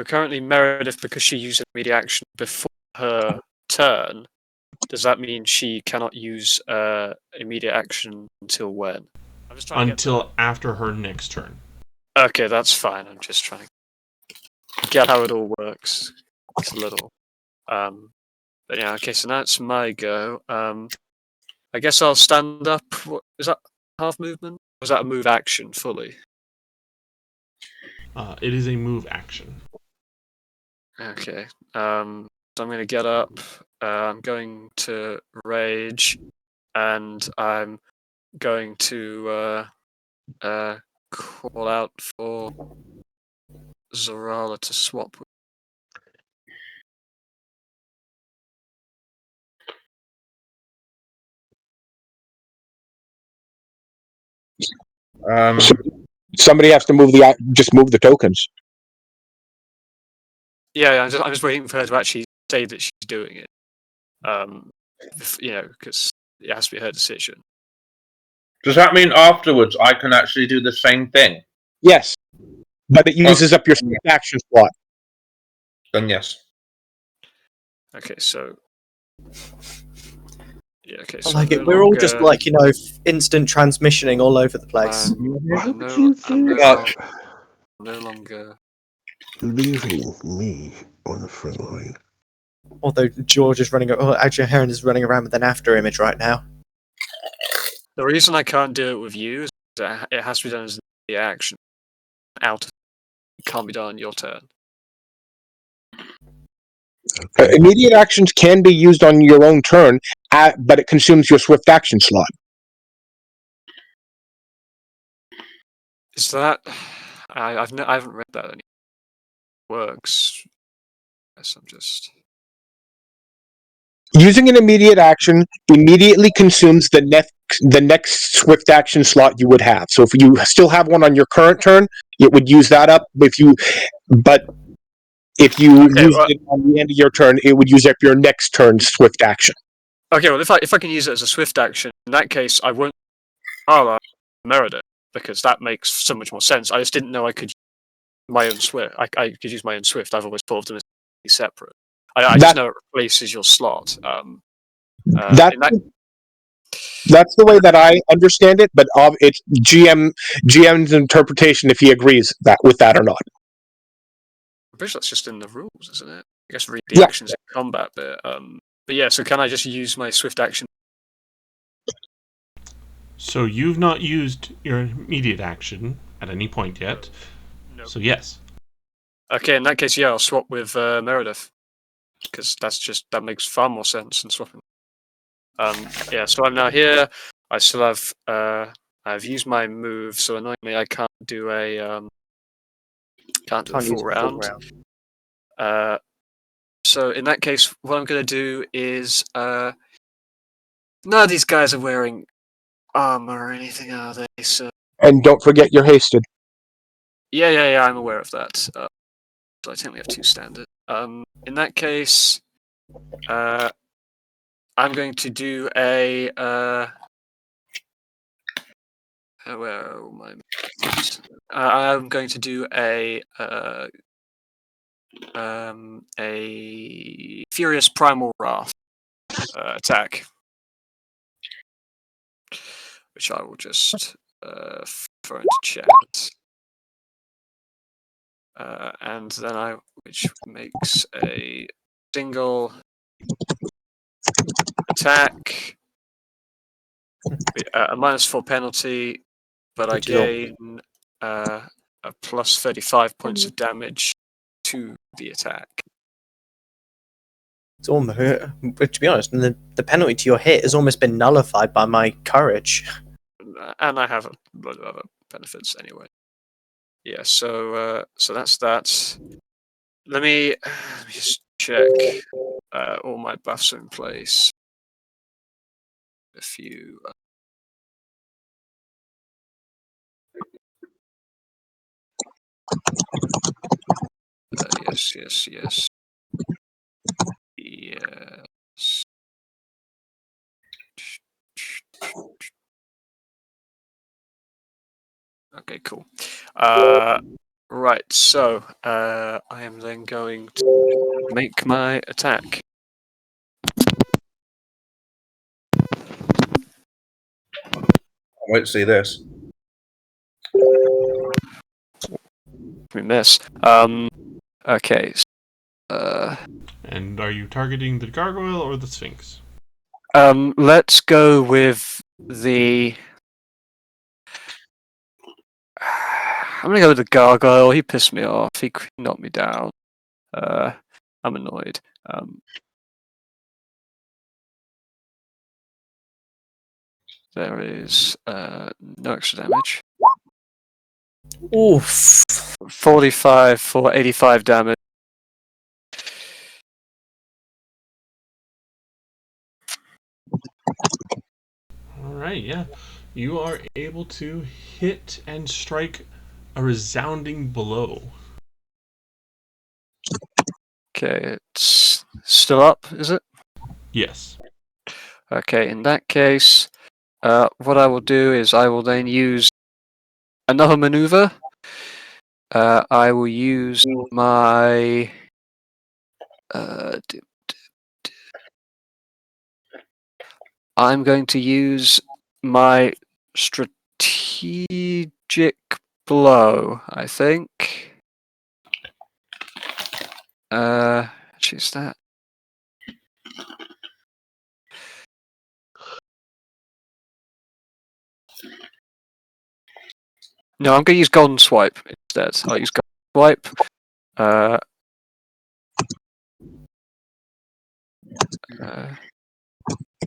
currently Meredith, because she used an immediate action before her turn, does that mean she cannot use immediate action until when? I'm just trying until after her next turn. Okay, that's fine. I'm just trying to get how it all works. It's a little. But yeah, okay, so that's my go. I guess I'll stand up. What, is that half movement? Or is that a move action fully? It is a move action. Okay. So I'm going to get up. I'm going to rage, and I'm going to call out for Zorala to swap. Somebody has to just move the tokens. Yeah, I'm just waiting for her to actually say that she's doing it. Because it has to be her decision. Does that mean afterwards I can actually do the same thing? Yes, but it uses up your swift action slot. Then yes. Okay, so. Yeah, okay, I so like no it. We're all just longer- like, instant transmissioning all over the place. I'm no longer. Leaving me on the front line. Although George is running. Oh, actually, Heron is running around with an after image right now. The reason I can't do it with you is that it has to be done as the action. It can't be done on your turn. Immediate actions can be used on your own turn, but it consumes your swift action slot. Is that? I haven't read that anymore. Works. Yes, I'm just. Using an immediate action immediately consumes the next swift action slot you would have. So if you still have one on your current turn, it would use that up. If you used it on the end of your turn, it would use up your next turn's swift action. Okay, well, if I can use it as a swift action, in that case, I won't Merida, because that makes so much more sense. I just didn't know I could use my own swift. I could use my own swift. I've always thought of them as separate. I just know it replaces your slot. That's the way that I understand it, but it's GM's interpretation if he agrees with that or not. I'm pretty sure that's just in the rules, isn't it? I guess read the actions in combat bit. But yeah, so can I just use my swift action? So you've not used your immediate action at any point yet. No. So yes. Okay, in that case, yeah, I'll swap with Meredith, because that makes far more sense than swapping. Yeah, so I'm now here. I still have I've used my move, so annoyingly I can't do a full round. So in that case, what I'm going to do is none of these guys are wearing armor or anything, are they? So And don't forget you're hasted. yeah, I'm aware of that. So I think we have 2 standard. In that case, I'm going to do a where are my I'm going to do a Furious Primal Wrath attack, which I will just throw into chat. And then which makes a single attack, a -4 penalty, but I gain a plus 35 points of damage to the attack. It's almost, but to be honest, the penalty to your hit has almost been nullified by my courage. And I have a lot of other benefits anyway. Yeah, so that's that. Let me just check all my buffs are in place. A few. Yes. Yes. Okay, cool. Right, so I am then going to make my attack. Wait to see this. We miss. Okay. And are you targeting the gargoyle or the sphinx? Let's go with the. I'm gonna go with the gargoyle. He pissed me off. He knocked me down. I'm annoyed. There is no extra damage. Oof. 45 for 85 damage. Alright, yeah. You are able to hit and strike a resounding blow. Okay, it's still up, is it? Yes. Okay, in that case, what I will do is I will then use another maneuver. I will use my. I'm going to use my strategic blow, I think. Actually, is that? No, I'm going to use Golden Swipe instead. I'll use Golden Swipe.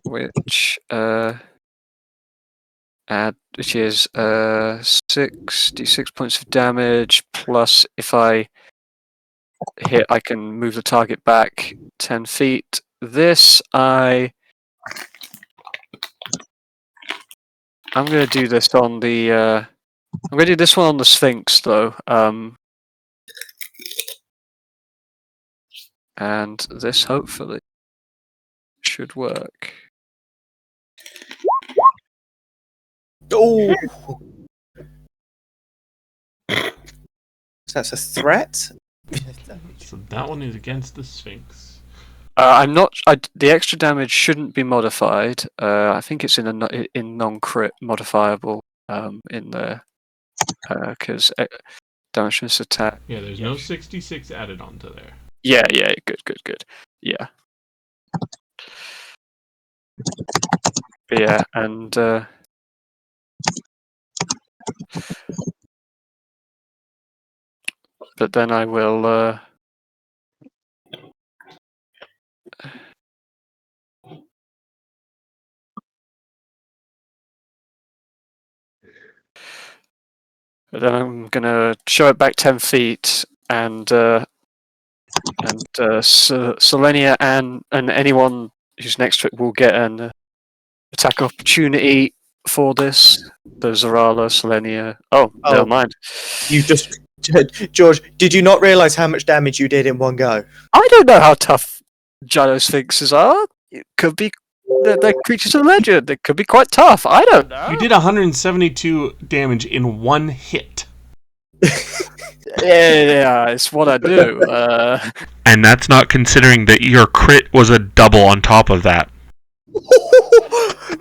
Which which is 66 points of damage, plus if I hit, I can move the target back 10 feet. I'm going to do this on the. I'm going to do this one on the Sphinx, though. And this hopefully should work. Oh. So that's a threat. So that one is against the Sphinx. I'm not. The extra damage shouldn't be modified. I think it's in non-crit modifiable in there because damage from this attack. Yeah, there's no 66 added onto there. Yeah. Good. Yeah. Yeah, and but then I will. Then I'm gonna show it back 10 feet, and Selenia and anyone who's next to it will get an attack opportunity for this. The Zarala, Selenia. Oh, never mind. You just, George. Did you not realize how much damage you did in one go? I don't know how tough Gynosphinxes are. It could be. They're creatures of legend. They could be quite tough. I don't know. You did 172 damage in one hit. Yeah, it's what I do. And that's not considering that your crit was a double on top of that.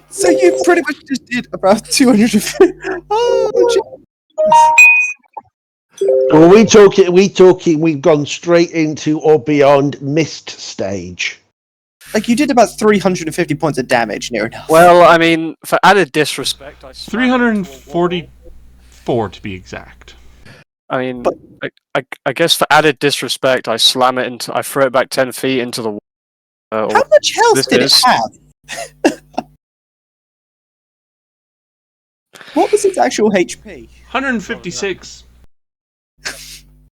So you pretty much just did about 250. Oh, Well, we talking. We've gone straight into or beyond mist stage. like you did about 350 points of damage, near enough. Well, I mean, for added disrespect, 344 to be exact. I mean, I guess for added disrespect, I slam it into. I throw it back 10 feet into the wall. How much health did it have? What was its actual HP? 156.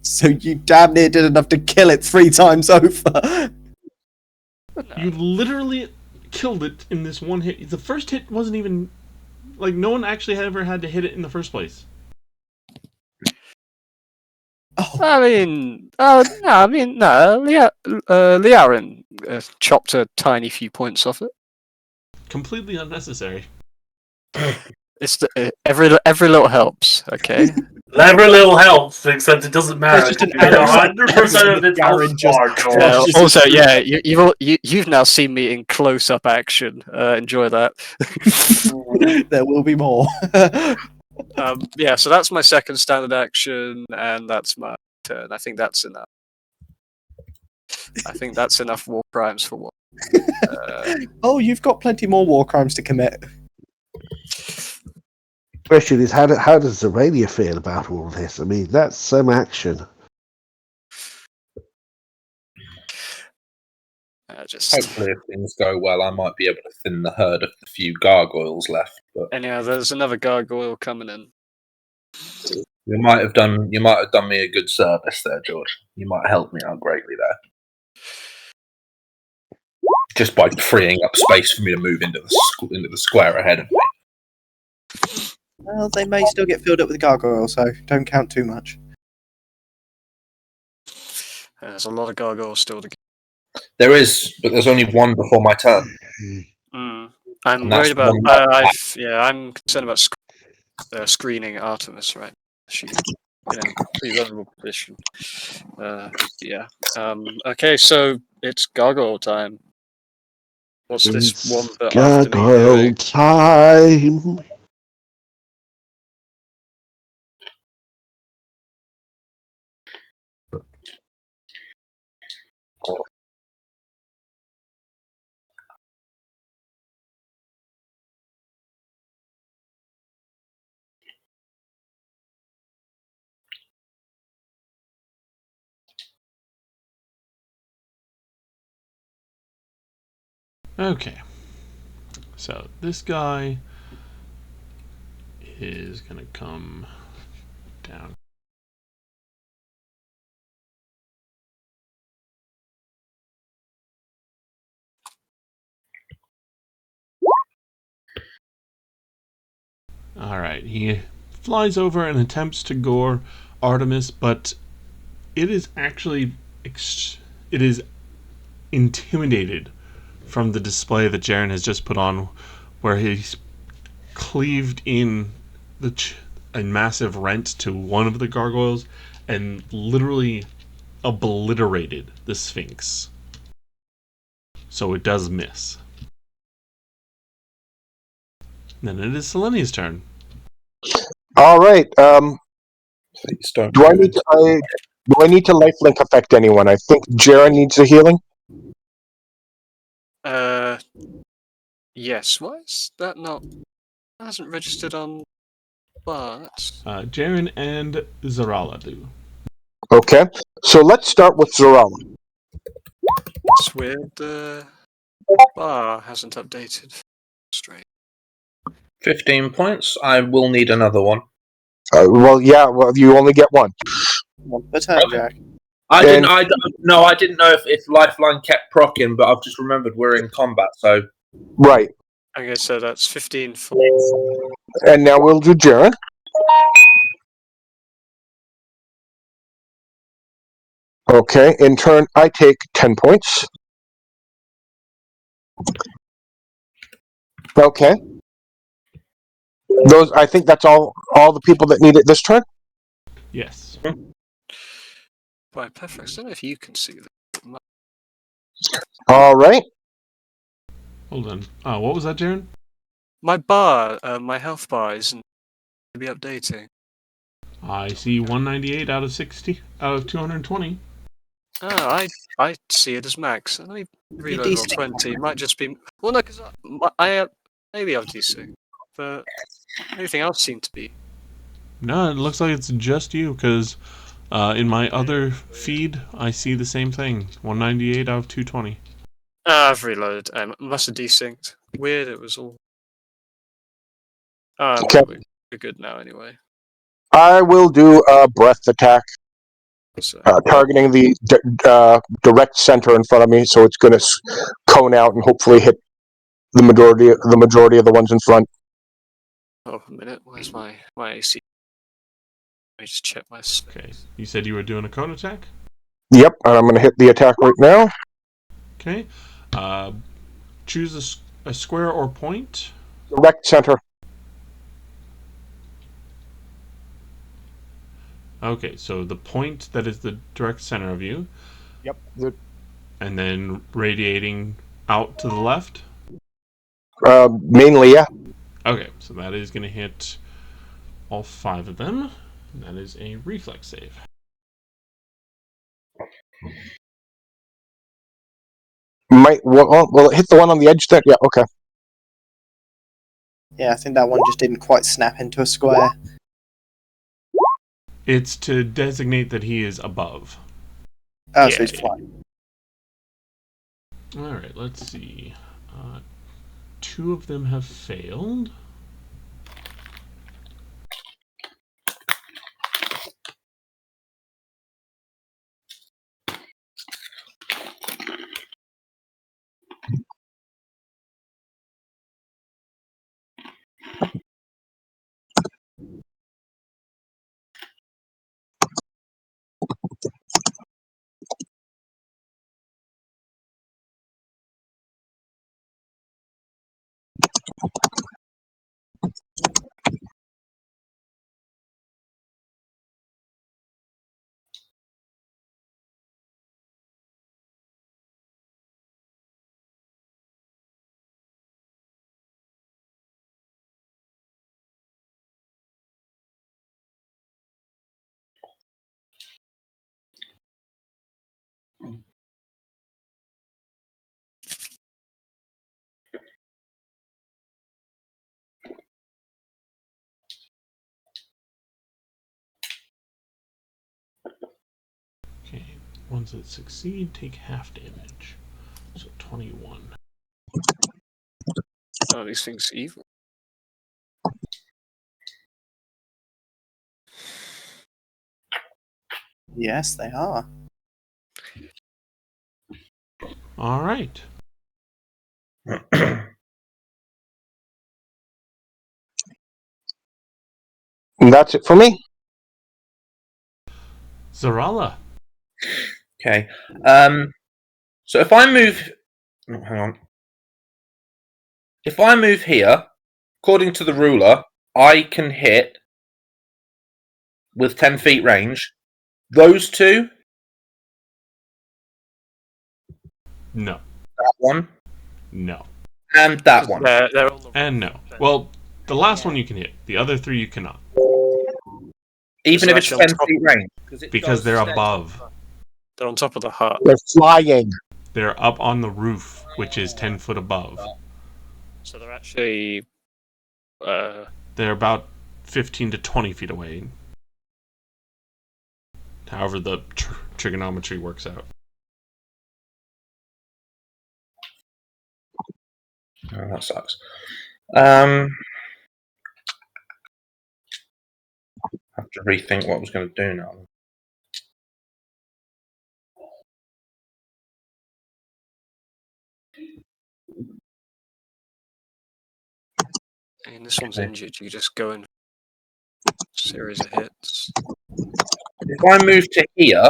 So you damn near did enough to kill it 3 times over. You literally killed it in this one hit. The first hit wasn't even... Like, no one actually ever had to hit it in the first place. I mean, no. Liaren chopped a tiny few points off it. Completely unnecessary. It's every little helps. Okay. Every little helps, except it doesn't matter. It's just an 100% of its health bar, George. Also, yeah, you've now seen me in close-up action. Enjoy that. There will be more. Yeah, so that's my second standard action, and that's my turn. I think that's enough. I think that's enough war crimes for one. Oh, you've got plenty more war crimes to commit. Question is, how does Zarania feel about all this? I mean, that's some action. Just Hopefully, if things go well, I might be able to thin the herd of the few gargoyles left. But anyhow, there's another gargoyle coming in. you might have done me a good service there, George. You might help me out greatly there, just by freeing up space for me to move into the square ahead of me. Well, they may still get filled up with gargoyles, so don't count too much. There's a lot of gargoyles still to get. There is, but there's only one before my turn. I'm And that's worried about. one- I'm concerned about screening Artemis. Right, she's in a pretty vulnerable position. Yeah. Okay, so it's gargoyle time. What's this one bit after me Gargoyle doing? time. Okay. So this guy is gonna come down. Alright, he flies over and attempts to gore Artemis, but it is actually it is intimidated from the display that Jaren has just put on, where he's cleaved in a massive rent to one of the gargoyles and literally obliterated the Sphinx. So it does miss. Then it is Selenia's turn. All right. Please don't. Do I need to lifelink affect anyone? I think Jaren needs a healing. Yes. Why is that not? That hasn't registered on. But Jaren and Zarala do. Okay. So let's start with Zorala. it's weird. The bar hasn't updated. Straight. 15 points. I will need another one. Well, you only get one. One per turn, Jack. I didn't know if Lifeline kept proccing, but I've just remembered we're in combat, so Right. Okay, so that's 15 for. And now we'll do Jaren. Okay. In turn, I take 10 points. Okay. I think that's all the people that need it this turn. Yes. Right, perfect. I don't know if you can see that. All right. Hold on. What was that, Jaren? My bar, my health bar isn't to be updating. I see 198 out of 60 out of 220. I see it as max. Let me reload roll DC. 20. It might just be. Well, no, because I maybe I've DC, but everything else seemed to be. No, it looks like it's just you, because in my other feed, I see the same thing. 198 out of 220. I've reloaded. Must have desynced. Weird. It was all. Okay. We're good now anyway. I will do a breath attack, So, targeting the direct center in front of me, so it's going to cone out and hopefully hit the majority of the ones in front. oh, a minute. Where's my AC? Let me just check my. Okay. You said you were doing a cone attack? Yep, and I'm going to hit the attack right now. Okay. Choose a square or point. Direct center. Okay, so the point that is the direct center of you, Yep. and then radiating out to the left. Mainly, yeah. Okay, so that is going to hit all 5 of them. And that is a reflex save. Will it hit the one on the edge there? Yeah, okay. Yeah, I think that one just didn't quite snap into a square. It's to designate that he is above. Oh, so he's fine. Alright, let's see. 2 of them have failed. Okay, ones that succeed take half damage. So 21. Oh, these things are evil. Yes, they are. Alright. And that's it for me. Zarala. Okay. So if I move, hang on. If I move here, according to the ruler, I can hit with 10 feet range. Those 2, No. that one, No. and that one. They're on the And no. Well, the last one you can hit. The other 3 you cannot. Even So if it's actually 10 on top- feet range. Because they're above. They're on top of the hut. They're flying. They're up on the roof, which is 10 foot above. So they're actually. They're about 15 to 20 feet away. However the trigonometry works out. Oh, that sucks. I have to rethink what I was going to do now. And this one's Okay. injured. You just go in. Series of hits. If I move to here,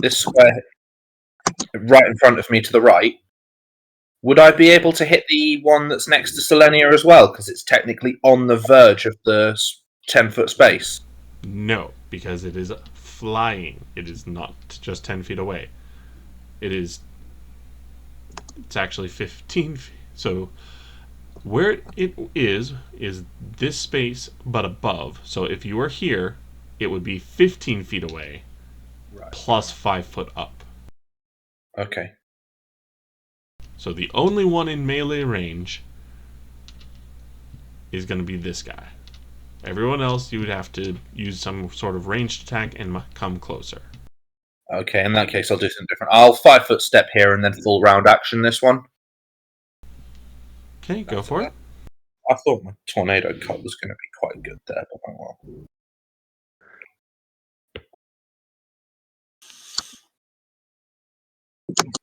this square right in front of me to the right, would I be able to hit the one that's next to Selenia as well? Because it's technically on the verge of the 10-foot space. No, because it is flying. It is not just 10 feet away. It's actually 15 feet. So where it is this space but above. So if you were here, it would be 15 feet away, Right. plus 5 foot up. Okay. So the only one in melee range is going to be this guy. Everyone else, you would have to use some sort of ranged attack and come closer. Okay, in that case, I'll do something different. I'll 5-foot step here and then full round action this one. Okay, go for it. I thought my tornado cut was going to be quite good there, but oh well.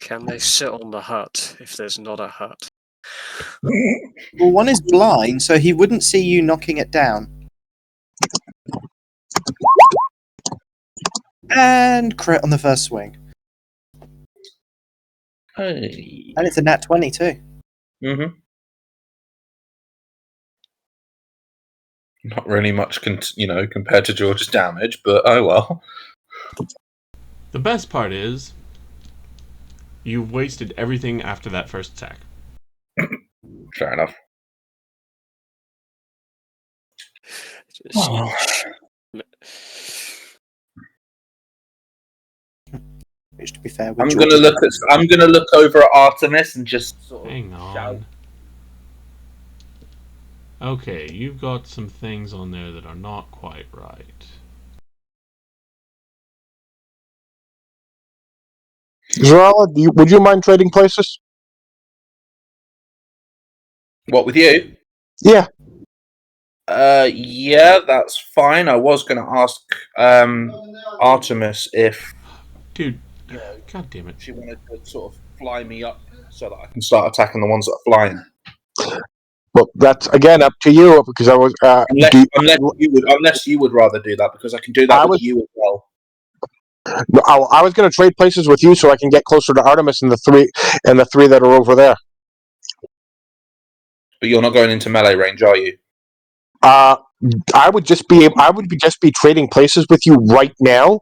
Can they sit on the hut if there's not a hut? Well, one is blind, so he wouldn't see you knocking it down. And crit on the first swing. Hey. And it's a nat 20 too. Mm-hmm. Not really much, compared to George's damage, but oh well. The best part is you've wasted everything after that first attack. Fair enough. Which, to be fair, I'm gonna look over at Artemis and just sort of Hang shout. on. Okay, you've got some things on there that are not quite right. Zarala, would you mind trading places? What with you? Yeah. Yeah, that's fine. I was going to ask Artemis if Dude, god damn it. she wanted to sort of fly me up so that I can start attacking the ones that are flying. Well, that's again up to you because I was. Unless you would rather do that, because I can do that with you as well. I was going to trade places with you so I can get closer to Artemis and the three that are over there. But you're not going into melee range, are you? I would just be trading places with you right now,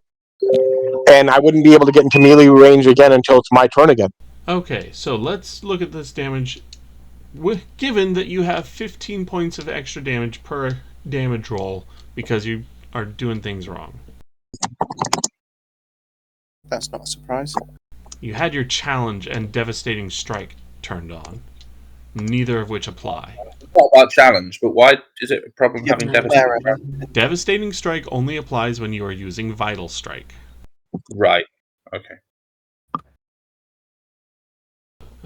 and I wouldn't be able to get into melee range again until it's my turn again. Okay, so let's look at this damage. Given that you have 15 points of extra damage per damage roll because you are doing things wrong. That's not a surprise. You had your challenge and devastating strike turned on, neither of which apply. Not about challenge, but why is it a problem having devastating strike? Devastating strike only applies when you are using vital strike. Right. Okay.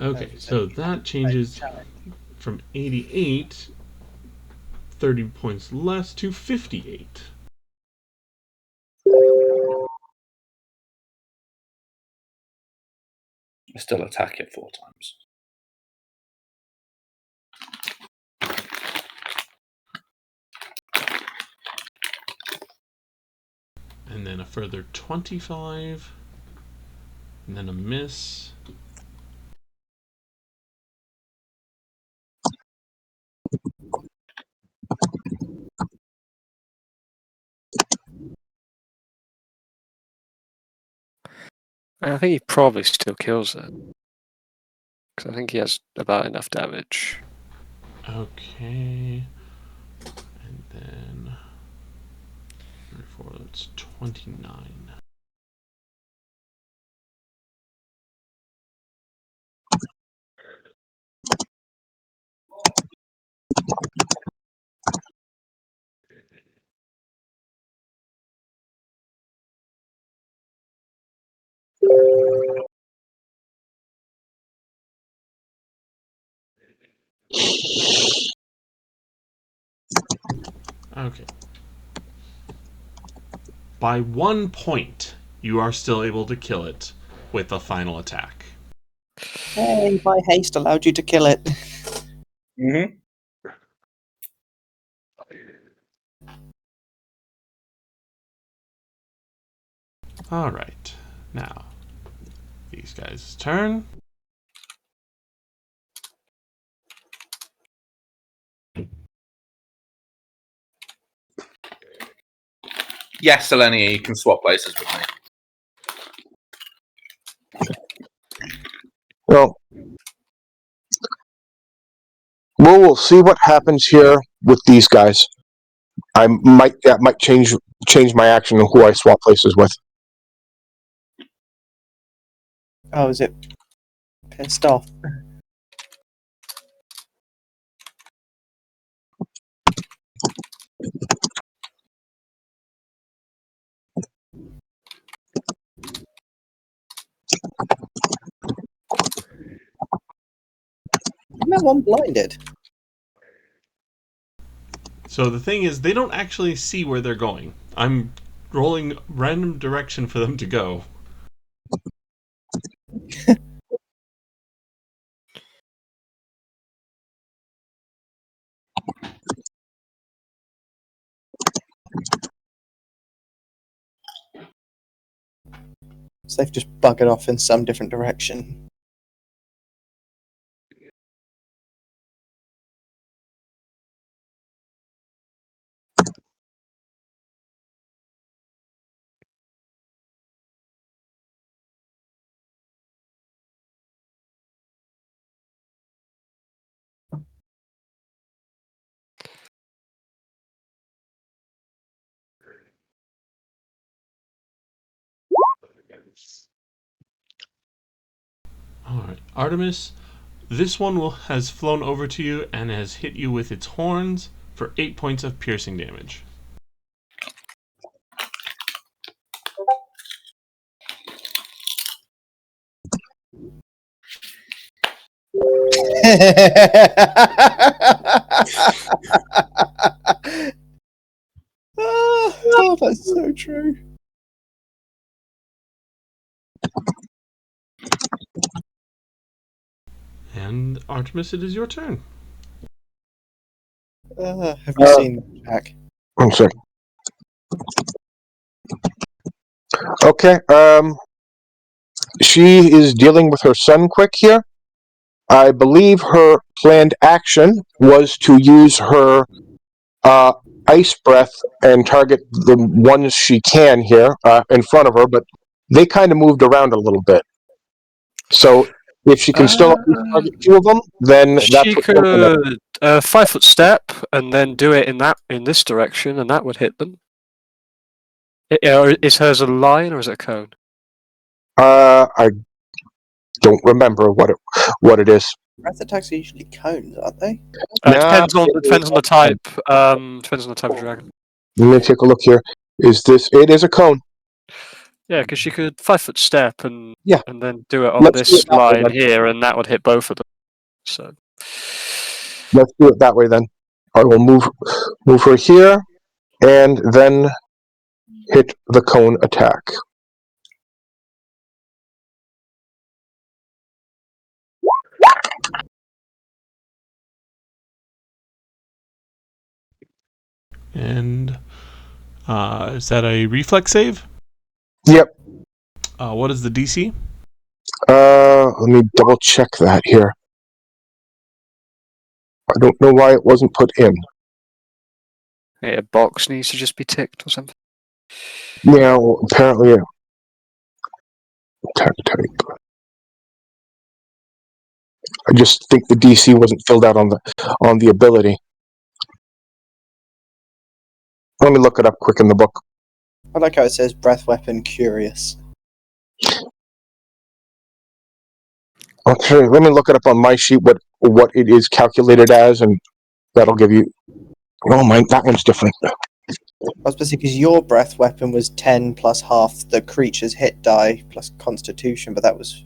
Okay, so that changes from 88, 30 points less, to 58. I still attack it 4 times. And then a further 25, and then a miss. I think he probably still kills it. Because I think he has about enough damage. Okay. And then 34, that's 29. Okay. By 1 point, you are still able to kill it with a final attack. Hey, my haste allowed you to kill it. Mm-hmm. Alright. Now, these guys' turn. Yes, Selenia, you can swap places with me. Well, we'll see what happens here with these guys. That might change my action and who I swap places with. Oh, is it pissed off? Isn't that one blinded? So the thing is, they don't actually see where they're going. I'm rolling random direction for them to go. So they've just buggered off in some different direction. Alright, Artemis, this one has flown over to you and has hit you with its horns for 8 points of piercing damage. Oh, that's so true. And Artemis, it is your turn. Have you seen Jack? I'm sorry. Okay. She is dealing with her son quick here. I believe her planned action was to use her ice breath and target the ones she can here in front of her, but they kind of moved around a little bit. So if she can still target two of them, then that's She what we're looking at. could 5-foot step and then do it in this direction, and that would hit them. Is hers a line or is it a cone? I don't remember what it is. Breath attacks are usually cones, aren't they? Depends on the type. Depends on the type of dragon. Let me take a look here. It is a cone. Yeah, because she could 5-foot step and Yeah. and then do it on Let's do this it that way, line then. here, and that would hit both of them. So Let's do it that way then. I will move her here, and then hit the cone attack. And is that a reflex save? Yep. What is the DC? Let me double check that here. I don't know why it wasn't put in. a box needs to just be ticked or something. Yeah, well, apparently, yeah. Attack type. I just think the DC wasn't filled out on the ability. Let me look it up quick in the book. I like how it says breath weapon curious. Okay, let me look it up on my sheet what it is calculated as, and that'll give you. Oh my, that one's different. I was basically because your breath weapon was 10 plus half the creature's hit die plus constitution, but that's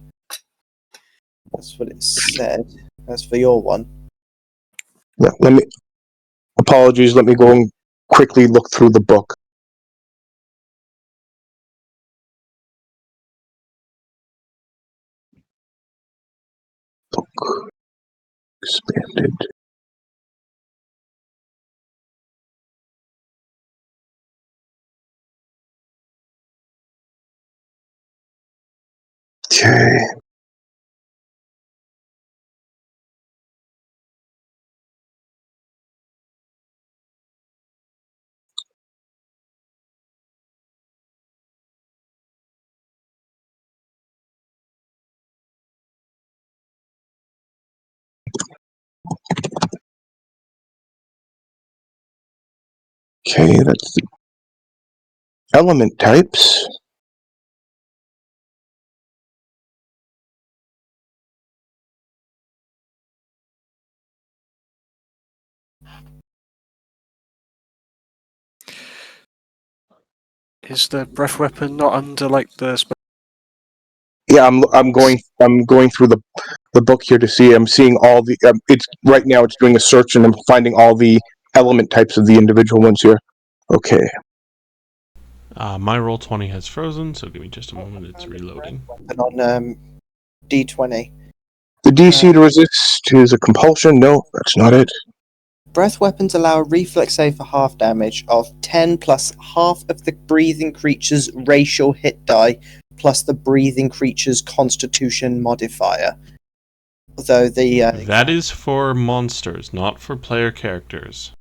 what it said. That's for your one. Yeah, apologies, let me go and quickly look through the book. Book. Expanded. Okay. Okay, that's the element types. Is the breath weapon not under like the? Yeah, I'm going through the book here to see. I'm seeing all the. It's right now. It's doing a search and I'm finding all the element types of the individual ones here. Okay. My Roll20 has frozen, so give me just a moment. It's reloading. And on D20. The DC to resist is a compulsion. No, that's not it. Breath weapons allow a reflex save for half damage of 10 plus half of the breathing creature's racial hit die plus the breathing creature's constitution modifier. Although the That is for monsters, not for player characters.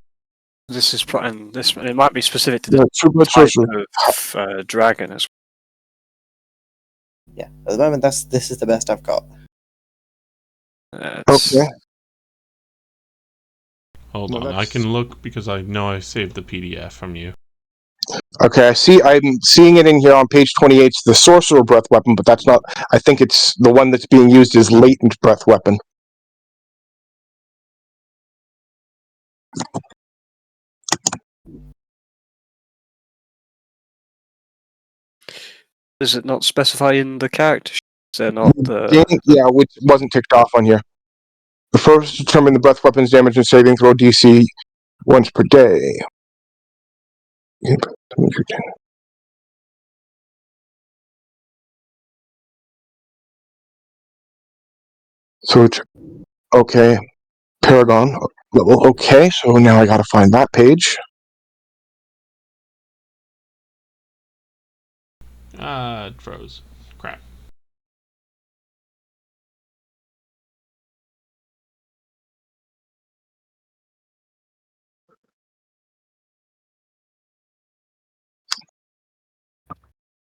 This is and this it might be specific to Yeah, the true blood type sorcerer. of dragon as yeah, at the moment this is the best I've got. well. Okay. Hold Well, on, I can look because I know I saved the PDF from you. Okay, I'm seeing it in here on page 28. It's the sorcerer breath weapon, but that's not. I think it's the one that's being used as latent breath weapon. Does it not specify in the character sheet? Is there not the? Yeah, which wasn't ticked off on here. First, determine the breath weapons damage and saving throw DC once per day. Yep. So it's okay. Paragon level. Okay, so now I gotta find that page. It froze. Crap.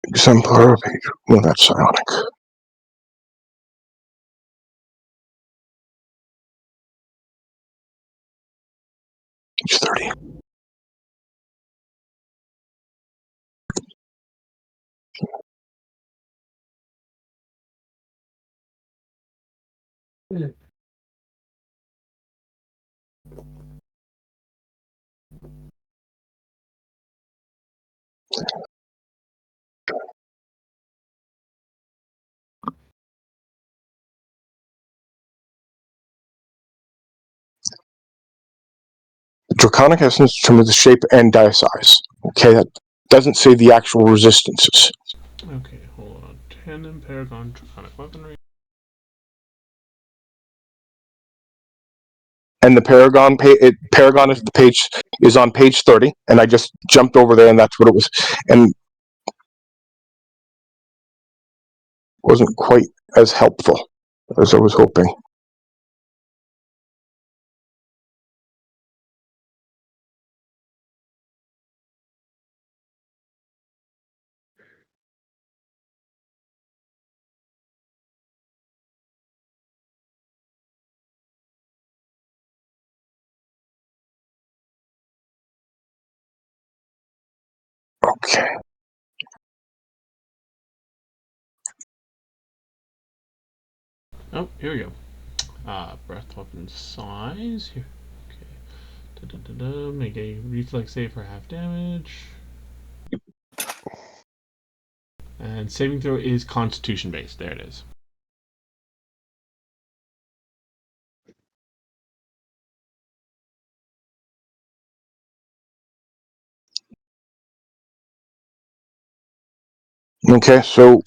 Exemplar page. Well, that's psionic. Page 30. Draconic essence determines the shape and die size. Okay, that doesn't say the actual resistances. Okay, hold on. Tandem Paragon Draconic Weaponry. And the Paragon Paragon is the page is on page 30, and I just jumped over there, and that's what it was, and wasn't quite as helpful as I was hoping. Okay. Oh, here we go. Breath weapon size. Here. Okay. Make a reflex save for half damage. And saving throw is Constitution based. There it is. Okay, so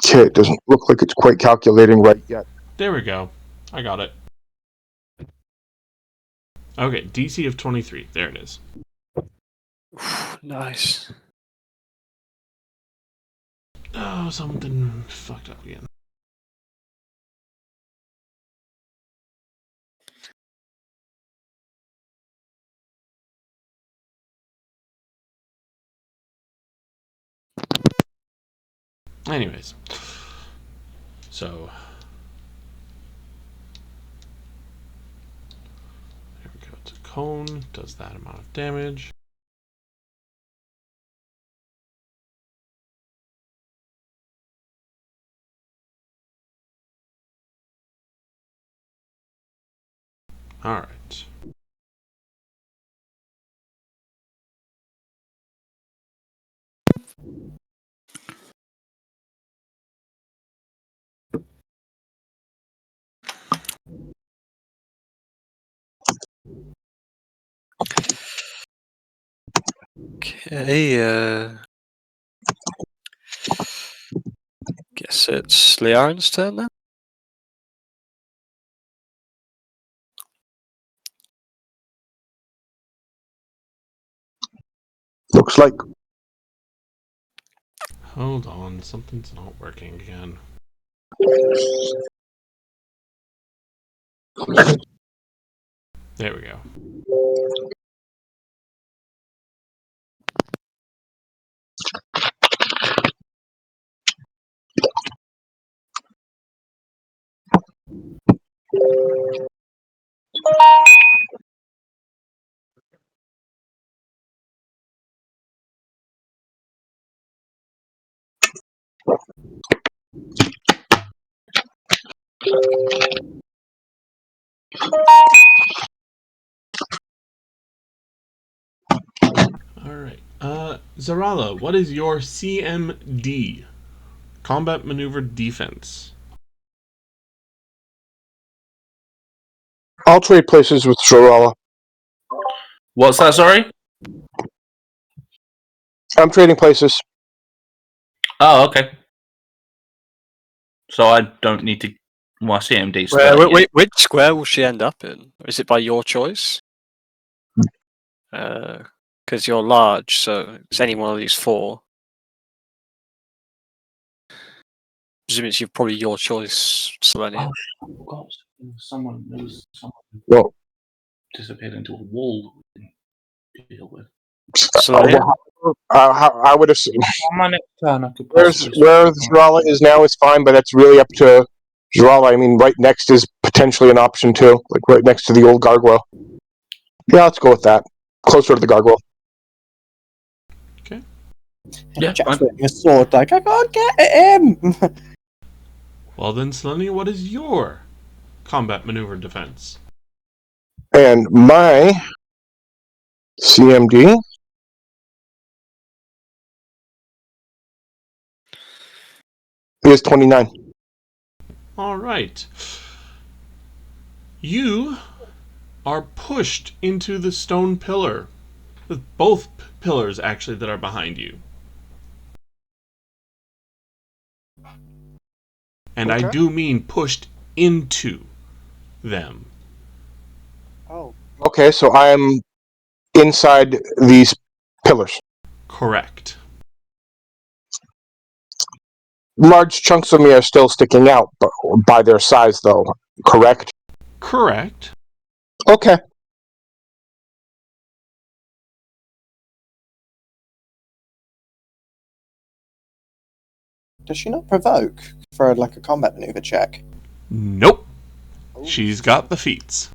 okay, it doesn't look like it's quite calculating right yet. There we go. I got it. Okay, DC of 23. There it is. Nice. Oh, something fucked up again. Anyways, so there we go. It's a cone, does that amount of damage. All right. Okay, guess it's Liaren's turn then? Looks like Hold on, something's not working again. There we go. Alright. Zarala, what is your CMD? Combat Maneuver Defense. I'll trade places with Zorala. What's that? Sorry. I'm trading places. Oh, okay. So I don't need to. Well, CMD. Which square will she end up in? Is it by your choice? Because you're large, so it's any one of these four. Presume it's probably your choice, Selenia. Oh, God. There was someone Well, disappeared into a wall we didn't deal with. Selenia? I would assume On my next turn, I could where Zorala is now is fine, but that's really up to Zorala. I mean, right next is potentially an option too, like right next to the old gargoyle. Yeah, let's go with that. Closer to the gargoyle. Yeah, Jack's fine. waving a sword like, I can't get him! Well then, Selenia, what is your Combat Maneuver Defense? And my CMD is 29. Alright. You are pushed into the stone pillar. Both pillars, actually, that are behind you. And I Okay. do mean pushed into them. Oh. Okay, so I am inside these pillars. Correct. Large chunks of me are still sticking out by their size, though. Correct? Correct. Okay. Does she not provoke for like a combat maneuver check? Nope. She's got the feats.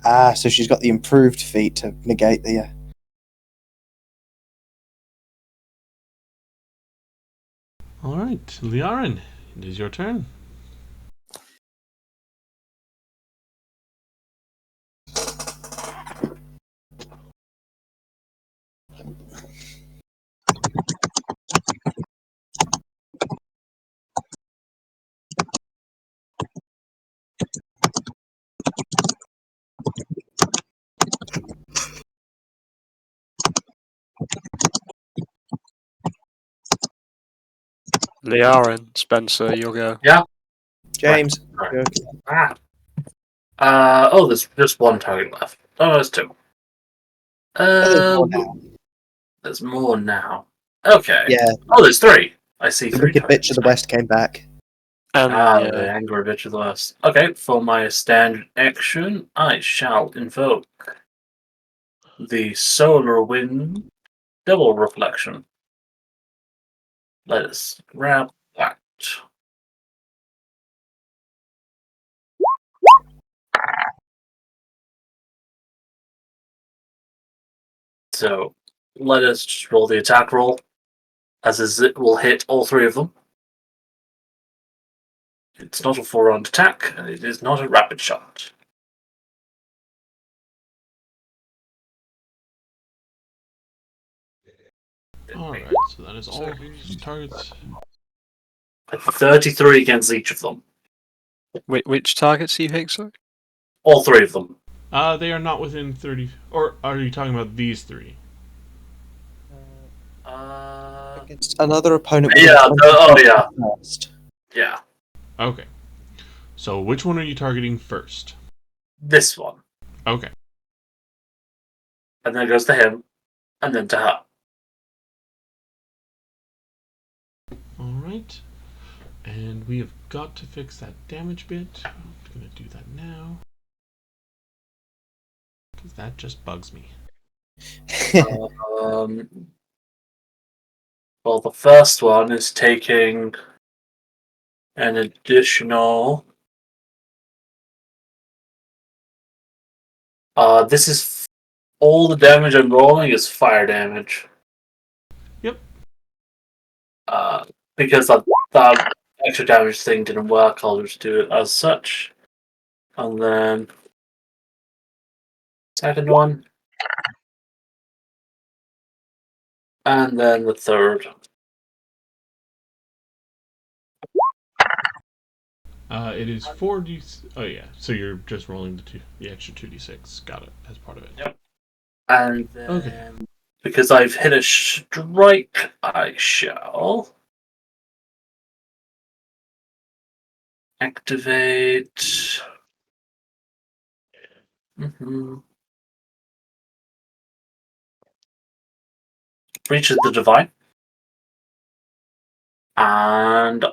Ah, so she's got the improved feat to negate the. Alright, Liarin, it is your turn. Liarin, Spencer, you'll go. James. Right. Good. There's just one target left. Oh, there's two. there's more now. There's more now. Okay. Yeah, Oh, there's three. I see the three. wicked bitch of the west came back. The angry bitch of the west. Okay, for my standard action, I shall invoke the solar wind double reflection. Let us grab that. So let us just roll the attack roll, as it will hit all three of them. It's not a 4-round attack, and it is not a rapid shot. Alright, so that is all targets. 33 against each of them. Which targets are you hitting, sorry? All three of them. They are not within 30. Or are you talking about these three? Against another opponent. First. Yeah. Okay. So which one are you targeting first? This one. Okay. And then it goes to him, and then to her. Alright. And we have got to fix that damage bit. I'm going to do that now. Because that just bugs me. Well, the first one is taking an additional. This is all the damage I'm rolling is fire damage. Yep. Because that extra damage thing didn't work, I'll just do it as such. And then second one. And then the third. It is 4d. Oh yeah, so you're just rolling the extra 2d6. Got it as part of it. Yep. And then, Okay. because I've hit a strike, I shall activate. Breaches the Divine. And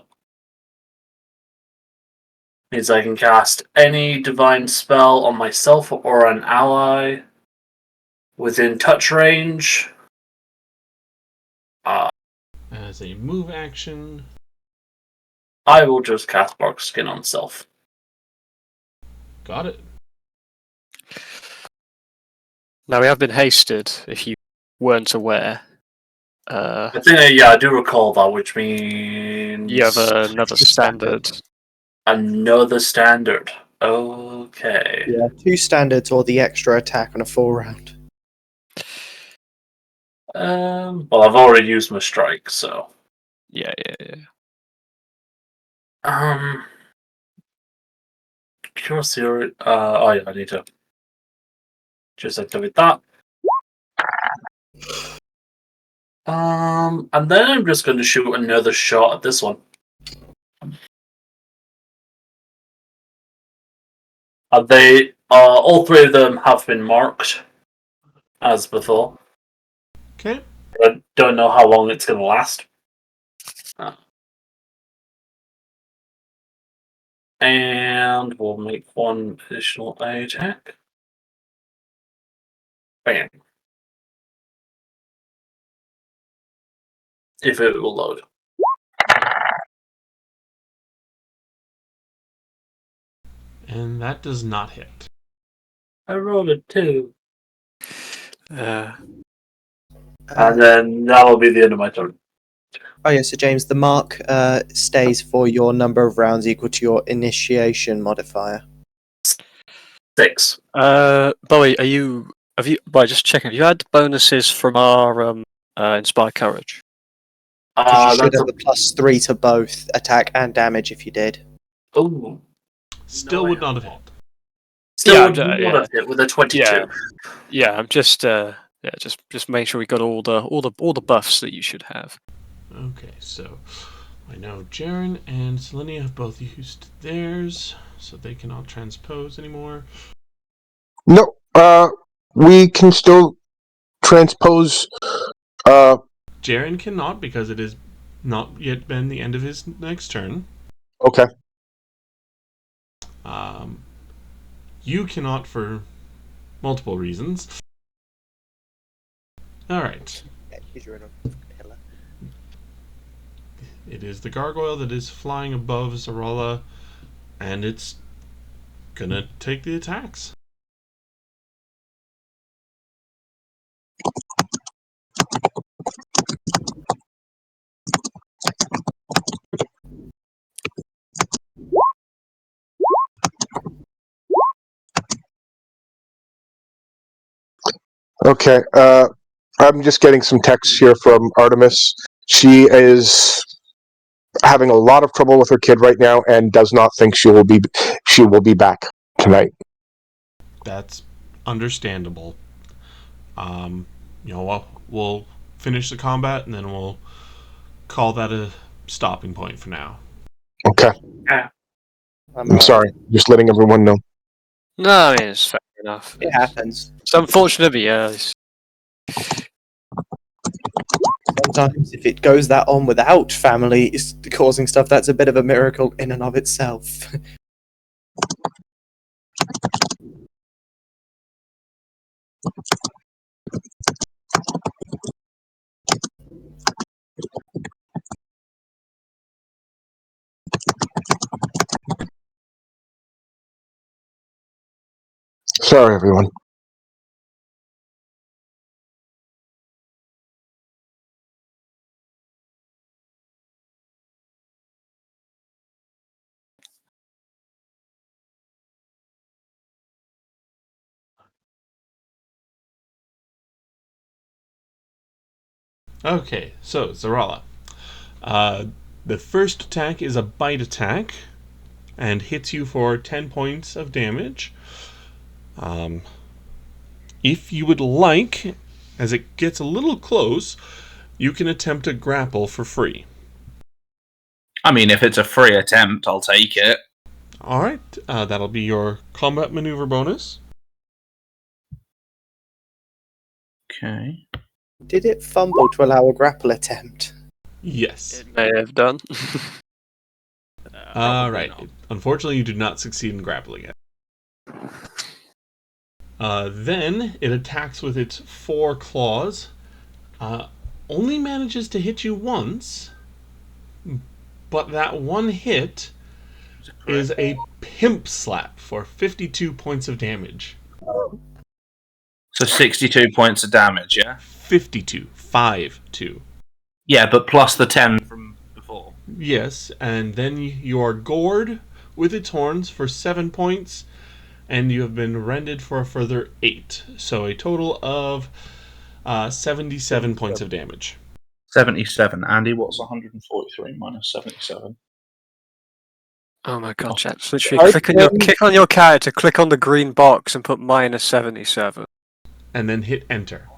means I can cast any divine spell on myself or an ally within touch range. As a move action. I will just cast Bark Skin on self. Got it. Now we have been hasted, if you weren't aware. I think, I do recall that, which means You have another standard. Another standard. Okay. Yeah, 2 standards or the extra attack on a full round. Well, I've already used my strike, so. Yeah. Cure Theory. I need to just activate that. And then I'm just going to shoot another shot at this one. They all 3 of them have been marked as before. Okay. I don't know how long it's going to last. And we'll make 1 additional attack. Bam. If it will load. And that does not hit. I rolled a 2. Uh, And then that'll be the end of my turn. Oh yeah, so James, the mark stays for your number of rounds equal to your initiation modifier. 6. Bowie, just checking, have you had bonuses from our Inspire Courage? 'Cause you should That's have a +3 to both attack and damage if you did. Ooh. Still No, would I not have hit. Still Yeah, would not have hit with a 22. Yeah, I'm just make sure we got all the buffs that you should have. Okay, so I know Jaren and Selenia have both used theirs, so they cannot transpose anymore. No, we can still transpose. Jaren cannot because it has not yet been the end of his next turn. Okay. You cannot for multiple reasons. Alright. Yeah, 'cause you're in a pillar. It is the gargoyle that is flying above Zarala, and it's gonna take the attacks. Okay. I'm just getting some texts here from Artemis. She is having a lot of trouble with her kid right now and does not think she will be back tonight. That's understandable. We'll finish the combat and then we'll call that a stopping point for now. Okay. I'm sorry. Just letting everyone know. No, I mean, it's fair enough. It happens. It's unfortunate, but yeah. sometimes if it goes that on without family is causing stuff, that's a bit of a miracle in and of itself. Sorry, everyone. Okay, so Zarala. The first attack is a bite attack and hits you for 10 points of damage. If you would like, as it gets a little close, you can attempt a grapple for free. I mean, if it's a free attempt, I'll take it. Alright, that'll be your combat maneuver bonus. Okay. Did it fumble to allow a grapple attempt? Yes. It may have done. Alright. Unfortunately, you did not succeed in grappling it. Then it attacks with its 4 claws. Only manages to hit you once, but that one hit is a pimp slap for 52 points of damage. So 62 points of damage, yeah? 52. 5-2. Yeah, but plus the 10 from before. Yes, and then you are gored with its horns for 7 points, and you have been rended for a further 8. So a total of 77 points of damage. 77. Andy, what's 143 minus 77? Oh my god, chat. Just literally click on your character, click on the green box and put minus 77. And then hit enter.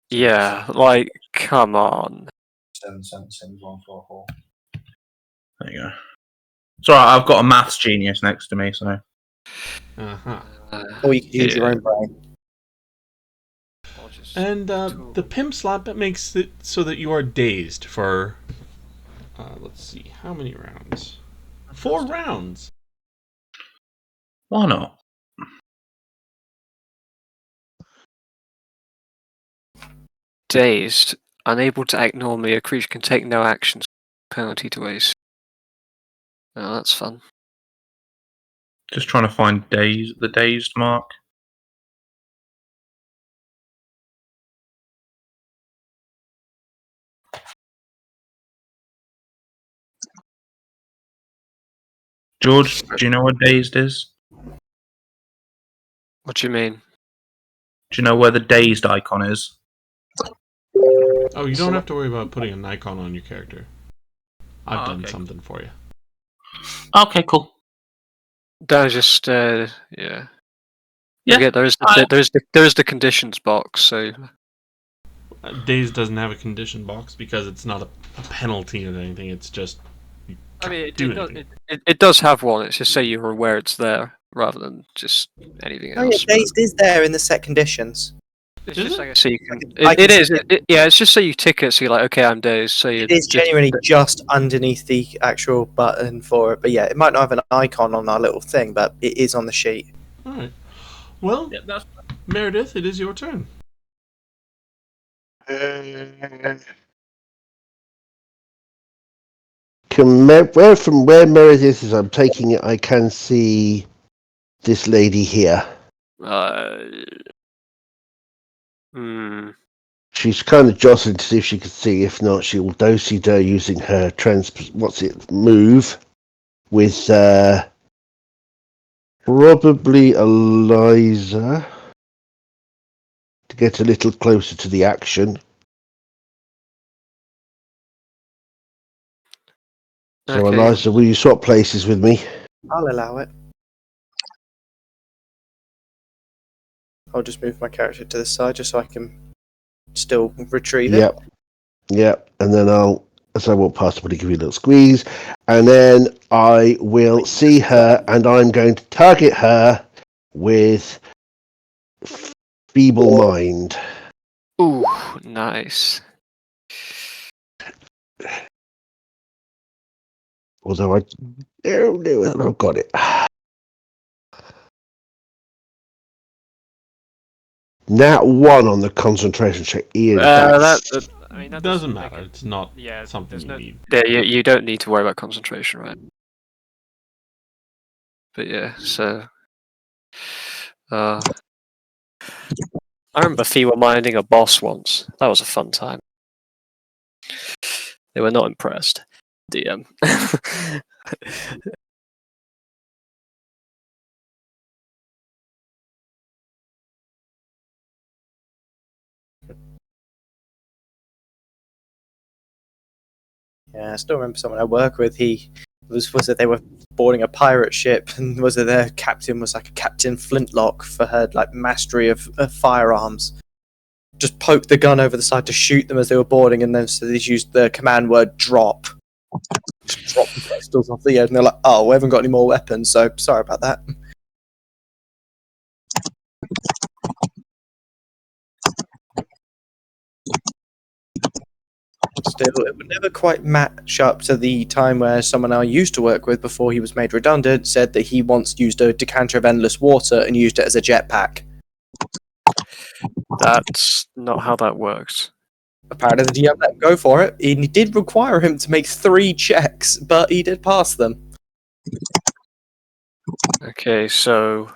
Yeah, like, come on. 777 There you go. It's alright, I've got a maths genius next to me, so. Uh-huh. Or you could use your own brain. And the pimp slap, it makes it so that you are dazed for, let's see, how many rounds? 4 rounds. Why not? Dazed, unable to act normally, a creature can take no actions. Penalty to ace. Oh, that's fun. Just trying to find the dazed mark. George, do you know what dazed is? What do you mean? Do you know where the dazed icon is? Oh, you don't have to worry about putting an icon on your character. I've done okay. something for you. Okay, cool. That was just, yeah. Yeah. There's the conditions box, so. Dazed doesn't have a condition box because it's not a penalty or anything. It's just you I mean, can't it does have one. It's just say you're aware it's there rather than just anything Oh, else. yeah, dazed is there in the set conditions. It's Is just it? like so you can. I It can is. see Yeah, it's just so you tick it. So you're like, okay, I'm dazed. So you. It is genuinely just underneath the actual button for it. But yeah, it might not have an icon on our little thing, but it is on the sheet. All right. Well, Yeah, that's Meredith, it is your turn. From where Meredith is, I'm taking it, I can see this lady here. Hmm. She's kind of jostling to see if she can see. If not, she will do using her move with probably Eliza to get a little closer to the action. So Okay. Eliza, will you swap places with me? I'll allow it. I'll just move my character to the side just so I can still retrieve it. Yep. And then as I walk past, I'm going to give you a little squeeze. And then I will see her, and I'm going to target her with Feeble Mind. Ooh, nice. Although I don't know whether I've got it. Nat 1 on the concentration check. Ian, that's... I mean, that doesn't make matter. it- It's not Yeah, something there's you no. need. Yeah, you don't need to worry about concentration, right? But yeah, so. I remember Fiwa minding a boss once. That was a fun time. They were not impressed. DM. Yeah, I still remember someone I work with. He was it they were boarding a pirate ship, and was it their captain was like a Captain Flintlock for her like mastery of firearms. Just poked the gun over the side to shoot them as they were boarding, and then so they used the command word "drop." Just drop the pistols off the edge, and they're like, "Oh, we haven't got any more weapons, so sorry about that." Still, it would never quite match up to the time where someone I used to work with before he was made redundant said that he once used a decanter of endless water and used it as a jetpack. That's not how that works. Apparently, the DM let him go for it. He did require him to make 3 checks, but he did pass them. Okay, so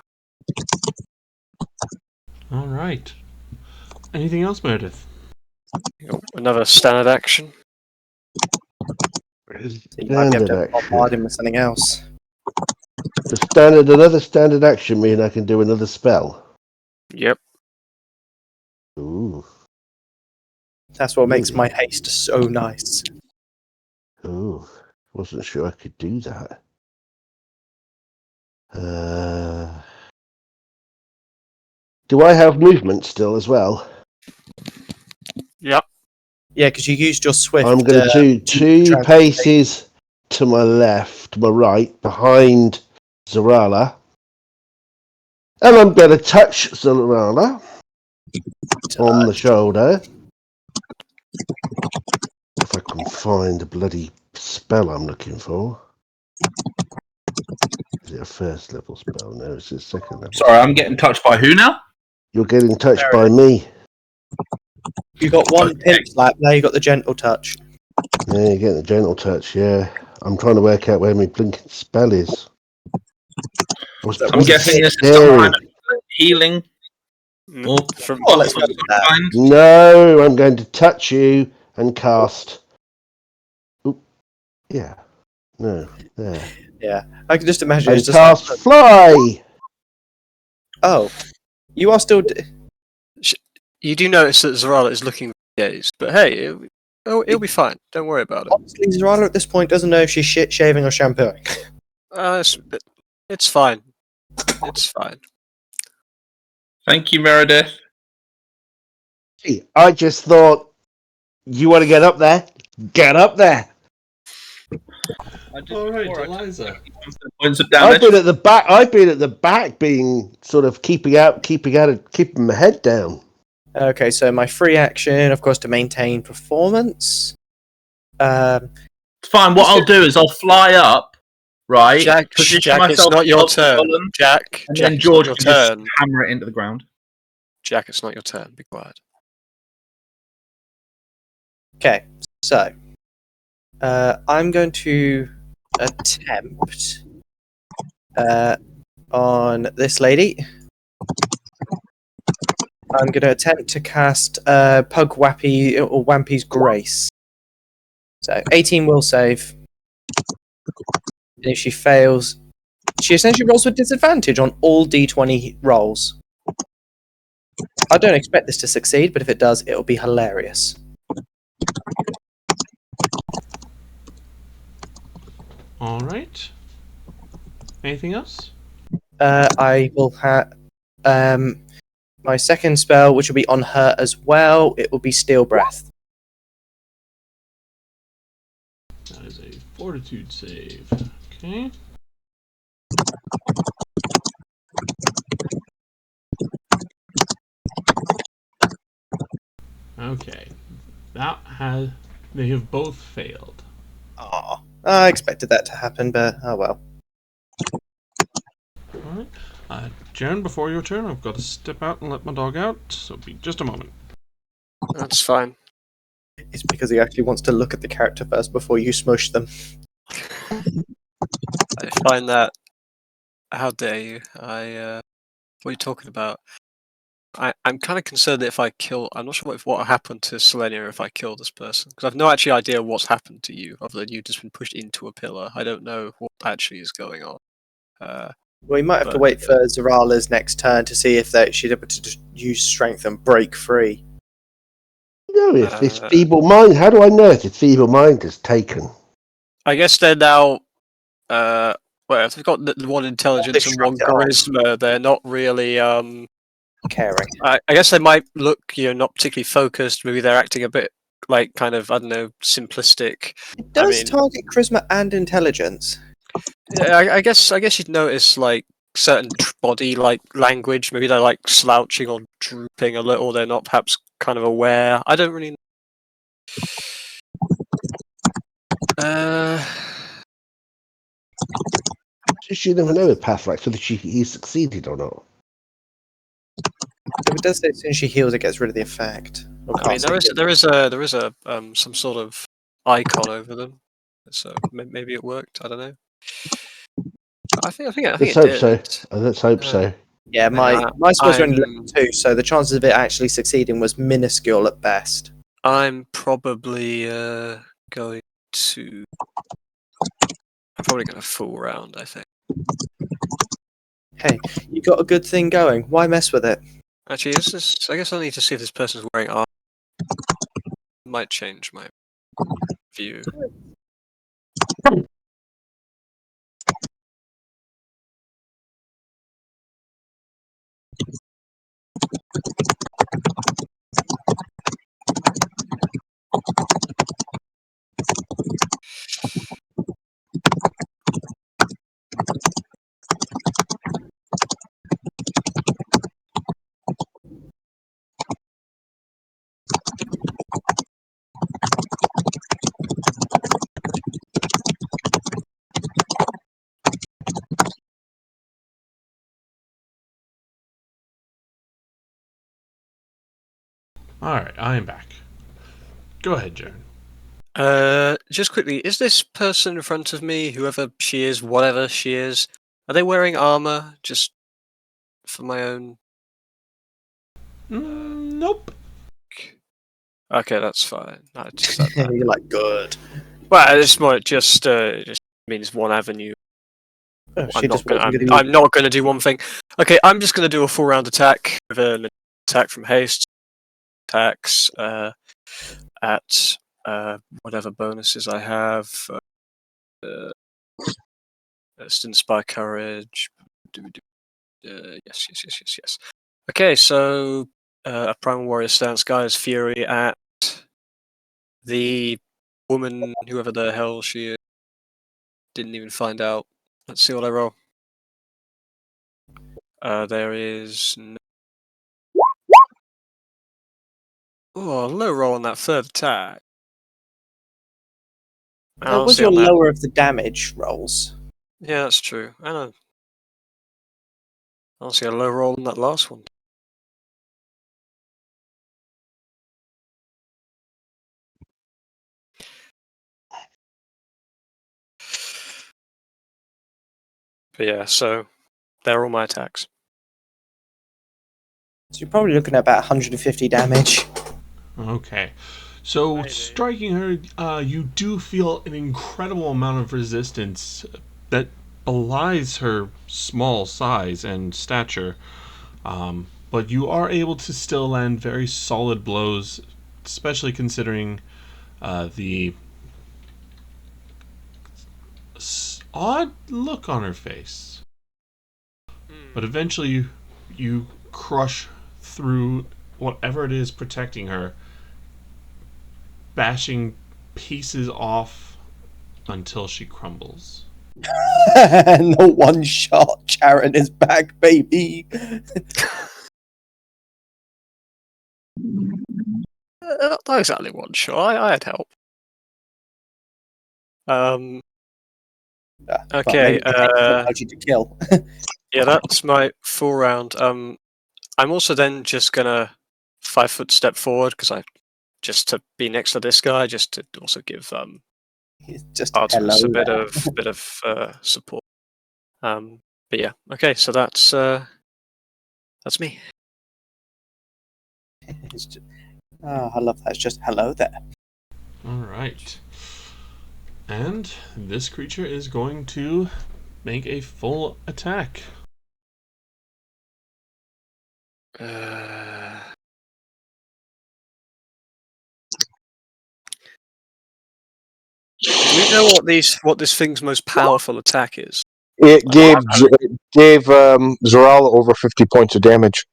All right. Anything else, Meredith? another standard action. You might be able Standard to bombard action. him with something else. Another standard action mean I can do another spell? Yep. Ooh. That's what makes Really? my haste so nice. Ooh. Wasn't sure I could do that. Do I have movement still as well? Yep. Yeah, because you used your swift. I'm going to do 2 translate. paces to my left, to my right, behind Zarala. And I'm going to touch Zarala on the shoulder. If I can find the bloody spell I'm looking for. Is it a first level spell? No, it's a second level. Sorry, I'm getting touched by who now? You're getting touched by me. You got one pimp slap, now you got the gentle touch. Yeah, you're getting the gentle touch, yeah. I'm trying to work out where my blinking spell is. I'm guessing this is some scary. kind of healing. Or From Oh, let's go with that. kind. No, I'm going to touch you and cast. Oop. Yeah. No. There. Yeah, I can just imagine And it's just cast like, fly. oh, you are still. You do notice that Zarala is looking dazed, but hey, it'll be fine. Don't worry about it. Honestly, Zarala at this point doesn't know if she's shit shaving or shampooing. It's fine. It's fine. Thank you, Meredith. Gee, I just thought, you want to get up there? Get up there. All right, Eliza. Points of I've damage. been at the back. I've been at the back, being sort of keeping my head down. Okay, so my free action, of course, to maintain performance. It's fine. What I'll do is I'll fly up, right? Jack, position it's myself not your above the turn. column, Jack, and Jack, then it's George not can your just turn. hammer it into the ground. Jack, it's not your turn. Be quiet. Okay, so I'm going to attempt on this lady. I'm going to attempt to cast Pug Wappy or Wampy's Grace. So 18 will save. And if she fails, she essentially rolls with disadvantage on all d20 rolls. I don't expect this to succeed, but if it does, it'll be hilarious. All right. Anything else? I will have my second spell, which will be on her as well. It will be Steel Breath. That is a fortitude save. Okay. Okay. That has They have both failed. Aw. I expected that to happen, but oh well. Alright. Jaren, before your turn, I've got to step out and let my dog out, so be just a moment. That's fine. It's because he actually wants to look at the character first before you smush them. I find that. How dare you? What are you talking about? I'm kind of concerned that if I kill, I'm not sure what happened to Selenia if I kill this person, because I've no actually idea what's happened to you, other than you've just been pushed into a pillar. I don't know what actually is going on. Well, you might have to But- wait for Zarala's next turn to see if she's able to just use strength and break free. No, if this Uh, feeble mind, how do I know if this feeble mind is taken? I guess they're now. Well, if they've got the one intelligence and one shrugged it off. charisma, they're not really. Caring. I guess they might look, not particularly focused. Maybe they're acting a bit like kind of, I don't know, simplistic. It does mean- target charisma and intelligence. Yeah, I guess you'd notice like certain body like language. Maybe they're like slouching or drooping a little. They're not perhaps kind of aware. I don't really. So she never know with Pathlight whether he succeeded or not. If it does say as soon as she heals, it gets rid of the effect. Or I mean, casts there it. is a some sort of icon over them, so maybe it worked. I don't know. I think Let's it hope did. so. Let's hope so. Yeah, my Yeah, spells are only I'm- level 2, so the chances of it actually succeeding was minuscule at best. I'm probably going to. I'm probably going to fool around. I think. Hey, you got a good thing going. Why mess with it? Actually, I guess I need to see if this person's wearing armor. Might change my view. Alright, I am back. Go ahead, Jaren. Just quickly, is this person in front of me, whoever she is, whatever she is, are they wearing armor? Just for my own. Nope. Okay, that's fine. No, just You're like, good. well, it's more just means one avenue. Oh, I'm not going to do one thing. Okay, I'm just going to do a full round attack with an attack from haste. Attacks at whatever bonuses I have. Inspire courage. Yes. Okay, so a Primal Warrior stance, Gaia's Fury at the woman, whoever the hell she is. Didn't even find out. Let's see what I roll. There is no... Oh, low roll on that third attack. That was your lower of the damage rolls. Yeah, that's true. I know. I don't see a low roll on that last one. But yeah, so they're all my attacks. So you're probably looking at about 150 damage. Okay. So, striking her, you do feel an incredible amount of resistance that belies her small size and stature. But you are able to still land very solid blows, especially considering the odd look on her face. But eventually you crush through whatever it is protecting her, bashing pieces off until she crumbles. And the one shot, Sharon is back, baby. Not exactly one shot. I had help. But Okay. maybe allows you to kill. Yeah, that's my full round. I'm also then just gonna 5 foot step forward because just to be next to this guy, just to also give Just Artemis hello a bit there. of support. But yeah, okay, so that's me. It's just, I love that. It's just hello there. Alright. And this creature is going to make a full attack. Do we know what this thing's most powerful attack is? It Like, gave Zorala over 50 points of damage.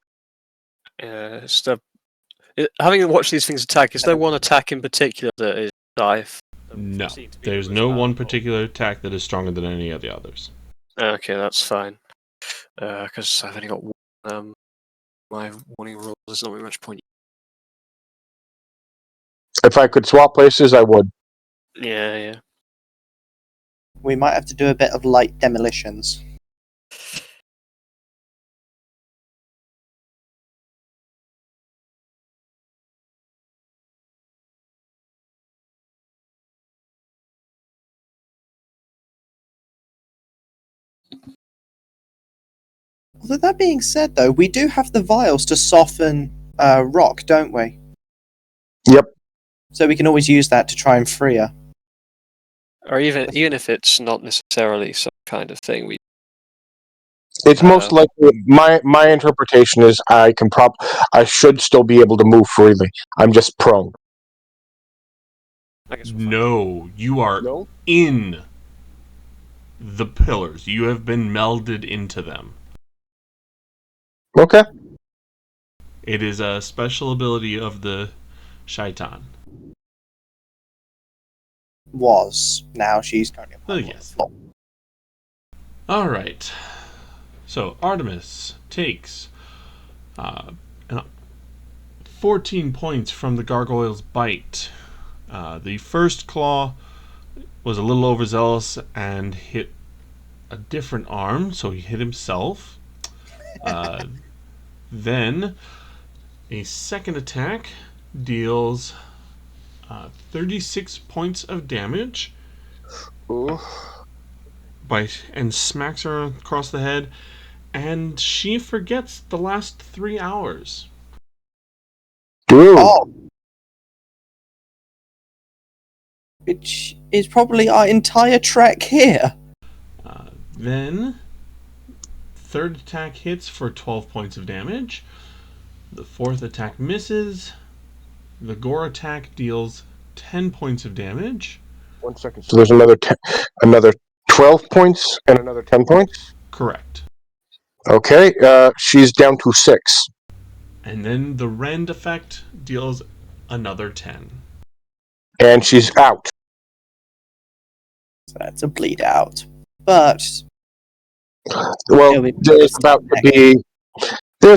Having watched these things attack, is there one attack in particular that is dive? No, there's no one particular attack that is stronger than any of the others. Okay, that's fine. Because I've only got one. My warning rules. There's not really much point. If I could swap places, I would. Yeah. We might have to do a bit of light demolitions. Although that being said, though, we do have the vials to soften rock, don't we? Yep. So we can always use that to try and free her. Or even if it's not necessarily some kind of thing, It's most likely my interpretation is I should still be able to move freely. I'm just prone. I guess No, you are in the pillars. You have been melded into them. Okay. It is a special ability of the Shaitan. Was. Now she's currently Oh, yes. Alright. So, Artemis takes 14 points from the gargoyle's bite. The first claw was a little overzealous and hit a different arm, so he hit himself. Then, a second attack deals 36 points of damage and smacks her across the head, and she forgets the last 3 hours. Oh! Which is probably our entire trek here. Then, third attack hits for 12 points of damage. The fourth attack misses. The gore attack deals 10 points of damage. 1 second. So there's another 12 points and another 10 points? Correct. Okay, she's down to 6. And then the rend effect deals another 10. And she's out. So that's a bleed out. But well, there's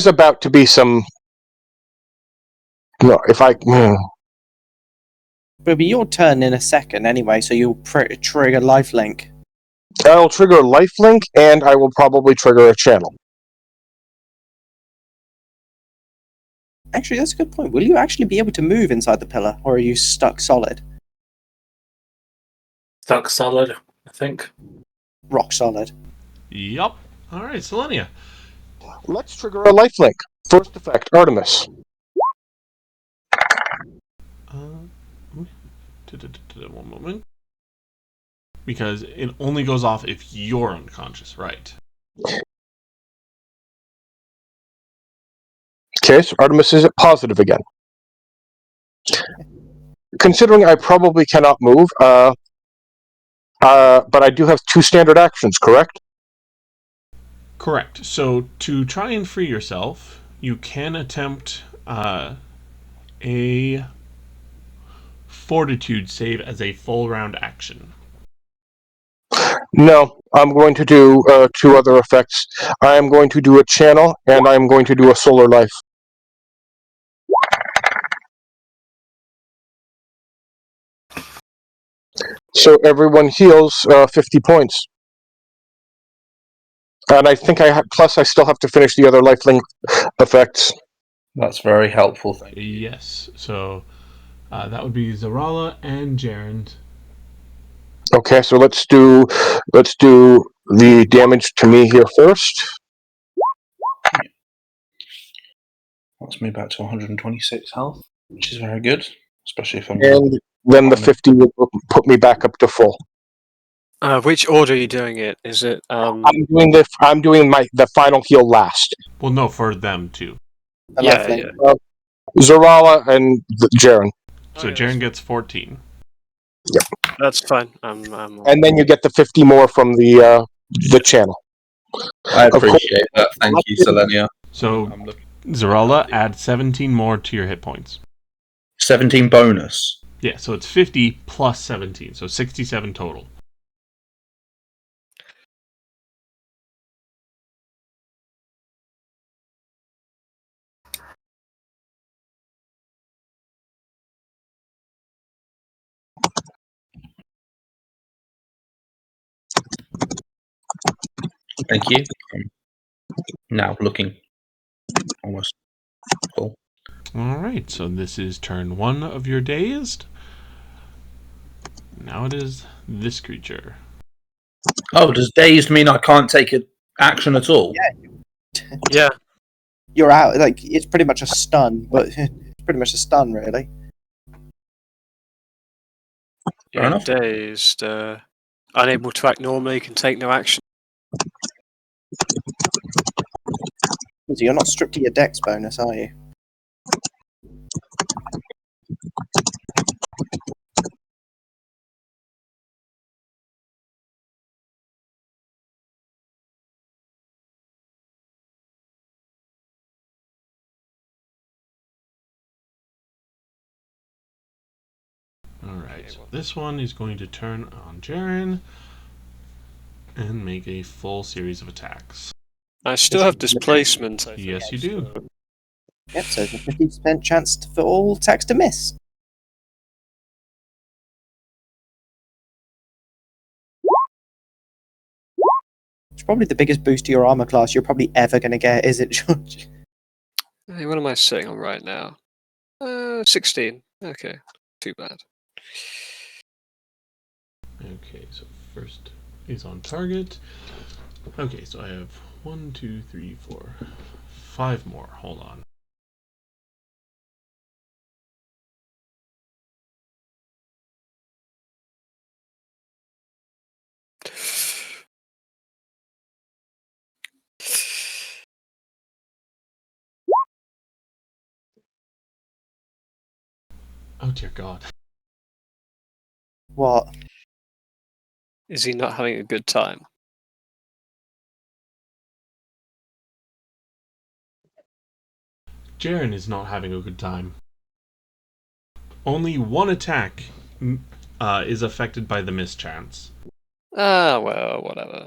about to be some. No, if I. It'll be your turn in a second anyway, so you'll trigger lifelink. I'll trigger a lifelink, and I will probably trigger a channel. Actually, that's a good point. Will you actually be able to move inside the pillar, or are you stuck solid? Stuck solid, I think. Rock solid. Yup. Alright, Selenia. Let's trigger a lifelink. First effect, Artemis. One moment. Because it only goes off if you're unconscious, right? Okay, so Artemis is at positive again. Considering I probably cannot move, but I do have 2 standard actions, correct? Correct. So to try and free yourself, you can attempt a fortitude save as a full round action. No, I'm going to do 2 other effects. I am going to do a channel, and I am going to do a solar life. So everyone heals 50 points. And I think plus I still have to finish the other lifelink effects. That's very helpful. Thank you. Yes. So that would be Zarala and Jaren. Okay, so let's do the damage to me here first. That's me back to 126 health, which is very good, especially if I'm. And then the 50 will put me back up to full. Which order are you doing it? Is it I'm doing the final heal last. Well, no, for them too. Yeah. Zarala and Jaren. So Jaren gets 14. That's fine. And then you get the 50 more from the channel. I appreciate that. Thank you, Selenia. So Zarala, add 17 more to your hit points. 17 bonus. Yeah, so it's 50 plus 17, so 67 total. Thank you. Now looking almost full. Alright, so this is turn 1 of your dazed. Now it is this creature. Oh, does dazed mean I can't take an action at all? Yeah. You're out. Like, it's pretty much a stun, but it's pretty much a stun, really. Fair enough. Dazed. Unable to act normally, can take no action. So you're not stripped of your dex bonus, are you? Alright, so this one is going to turn on Jaren and make a full series of attacks. I still have displacement. I think. Yes, you do. Yep, so there's a 50% chance for all attacks to miss. It's probably the biggest boost to your armor class you're probably ever going to get, is it, George? Hey, what am I sitting on right now? 16. Okay, too bad. Okay, so first is on target. Okay, so I have 1, 2, 3, 4, 5 more. Hold on. Oh dear God. What? Is he not having a good time? Jaren is not having a good time. Only one attack is affected by the mischance. Ah, well, whatever.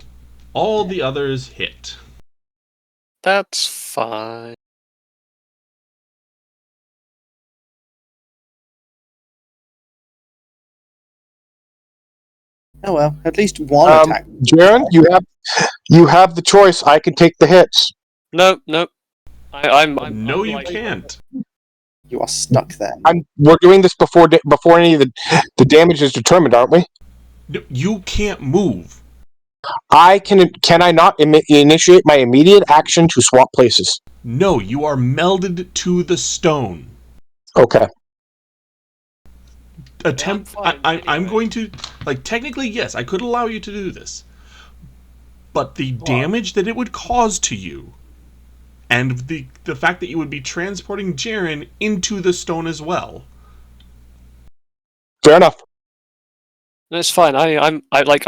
All the others hit. That's fine. Oh well, at least one attack. Jaren, you have the choice. I can take the hits. No. I'm No, you can't. You are stuck there. We're doing this before any of the damage is determined, aren't we? No, you can't move. Can I not initiate my immediate action to swap places? No, you are melded to the stone. Okay. I'm going to, technically, yes, I could allow you to do this. But the damage that it would cause to you, and the fact that you would be transporting Jaren into the stone as well. Fair enough. That's fine. I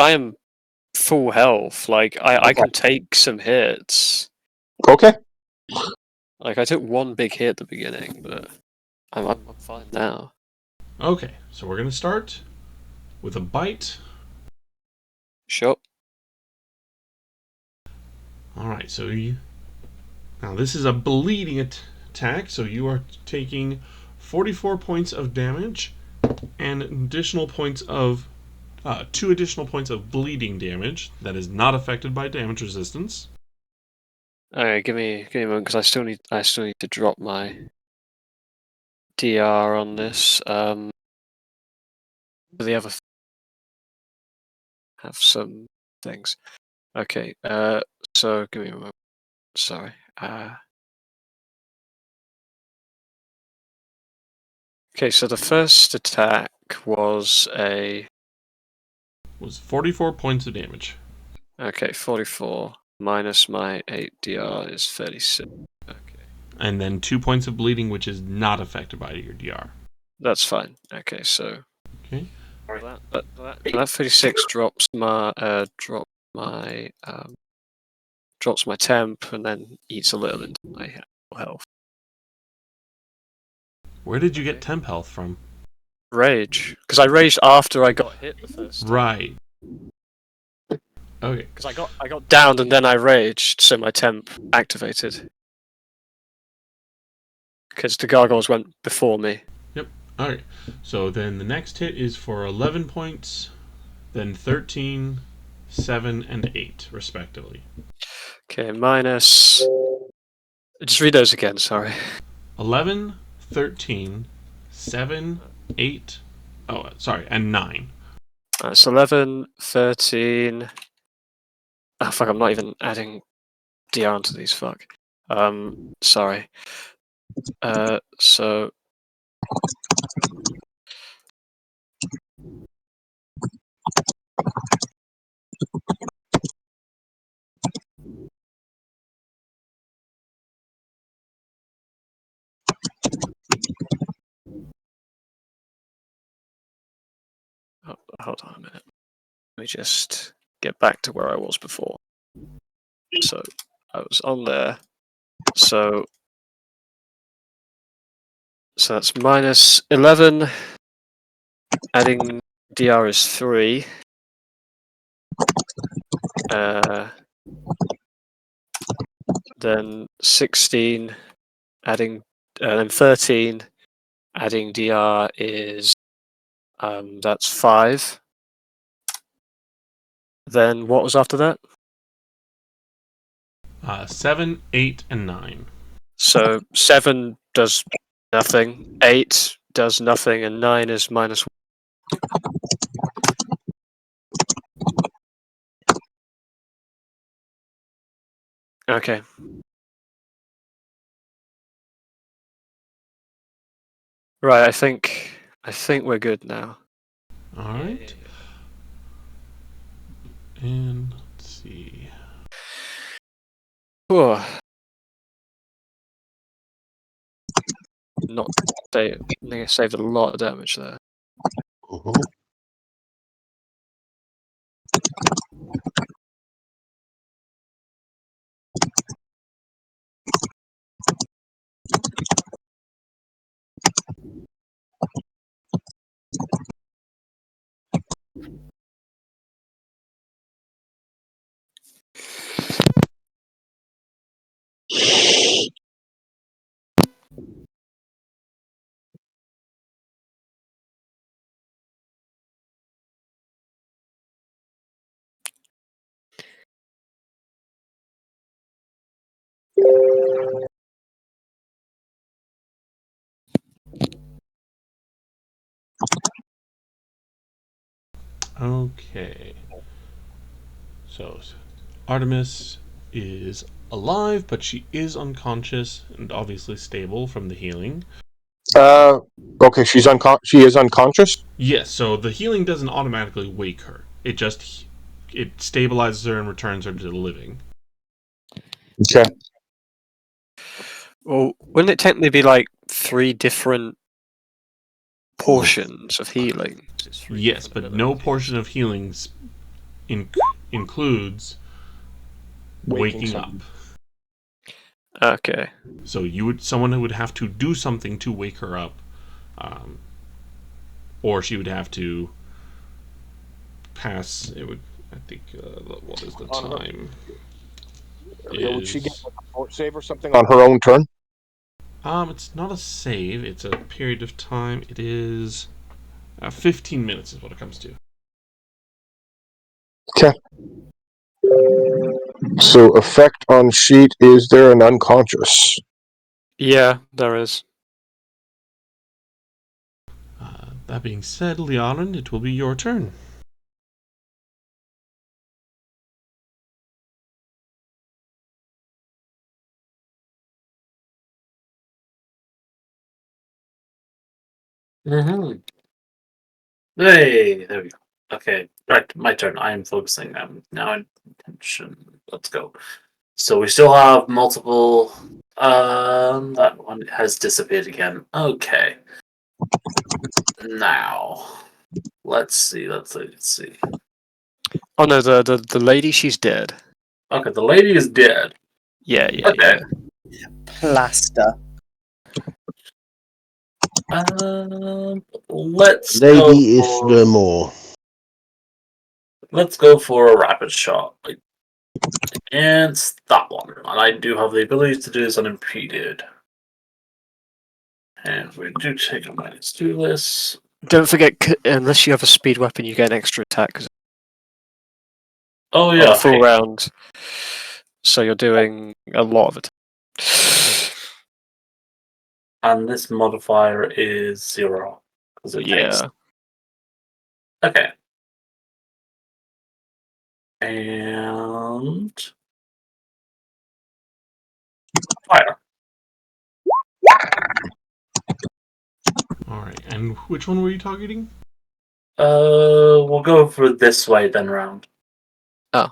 am full health. I can take some hits. Okay. I took one big hit at the beginning, but I'm fine now. Okay, so we're going to start with a bite. Sure. Alright, so now this is a bleeding attack, so you are taking 44 points of damage and additional points of 2 additional points of bleeding damage that is not affected by damage resistance. Alright, give me a moment because I still need to drop my DR on this. The other have some things. Okay, so give me a moment. Sorry. Okay, so the first attack was 44 points of damage. okay, 44 minus my 8 DR is 36. Okay. And then 2 points of bleeding, which is not affected by your DR. That's fine. Okay, so Okay. that 36 drops my temp and then eats a little into my health. Where did you get temp health from? Rage, because I raged after I got hit the first time. Right. Okay. Because I got downed and then I raged, so my temp activated. Because the gargoyles went before me. Yep. Alright. So then the next hit is for 11 points, then 13, 7, and 8, respectively. Okay, minus... Just read those again, sorry. 11, 13, 7, 8, and 9. It's 11, 13... Oh, fuck, I'm not even adding DR onto these, fuck. Sorry. So... Oh, hold on a minute. Let me just get back to where I was before. So, I was on there. So that's minus 11. Adding DR is 3. Then 16. Adding then 13. Adding DR is that's 5. Then what was after that? 7, 8, and 9. So 7 does nothing, 8 does nothing, and 9 is minus 1. Okay. Right, I think we're good now. Alright. And let's see. Whew. Not save. I think I saved a lot of damage there. Okay. So, Artemis is alive, but she is unconscious and obviously stable from the healing. Okay, she is unconscious? Yes, so the healing doesn't automatically wake her. It stabilizes her and returns her to the living. Okay. Well, wouldn't it technically be like 3 different portions of healing? Yes, but no portion of healings includes waking up. Okay. So someone who would have to do something to wake her up, or she would have to pass. It would, I think. What is the time? Would she get like a fort save or something on her own turn? It's not a save. It's a period of time. It is 15 minutes is what it comes to. Okay. So effect on sheet, is there an unconscious? Yeah, there is. That being said, Leonin, it will be your turn. Mm-hmm. Hey, there we go. Okay, right, my turn. I am focusing. Now in attention. Let's go. So we still have multiple. That one has disappeared again. Okay. Now, let's see. Let's see. Oh no, the lady, she's dead. Okay, the lady is dead. Yeah. Okay. Plaster. Let's Lady go is for, no more. let's go for a rapid shot against that one, and I do have the ability to do this unimpeded. And we do take a -2 this. Don't forget, unless you have a speed weapon, you get an extra attack 'cause Oh on yeah, a full hey. round. So you're doing a lot of it. And this modifier is 0 because it takes. Yeah. Okay. And fire. All right, and which one were you targeting? We'll go for this way then round. Oh,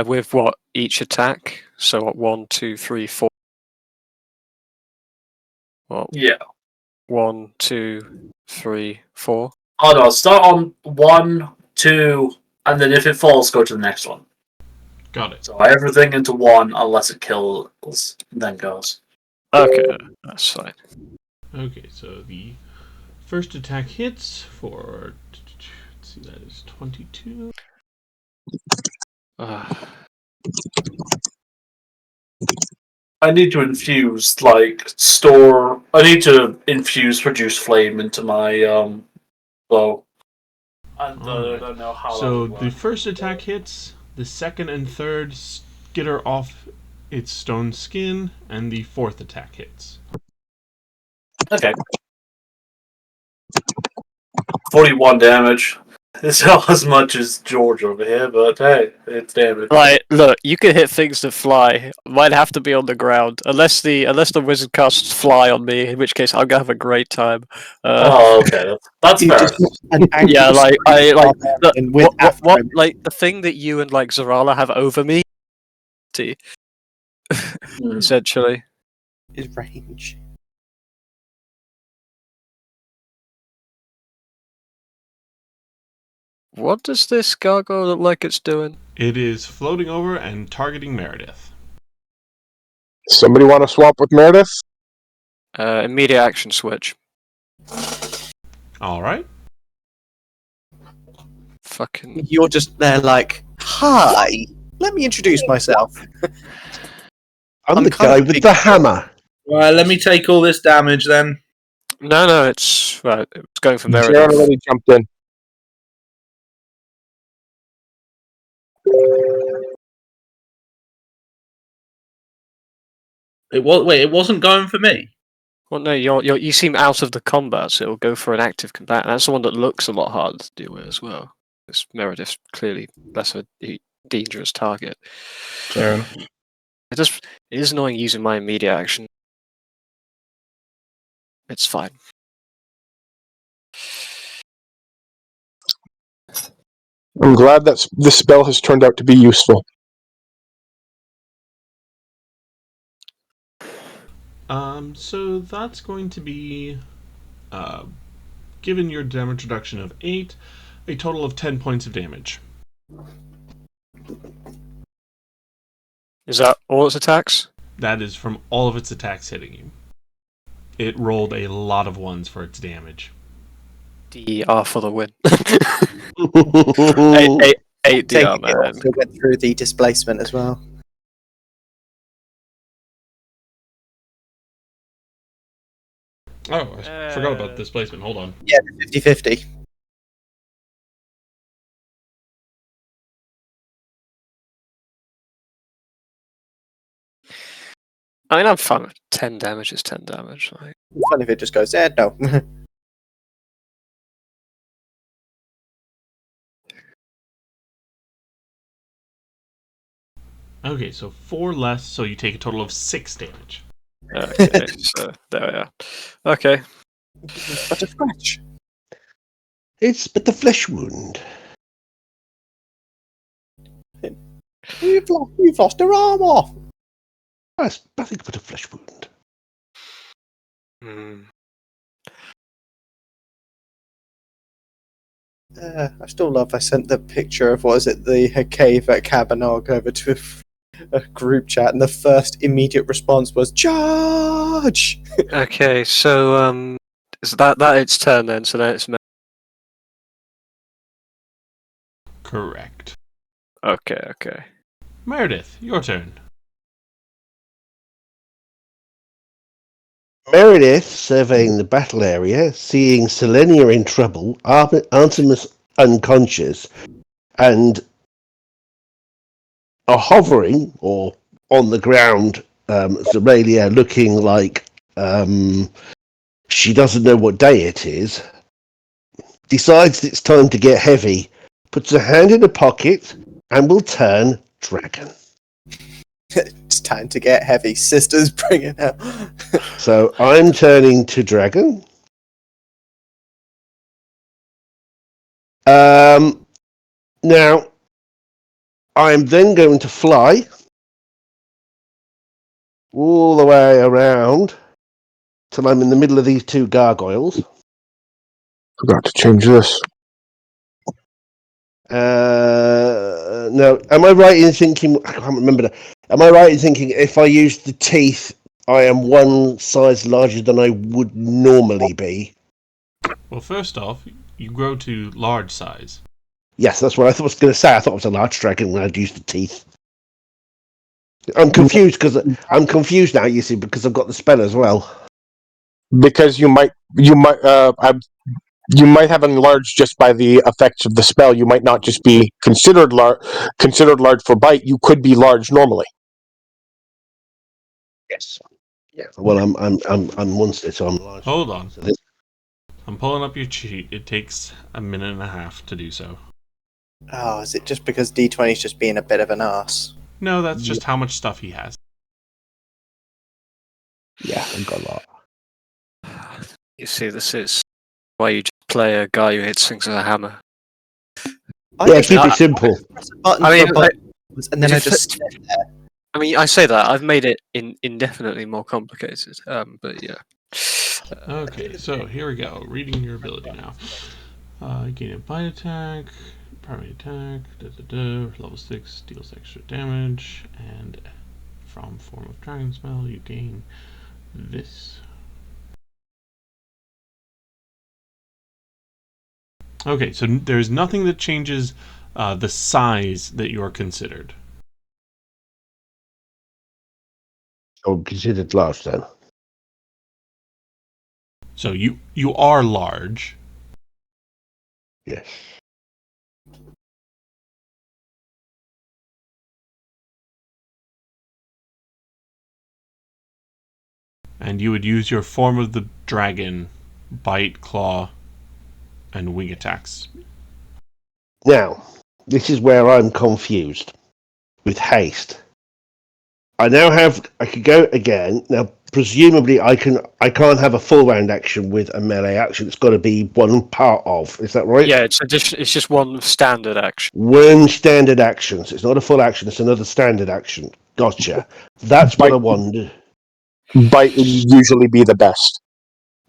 with what each attack? So what? 1, 2, 3, 4. Well, Yeah. 1, 2, 3, 4. Oh no, start on 1, 2, and then if it falls, go to the next one. Got it. So everything into 1 unless it kills, then goes. Okay, that's fine. Okay, so the first attack hits for. Let's see, that is 22. I need to infuse, I need to infuse produce flame into my bow. And I don't know how So that would the work. first attack hits, the second and third skitter off its stone skin, and the fourth attack hits. Okay. 41 damage. It's not as much as George over here, but hey, it's damage. Like, look, you can hit things that fly. Might have to be on the ground, unless the wizard casts fly on me, in which case I'm gonna have a great time. Oh, okay, that's You fair. just want an angry Yeah, like I like the, and with what like the thing that you and like Zarala have over me, essentially. is range. What does this gargoyle look like it's doing? It is floating over and targeting Meredith. Somebody want to swap with Meredith? Immediate action switch. All right. Fucking. You're just there like, hi, let me introduce myself. I'm I'm the kind guy of a with big the girl. hammer. Right, let me take all this damage then. No, it's right. It's going for Sharon Meredith. already jumped in. It wasn't going for me. Well, no, you seem out of the combat, so it'll go for an active combat. That's the one that looks a lot harder to deal with as well. Because Meredith's clearly less of a dangerous target. Fair enough. It is annoying using my immediate action. It's fine. I'm glad that this spell has turned out to be useful. So that's going to be, given your damage reduction of 8, a total of 10 points of damage. Is that all its attacks? That is from all of its attacks hitting you. It rolled a lot of ones for its damage. DR for the win. Oh, 8 Take DR, it man. also went through the displacement as well. Oh, I forgot about displacement. Hold on. Yeah, 50-50. I mean, I'm fine with 10 damage. Is 10 damage. Like, Fun if it just goes, no. Okay, so 4 less, so you take a total of 6 damage. okay, so there we are. Okay. But a scratch. It's but the flesh wound. You've lost your arm off. That's nothing but a flesh wound. Hmm. I still love I sent the picture of, what is it, the cave at Cabanog over to a group chat, and the first immediate response was, charge! Okay, so is that its turn then? So then it's Correct. okay. Meredith, your turn. Meredith, surveying the battle area, seeing Selenia in trouble, Artemis unconscious, and a hovering or on the ground, Zoralia looking like she doesn't know what day it is, decides it's time to get heavy, puts a hand in a pocket, and will turn dragon. It's time to get heavy. Sisters, bring it out. So I'm turning to dragon. Now, I'm then going to fly all the way around till I'm in the middle of these two gargoyles. Forgot to change this. Now, am I right in thinking? I can't remember that. Am I right in thinking if I use the teeth, I am one size larger than I would normally be? Well, first off, you grow to large size. Yes, that's what I was going to say. I thought it was a large dragon when I'd used the teeth. I'm confused now. You see, because I've got the spell as well. Because you might have enlarged just by the effects of the spell. You might not just be considered large for bite. You could be large normally. Yes. Yeah. Well, I'm monster, so I'm large. Hold on. So this, I'm pulling up your cheat. It takes a minute and a half to do so. Oh, is it just because D20's just being a bit of an arse? No, that's just how much stuff he has. yeah, I've got a lot. You see, this is why you just play a guy who hits things with a hammer. Yeah, keep it simple. I mean, and then I just sit there. I mean, I say that I've made it indefinitely more complicated. But yeah. Okay, so here we go. Reading your ability now. Gain a bite attack, primary attack, level 6, deals extra damage, and from form of dragon spell you gain this. Okay, so there's nothing that changes the size that you're considered. So considered large then. So you are large. Yes. And you would use your form of the dragon, bite, claw, and wing attacks. Now, this is where I'm confused with haste. I could go again. Now, presumably I can't have a full round action with a melee action. It's got to be one part of. Is that right? Yeah, it's just one standard action. One standard action. So it's not a full action, it's another standard action. Gotcha. That's what I wanted. Bite would usually be the best.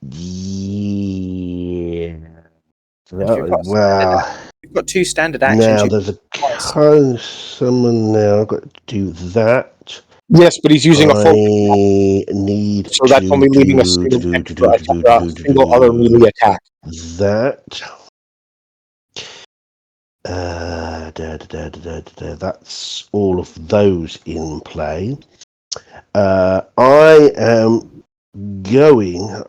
Yeah. You've got two standard actions. Now there's a summon now. I've got to do that. Yes, but he's using a full. Need so that's only leaving a single other melee attack. That. That's all of those in play. I am going.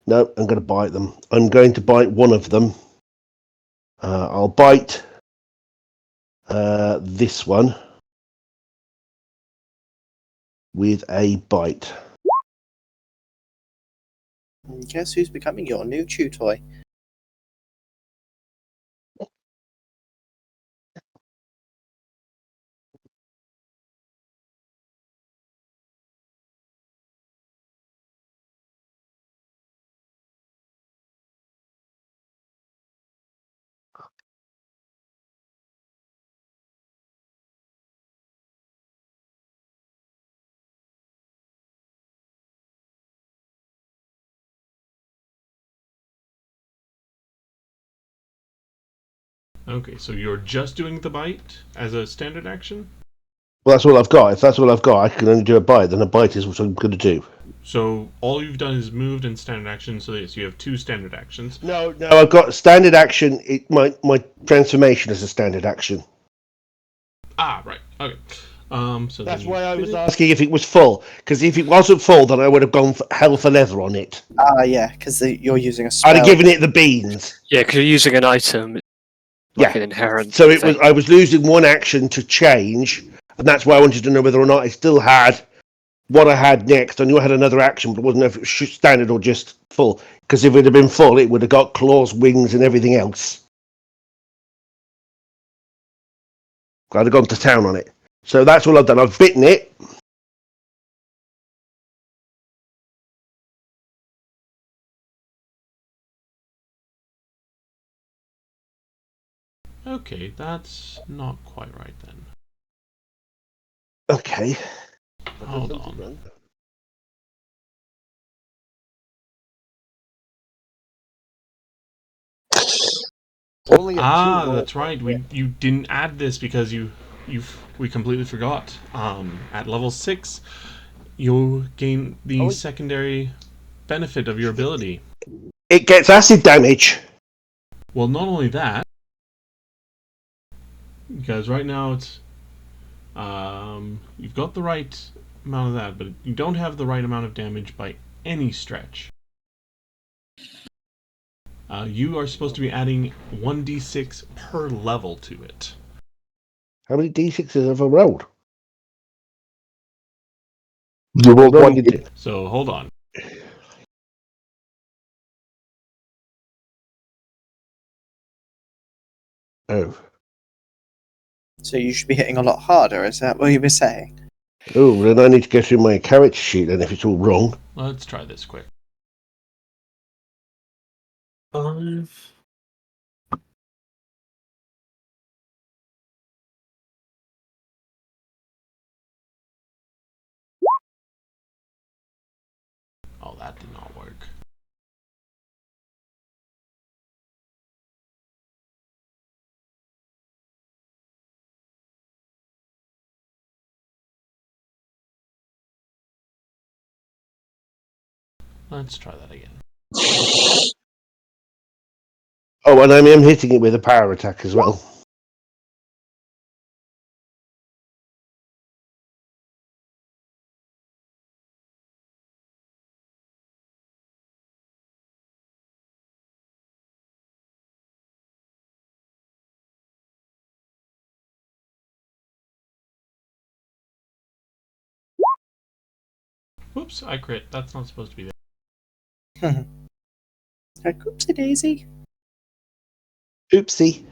No, I'm going to bite them. I'm going to bite one of them. I'll bite this one. with a bite. And guess who's becoming your new chew toy? Okay, so you're just doing the bite as a standard action? Well, that's all I've got. If that's all I've got, I can only do a bite. Then a bite is what I'm going to do. So all you've done is moved and standard action, so yes, you have 2 standard actions. No, I've got standard action. My transformation is a standard action. Ah, right. Okay. So That's then why I was finish- asking if it was full. Because if it wasn't full, then I would have gone for hell for leather on it. Yeah, because you're using a spell. I'd have given it the beans. Yeah, because you're using an item, like Yeah. an inherent. So it thing. was. I was losing one action to change, and that's why I wanted to know whether or not I still had what I had next. I knew I had another action, but I wasn't know if it was standard or just full. Because if it had been full, it would have got claws, wings, and everything else. I'd have gone to town on it. So that's all I've done. I've bitten it. Okay, that's not quite right then. Okay. Hold on. That's right. You didn't add this because we completely forgot. At level 6, you gain the secondary benefit of your ability. It gets acid damage. Well, not only that, because right now it's you've got the right amount of that, but you don't have the right amount of damage by any stretch. You are supposed to be adding 1d6 per level to it. How many d6s have I rolled? You rolled No, one. you did. So hold on. Oh. So you should be hitting a lot harder, is that what you were saying? Oh, then I need to go through my character sheet then if it's all wrong. Let's try this quick. 5. Oh, that did not work. Let's try that again. Oh, and I am hitting it with a power attack as well. Whoops, I crit. That's not supposed to be there. Oopsie daisy. Oopsie.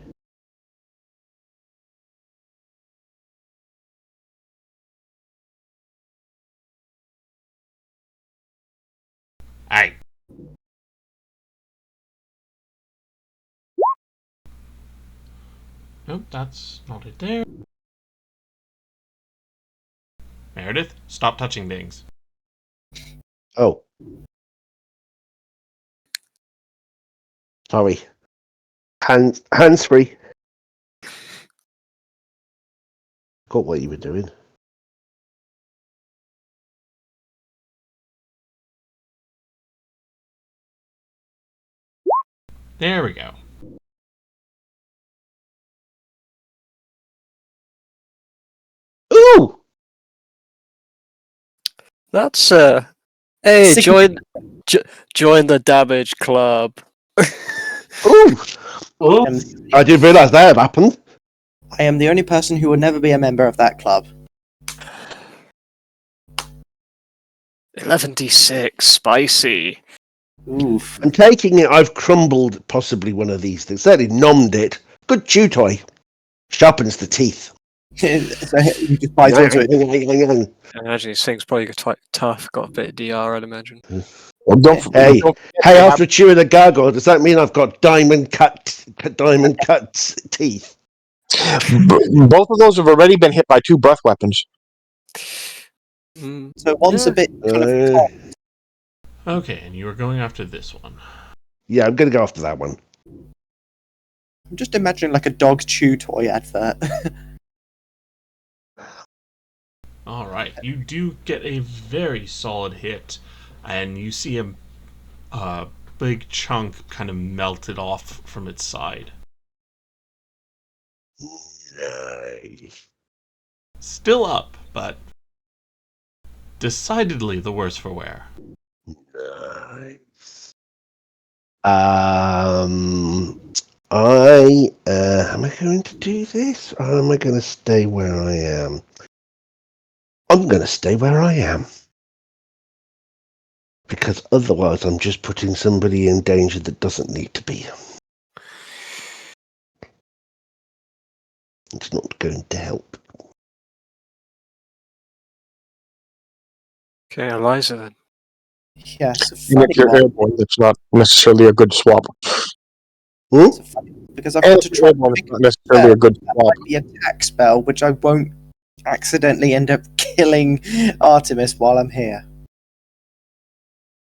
Aye. Nope, that's not it there. Meredith, stop touching things. Oh. Sorry. Hands free. Got what you were doing. There we go. Ooh! That's Hey, join the damage club. Ooh! Oh, I didn't realise that had happened. I am the only person who will never be a member of that club. 11d6, spicy. Oof. I'm taking it I've crumbled possibly one of these things. Certainly nommed it. Good chew toy. Sharpens the teeth. So you just bite onto it. I imagine these things probably get quite tough. Got a bit of DR, I'd imagine. Well, Hey, don't hey! After chewing a gargoyle, does that mean I've got diamond cut teeth? both of those have already been hit by 2 breath weapons. So one's a bit kind of top. Okay, and you were going after this one. Yeah, I'm gonna go after that one. I'm just imagining like a dog chew toy advert. All right, you do get a very solid hit, and you see a big chunk kind of melted off from its side. Nice. Still up, but decidedly the worse for wear. Nice. I am I going to do this, or am I going to stay where I am? I'm going to stay where I am, because otherwise I'm just putting somebody in danger that doesn't need to be. It's not going to help. Okay, Eliza then. Yeah, it's a Even funny if you're one. airborne, that's not necessarily a good swap. It's a funny one, because I've And got if to you're try airborne, and it's not necessarily a good that swap. might be attack spell, which I won't accidentally end up killing Artemis while I'm here.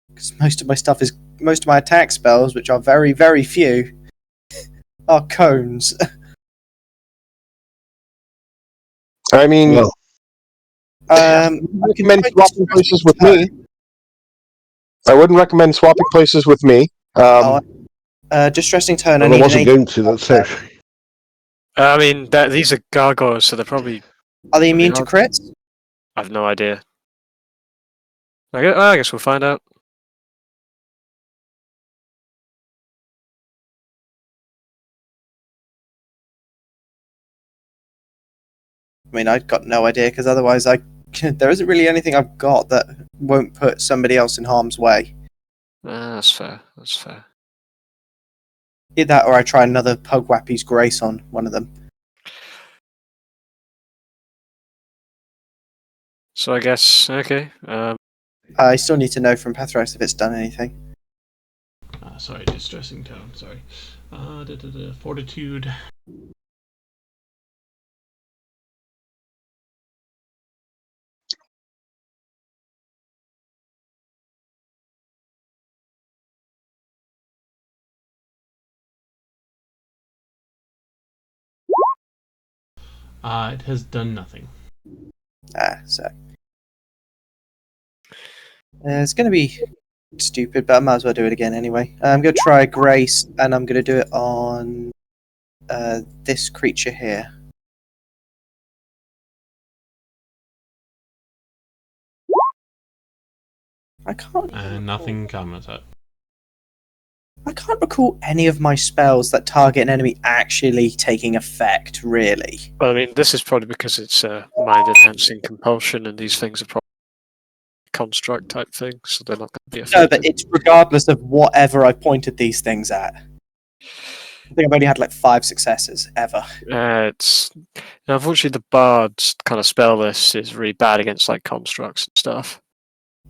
Because most of my attack spells, which are very, very few, are cones. I mean, Well, I recommend swapping places with me. I wouldn't recommend swapping places with me. Distressing turn. I I need wasn't an going to. That's it. I mean, these are gargoyles, so they're probably. Are they immune They to are- crits? I have no idea. I guess we'll find out. I mean, I've got no idea, because otherwise there isn't really anything I've got that won't put somebody else in harm's way. That's fair. That's fair. Either that, or I try another Pugwappy's Grace on one of them. So I guess okay. I still need to know from Pathros if it's done anything. Sorry, distressing tone. Sorry. Fortitude. It has done nothing. So it's going to be stupid, but I might as well do it again anyway. I'm going to try Grace, and I'm going to do it on this creature here. I can't. And nothing comes up. I can't recall any of my spells that target an enemy actually taking effect. Really. Well, I mean, this is probably because it's mind-enhancing compulsion, and these things are probably construct type things, so they're not going to be effective. No, but it's regardless of whatever I pointed these things at. I think I've only had like 5 successes ever. It's unfortunately the bard's kind of spell list is really bad against like constructs and stuff.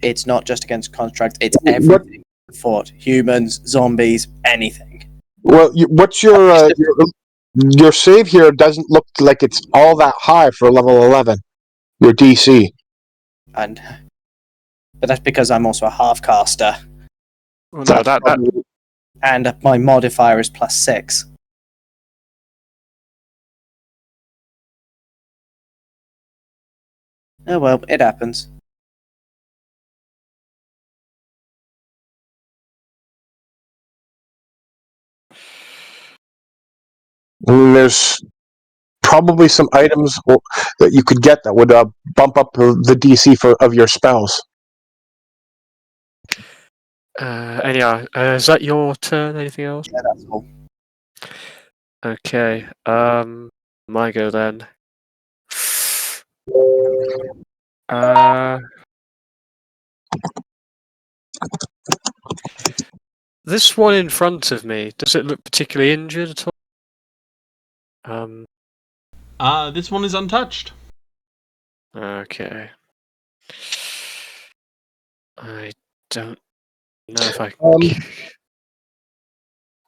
It's not just against constructs; it's everything. Fought humans, zombies, anything. Well, what's your save here? Doesn't look like it's all that high for level 11. Your DC. But that's because I'm also a half caster, Well, no, that and my modifier is +6. Oh well, it happens. I mean, there's probably some items that you could get that would bump up the DC of your spells. anyhow, is that your turn? Anything else? Yeah, that's all. Okay. My go then. this one in front of me, does it look particularly injured at all? This one is untouched. Okay. I don't know if I can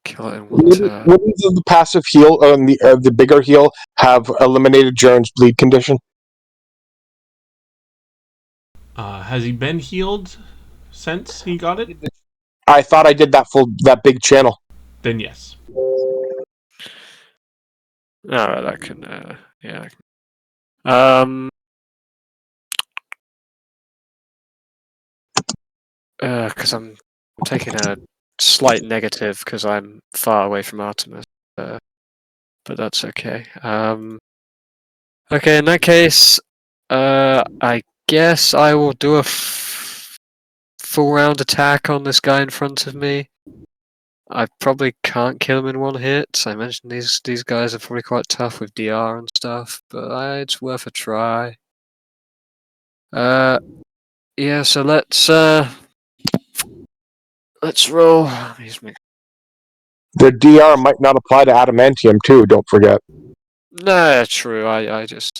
kill it in one turn. Wouldn't the passive heal on the bigger heal have eliminated Jaren's bleed condition? Has he been healed since he got it? I thought I did that big channel. Then yes. Alright, that can, yeah. Because I'm taking a slight negative because I'm far away from Artemis, but that's okay. Okay, in that case, I guess I will do a full round attack on this guy in front of me. I probably can't kill him in one hit. I mentioned these guys are probably quite tough with DR and stuff, but it's worth a try. Yeah, so let's roll. The DR might not apply to adamantium too. Don't forget. No, true. I just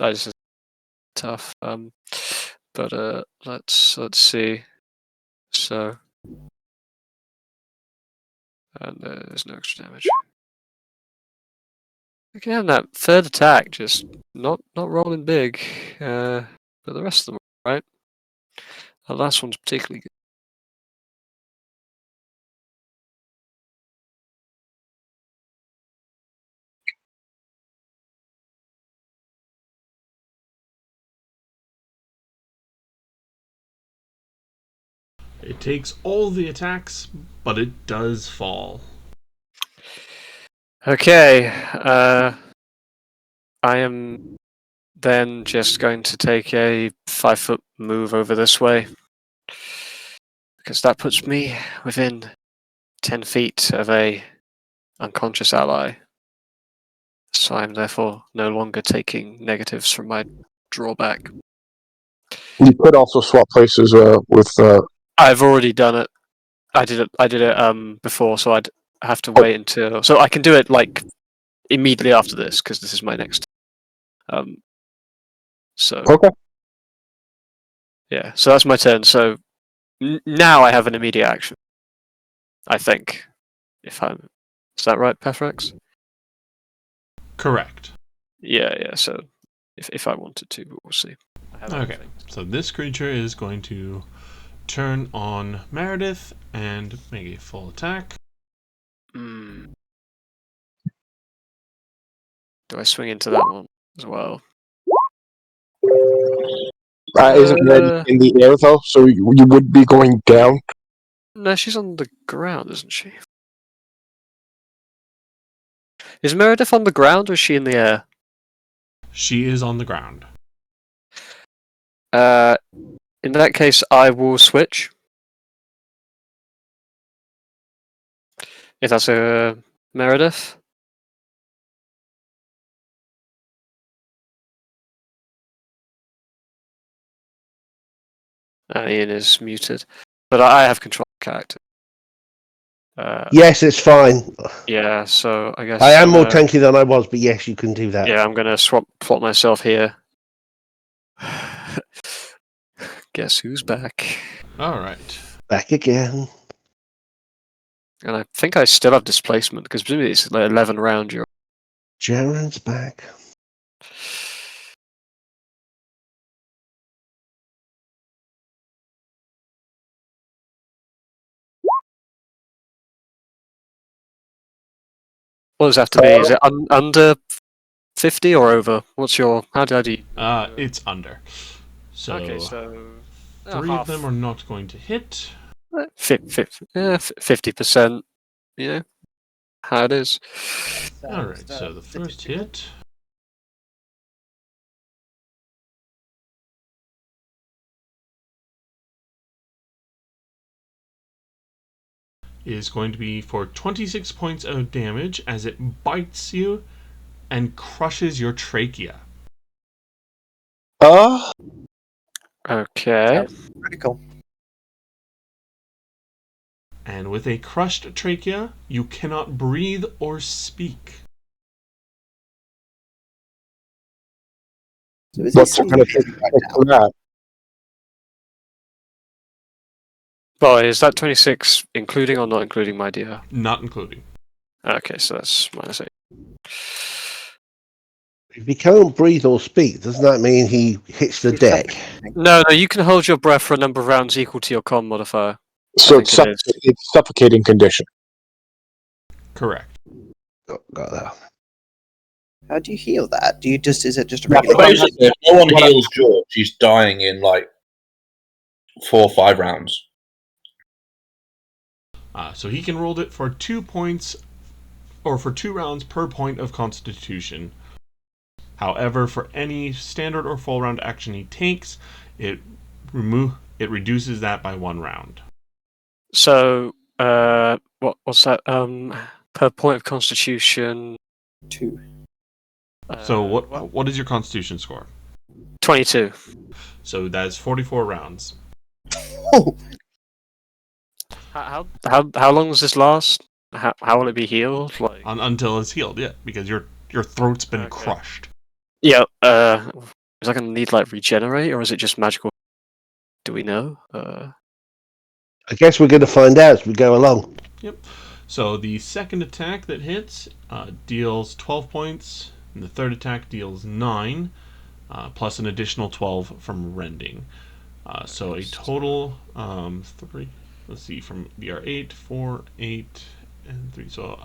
tough. But let's see. So, and there's no extra damage. Again, that third attack just not rolling big. But the rest of them are right. The last one's particularly good. It takes all the attacks, but it does fall. Okay, I am then just going to take a 5-foot move over this way. Because that puts me within 10 feet of a unconscious ally. So I'm therefore no longer taking negatives from my drawback. You could also swap places with. I've already done it. I did it before, so I'd have to wait until. So I can do it like immediately after this because this is my next. So. Okay. Yeah, so that's my turn. So now I have an immediate action. I think, is that right, Pefrex? Correct. Yeah. So if I wanted to, but we'll see. Okay, so this creature is going to turn on Meredith and make a full attack. Do I swing into that one as well? Isn't Meredith in the air though? So you would be going down. No, she's on the ground, isn't she? Is Meredith on the ground or is she in the air? She is on the ground. In that case, I will switch. If that's a Meredith. Ian is muted, but I have control of the character. Yes, it's fine. Yeah, so I guess I am more tanky than I was, but yes, you can do that. Yeah, I'm gonna swap myself here. Guess who's back? All right. Back again. And I think I still have displacement because presumably it's like 11 round. Jaren's back. What does that have to be? Is it under 50 or over? What's your? How do you? It's under. So, Okay, so 3 of them are not going to hit. 50%. You know how it is. All right. So the first hit is going to be for 26 points of damage as it bites you and crushes your trachea. Okay. Critical. And with a crushed trachea, you cannot breathe or speak. So is he What's still going to take living right now? for that? Well, is that 26 including or not including my DR? Not including. Okay, so that's -8. If he can't breathe or speak, doesn't that mean he hits the He's deck? suffocating. No, you can hold your breath for a number of rounds equal to your con modifier. So think it is. it's suffocating condition. Correct. Got that. How do you heal that? Do you just is it just a Yeah, regular? but Basically, if no one heals George, he's dying in like 4 or 5 rounds. So he can roll it for 2 points, or for 2 rounds per point of Constitution. However, for any standard or full round action he takes, it reduces that by 1 round. So, what's that? Per point of Constitution. 2. So what is your Constitution score? 22. So that's 44 rounds. Oh, How long does this last? How will it be healed? Like, Until it's healed, yeah, because your throat's been Okay. crushed. yeah. Is that gonna need like regenerate, or is it just magical? Do we know? I guess we're going to find out as we go along. So the second attack that hits deals 12 points, and the third attack deals 9, plus an additional 12 from rending. So a total 3. Let's see, from DR 8, 4, 8, and 3. So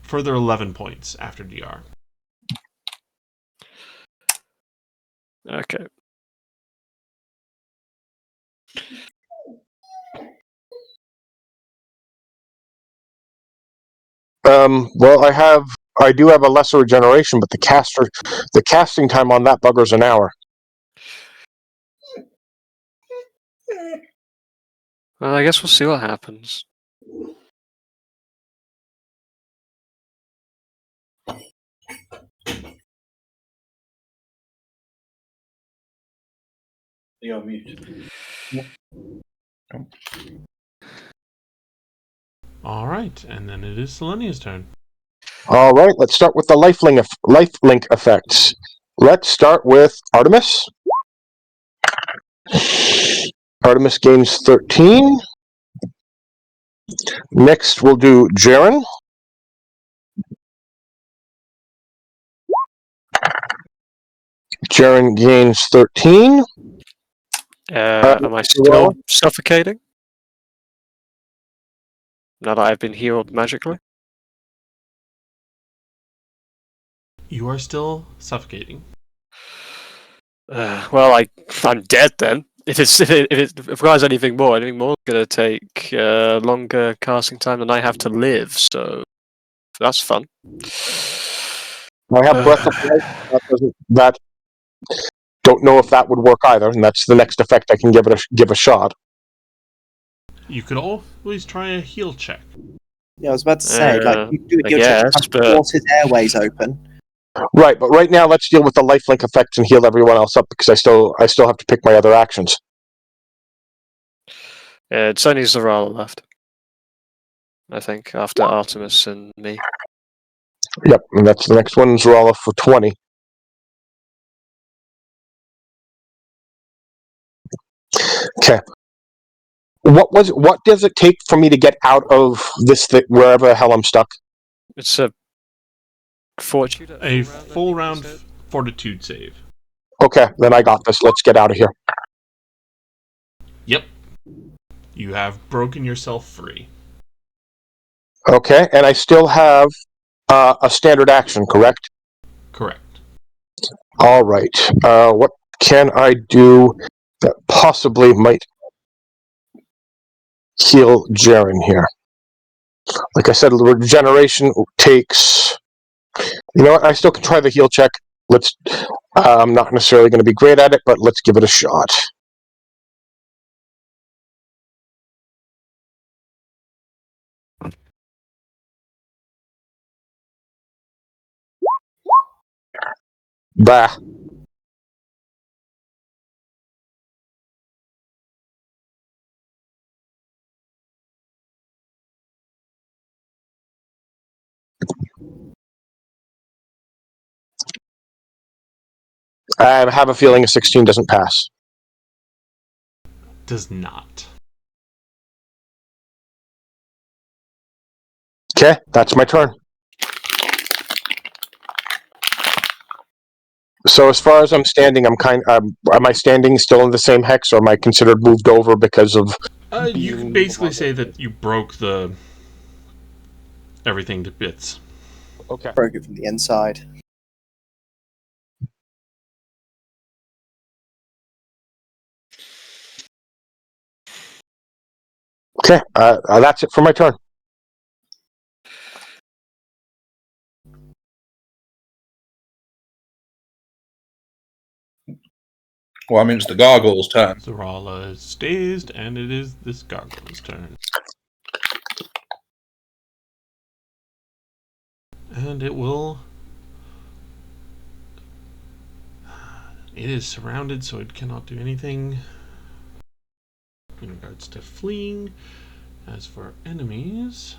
further 11 points after DR. Okay. Well, I do have a lesser regeneration, but the casting time on that bugger's an hour. Well, I guess we'll see what happens. You're on mute. All right, and then it is Selenia's turn. All right, let's start with the lifelink effects. Let's start with Artemis. Artemis gains 13. Next, we'll do Jaren. Jaren gains 13. Am I still suffocating? Now that I've been healed magically? You are still suffocating. Well, I'm dead then. If it requires anything more is going to take longer casting time than I have to live. So that's fun. I have Breath of Life. That don't know if that would work either, and that's the next effect I can give a shot. You could always try a heal check. yeah, I was about to say, like you do I it, you guess, but- force his airways open. Right, but right now let's deal with the lifelink effects and heal everyone else up because I still have to pick my other actions. It's only Zarala left. I think after Artemis and me. Yep, and that's the next one. Zarala for 20. Okay. What does it take for me to get out of this wherever the hell I'm stuck? It's a fortitude. A full round fortitude save. Okay, then I got this. Let's get out of here. Yep. You have broken yourself free. Okay, and I still have a standard action, correct? Correct. All right. What can I do that possibly might heal Jaren here? Like I said, the regeneration takes... You know what? I still can try the heal check. I'm not necessarily going to be great at it, but let's give it a shot. Bah. I have a feeling a 16 doesn't pass. Does not. Okay, that's my turn. So as far as I'm standing, am I standing still in the same hex, or am I considered moved over because of? You can basically say that you broke everything to bits. Okay. Broke it from the inside. Okay, that's it for my turn. Well, I mean, it's the gargoyle's turn. Zarala is dazed, and it is this gargoyle's turn. And it will... It is surrounded, so it cannot do anything in regards to fleeing. As for enemies...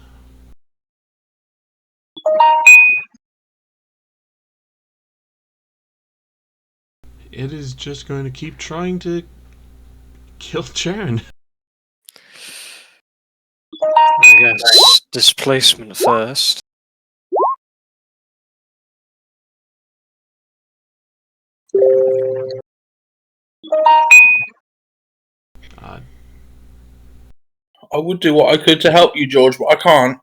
It is just going to keep trying to kill Jaren. I guess displacement first. I would do what I could to help you, George, but I can't.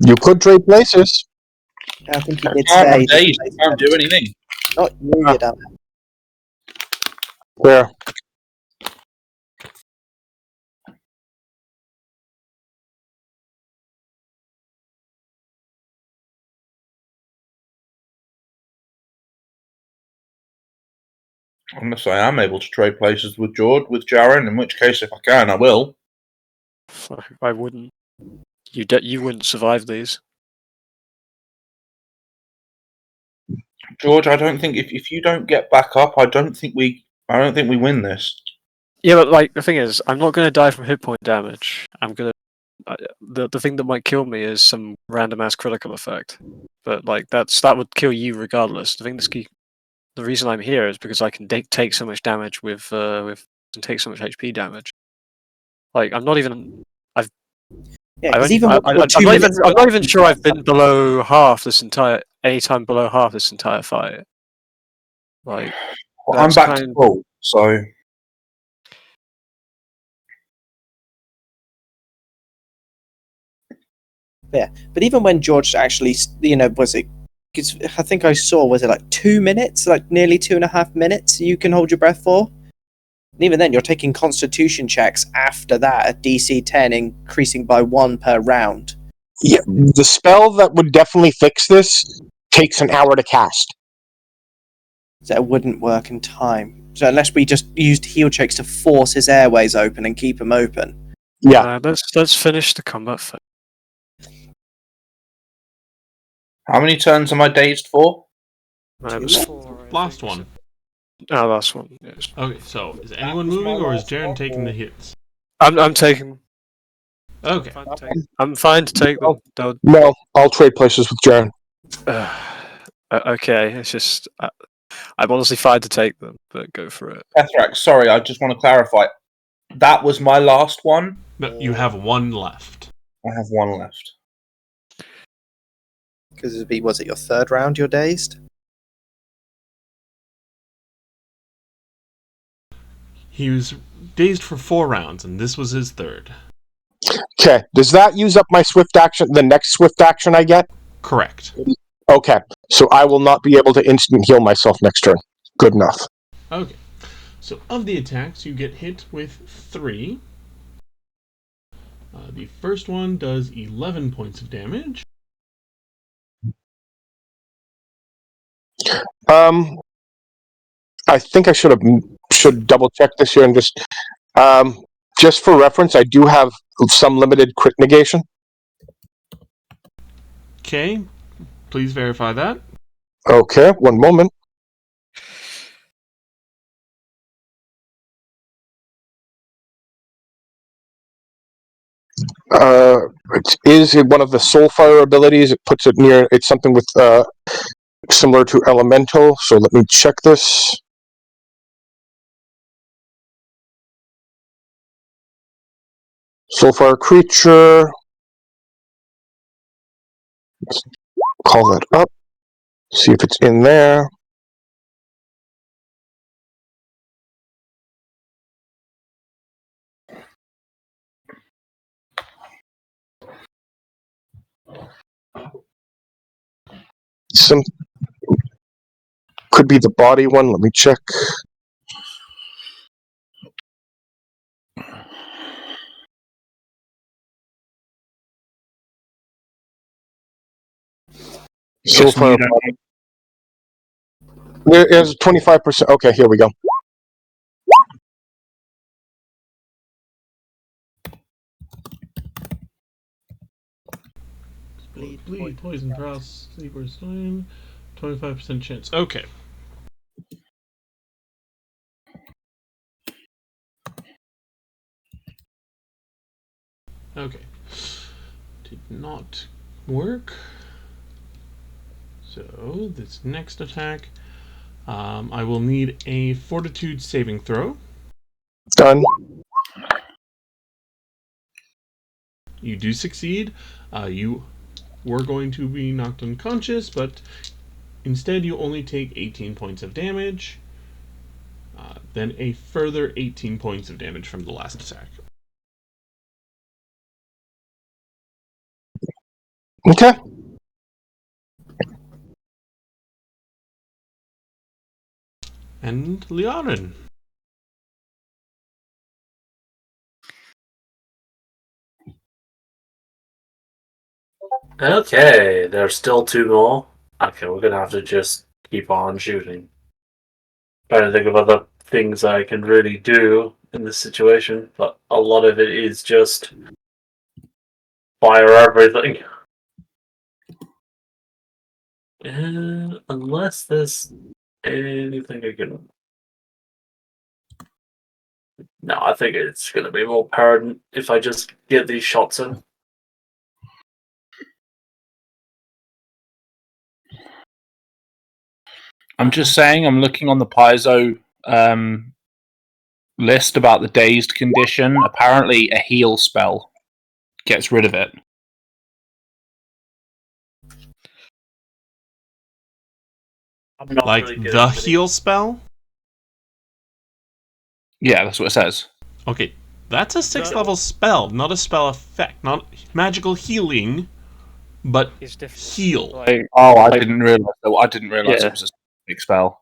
You could trade places. I think he did I'm say. dazed. I can't do anything. Not you, you don't. Where? Unless I am able to trade places with George, with Jaren, in which case, if I can, I will. I wouldn't. You wouldn't survive these. George, I don't think if you don't get back up, I don't think we win this. Yeah, but like the thing is, I'm not going to die from hit point damage. I'm gonna. The thing that might kill me is some random ass critical effect. But like that would kill you regardless. The reason I'm here is because I can take so much damage with and take so much HP damage. Like I'm not even. Yeah, I'm because even when you're 2 minutes not even sure I've been below half any time below half this entire fight. Like, Well, I'm that's back to full, so But even when George actually, was it? Cause I think I saw, was it like 2 minutes, like nearly 2.5 minutes you can hold your breath for? And even then, you're taking constitution checks after that at DC 10, increasing by 1 per round. Yeah, the spell that would definitely fix this takes an hour to cast. So it wouldn't work in time. So unless we just used heal checks to force his airways open and keep him open. Yeah. Let's finish the combat first. how many turns am I dazed for? It was 4. I Last think. one. Oh, last one. Yes. Okay, so is anyone moving, or is Jaren taking the hits? I'm taking. Okay. I'm fine to take them. Don't. No, I'll trade places with Jaren. Okay, it's just I'm honestly fine to take them, but go for it. Ethrax, sorry, I just want to clarify. That was my last one. No, you have one left. I have one left. Because was it your 3rd round you're dazed? He was dazed for 4 rounds, and this was his 3rd. Okay, does that use up my swift action, the next swift action I get? Correct. Okay, so I will not be able to instant heal myself next turn. Good enough. Okay. So of the attacks, you get hit with 3. The first one does 11 points of damage. I think I should double check this here and just for reference, I do have some limited crit negation. Okay. Please verify that. Okay, one moment. It is one of the Soulfire abilities. It puts it near. It's something with similar to Elemental. So let me check this. Soulfire creature. Let's call that up. See if it's in there. Some could be the body one. Let me check. Soulfire body. There's 25%. Okay, here we go. Bleed, poison, paralysis, sleep, or stun. 25% chance. Okay. Okay. Did not work. So, this next attack, I will need a Fortitude saving throw. Done. You do succeed. You were going to be knocked unconscious, but instead you only take 18 points of damage. Then a further 18 points of damage from the last attack. Okay. And Liarin. Okay, there's still two more. Okay, we're gonna have to just keep on shooting. Trying to think of other things I can really do in this situation, but a lot of it is just fire everything. And unless there's anything I can... No, I think it's gonna be more apparent if I just get these shots in. I'm just saying, I'm looking on the Paizo list about the dazed condition. Apparently, a heal spell gets rid of it. I'm not Like really good the at it. heal spell? Yeah, that's what it says. Okay, that's a 6th level spell, not a spell effect. Not magical healing, but It's different. heal. Like, Oh, I didn't realize. I didn't realize Yeah. it was a specific spell.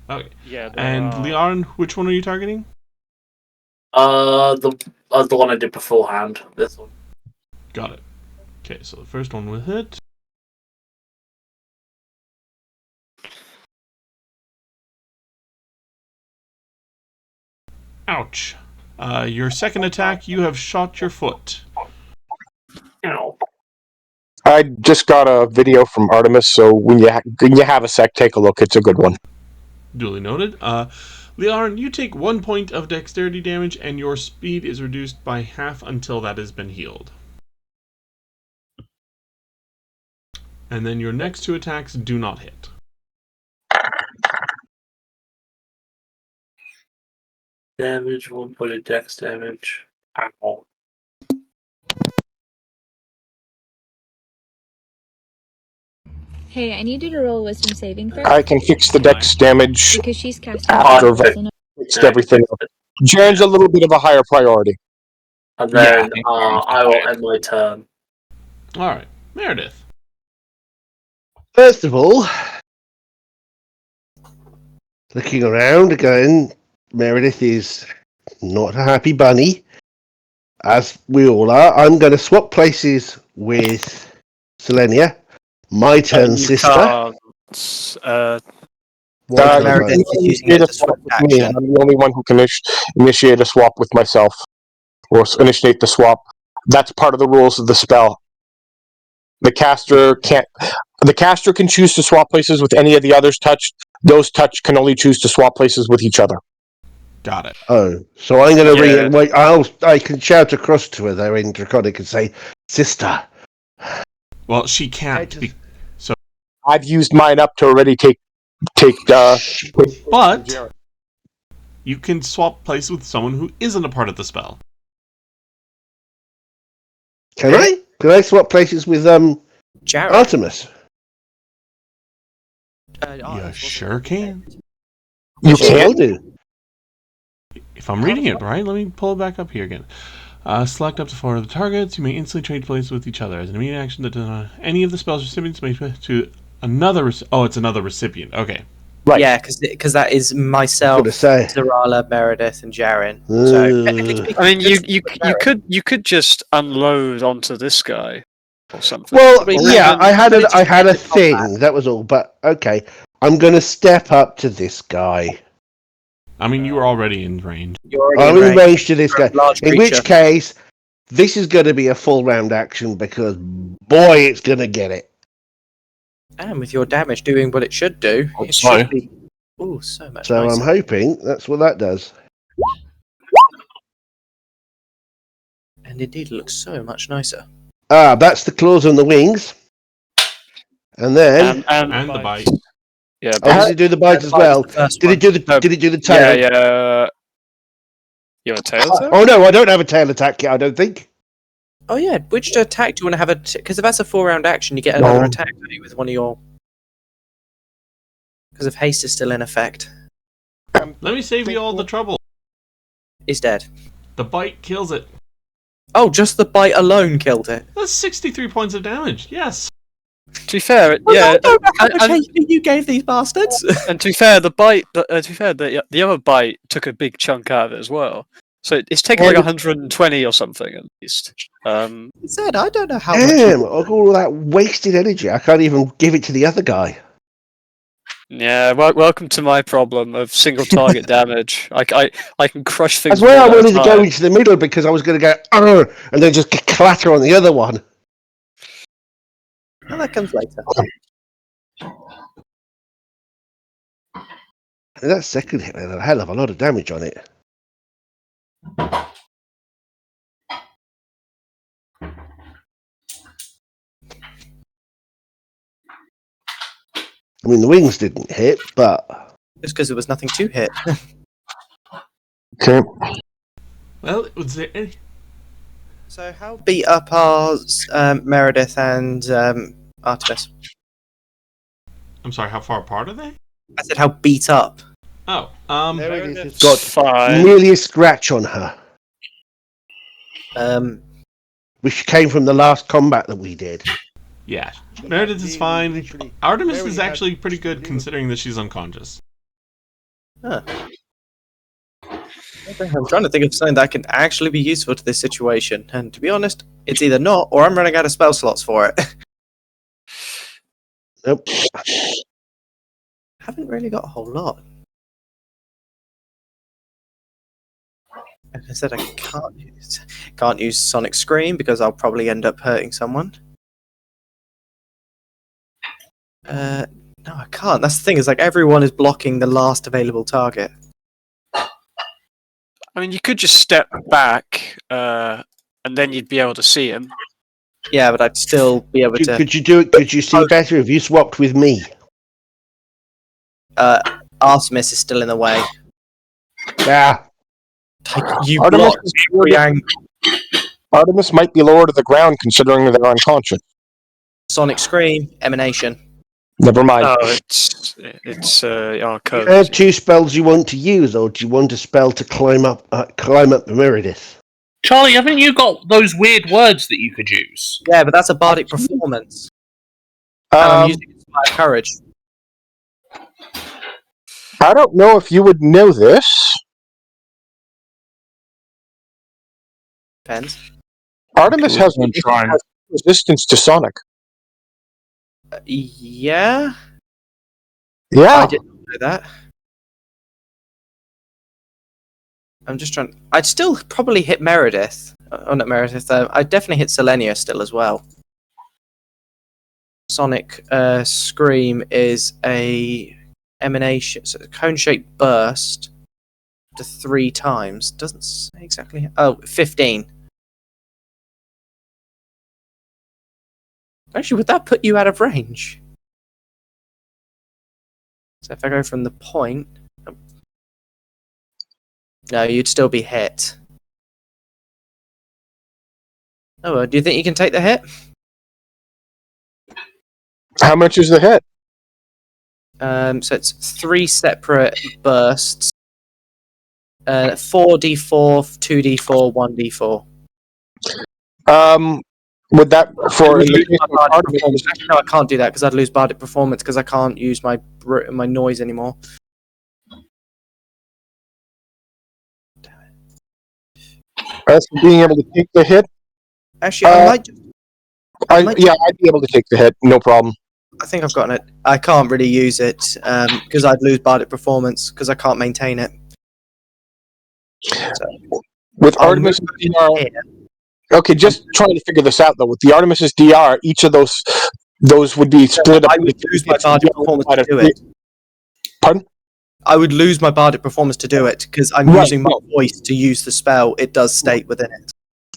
Okay. yeah, there And are- Liarin, which one are you targeting? The one I did beforehand. This one. Got it. Okay, so the first one will hit. Ouch. Your second attack, you have shot your foot. Ow. I just got a video from Artemis, so when you have a sec, take a look. It's a good one. Duly noted. Liarin, you take 1 point of dexterity damage, and your speed is reduced by half until that has been healed. And then your next two attacks do not hit. Damage, 1 point of dex damage. Ow. Hey, I need you to roll a wisdom saving throw I can fix the dex damage because she's casting after spells I've in a- fixed everything. Jaren's a little bit of a higher priority. And then Yeah. I will end my turn. Alright, Meredith. First of all, looking around again, Meredith is not a happy bunny, as we all are. I'm going to swap places with Selenia, my turn, you sister. can't, Why Meredith can't is using Initiate it a as a swap swift with me. action. I'm the only one who can initiate a swap with myself, or initiate the swap. That's part of the rules of the spell. The caster can't. The caster can choose to swap places with any of the others touched. Those touched can only choose to swap places with each other. Got it. Oh, so I'm going to Yeah. read. Wait, I can shout across to her there in Draconic and say, "Sister." Well, she can't. I've used mine up to already take. But you can swap place with someone who isn't a part of the spell. Can I? Can I swap places with Jared. Artemis? You sure can. You That's what I'll can't. do. If I'm reading it right, let me pull it back up here again. Select up to 4 of the targets. You may instantly trade places with each other. As an immediate action, that any of the spell's recipients may to another. It's another recipient. Okay. Right. Yeah, because that is myself, Gonna say. Zarala, Meredith, and Jaren. So technically speaking, I mean, just you could just unload onto this guy or something. Well, Probably yeah, random- I had probably a just random thing. combat. That was all. But okay, I'm going to step up to this guy. I mean, you were already in range. You're already I'm in range to this for a guy. large In creature. which case, this is going to be a full round action because boy, it's going to get it. And with your damage doing what it should do, Hope it so. should be. Oh, so much So nicer. I'm hoping that's what that does. And indeed, it looks so much nicer. That's the claws on the wings. And then, And the bite. Yeah. does it do the bite as well? Did it do the No. Did it do the tail? Yeah. You have a tail attack? Oh no, I don't have a tail attack yet. I don't think. Oh yeah, which attack do you want to have? Because if that's a 4-round action, you get another No. attack don't you, with one of your. Because if haste is still in effect, Let me save you all the trouble. is dead. The bite kills it. Oh, just the bite alone killed it. That's 63 points of damage. Yes. To be fair, Well, yeah. I don't know how and- much and- HP you gave these bastards. And to be fair, the other bite took a big chunk out of it as well. So it's taken like 120 or something at least. Said I don't know how much. Damn! All that wasted energy. I can't even give it to the other guy. Yeah, welcome to my problem of single target damage. I can crush things. That's why I one at a wanted to go time. into the middle because I was going to go and then just clatter on the other one. Well, that comes later. And that second hit had a hell of a lot of damage on it. I mean, the wings didn't hit, but Just because there was nothing to hit. Okay. Well, was there any... So how beat up are Meredith and Artemis? I'm sorry, how far apart are they? I said how beat up. Oh, there it is. It's Got got fine. nearly a scratch on her, Um, which came from the last combat that we did. yeah. Meredith is fine. Literally- Artemis Very is bad. actually pretty good considering that she's unconscious. huh. I'm trying to think of something that can actually be useful to this situation, and to be honest, it's either not or I'm running out of spell slots for it. Nope. Haven't really got a whole lot. Like I said, I can't use Sonic Scream because I'll probably end up hurting someone. No, I can't. That's the thing. Is like everyone is blocking the last available target. I mean, you could just step back, and then you'd be able to see him. Yeah, but I'd still be able to. Could you do it? Could you see better if you swapped with me? Artemis is still in the way. Yeah. You Artemis blocked every angle. Artemis might be lower to the ground considering they're unconscious. Sonic Scream, Emanation. Never mind. Oh, it's our Do code. you have two spells you want to use, or do you want a spell to climb up Meredith? Charlie, haven't you got those weird words that you could use? Yeah, but that's a bardic performance. And I'm using Inspire Courage. I don't know if you would know this. Depends. Artemis has I'm trying. resistance to Sonic. Yeah, Yeah. I didn't know that. I'm just trying. I'd still probably hit Meredith. Oh, not Meredith. I'd definitely hit Selenia still as well. Sonic Scream is a emanation, so cone-shaped burst. to 3 times. Doesn't say exactly. Oh, 15. Actually, would that put you out of range? So if I go from the point... No, you'd still be hit. Oh, well, do you think you can take the hit? How much is the hit? So it's 3 separate bursts. 4d4, 2d4, 1d4. Would that for No, I can't do that because I'd lose bardic performance because I can't use my noise anymore. as for being able to take the hit? Actually, I might. Yeah, I'd be able to take the hit, no problem. I think I've gotten it. I can't really use it because I'd lose bardic performance because I can't maintain it. With Artemis DR, okay, just trying to figure this out though. With the Artemis's DR, each of those would be split up. I would lose my bardic performance to do it. Pardon? I would lose my bardic performance to do it because I'm using my voice to use the spell. It does state within it.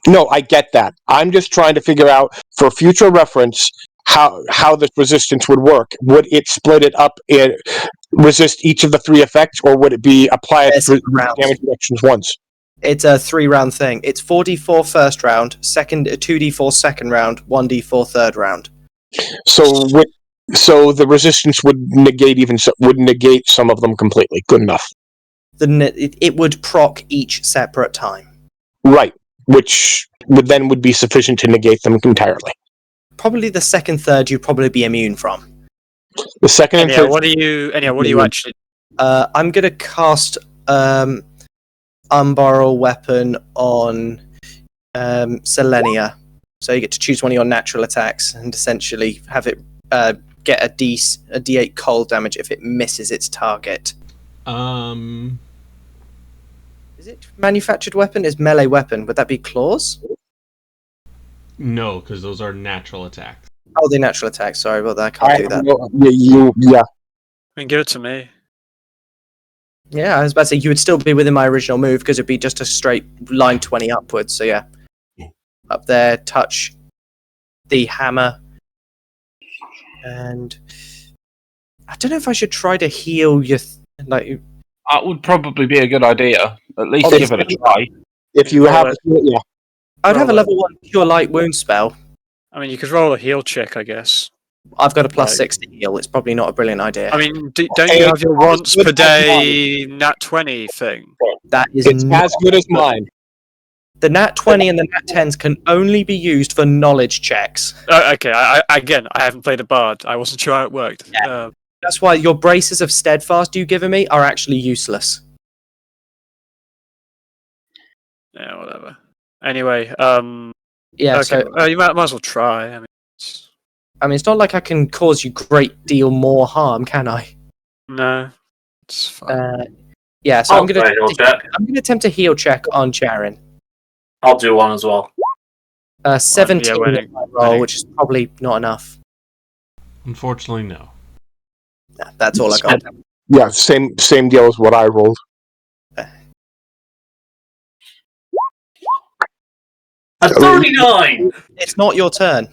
No, I get that. I'm just trying to figure out for future reference how this resistance would work. Would it split it up and resist each of the 3 effects, or would it be applied for damage reductions once? It's a 3-round thing. It's 4d4 first round, 2d4 second round, 1d4 third round. So the resistance would negate some of them completely. Good enough. It would proc each separate time. Right, which would be sufficient to negate them entirely. Probably the second, third you'd probably be immune from. The second and third. What do you actually? I'm gonna cast Unborrow Weapon on Selenia. So you get to choose one of your natural attacks and essentially have it get a D8 cold damage if it misses its target. Is it manufactured weapon? Is melee weapon? Would that be claws? No, because those are natural attacks. Oh, the natural attacks. Sorry, well, I can't do that. Yeah. I mean, give it to me. Yeah, I was about to say you would still be within my original move because it'd be just a straight line 20 upwards. So yeah, up there, touch the hammer, and I don't know if I should try to heal your That would probably be a good idea. At least give it a try. If you have, yeah. I'd have a level 1 cure light wound spell. I mean, you could roll a heal check, I guess. I've got a plus 6 to heal. It's probably not a brilliant idea. I mean, don't you have your once per day nat 20 thing? That is It's as good as mine. The nat 20 and the nat 10s can only be used for knowledge checks. Okay, I haven't played a bard. I wasn't sure how it worked. Yeah. That's why your braces of steadfast you've given me are actually useless. Yeah, whatever. Anyway, yeah. Okay. So you might as well try. I mean, it's not like I can cause you great deal more harm, can I? No, it's fine. Yeah. So I'll I'm gonna try heal check. attempt a heal check on Charon. I'll do one as well. 17 winning. roll, which is probably not enough. Unfortunately, no. Nah, that's all I got. Yeah, same deal as what I rolled. A 39! It's not your turn.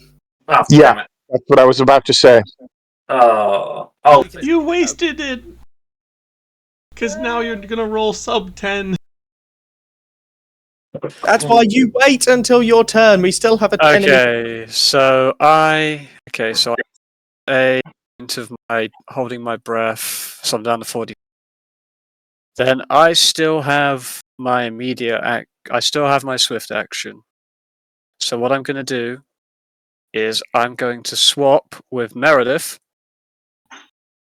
Oh, Yeah. damn it. That's what I was about to say. Oh, You wasted it! Because now you're gonna roll sub 10. That's why you wait until your turn. We still have a 10. So I of my holding my breath, so I'm down to 40. Then I still have my I still have my swift action. So what I'm going to do is I'm going to swap with Meredith.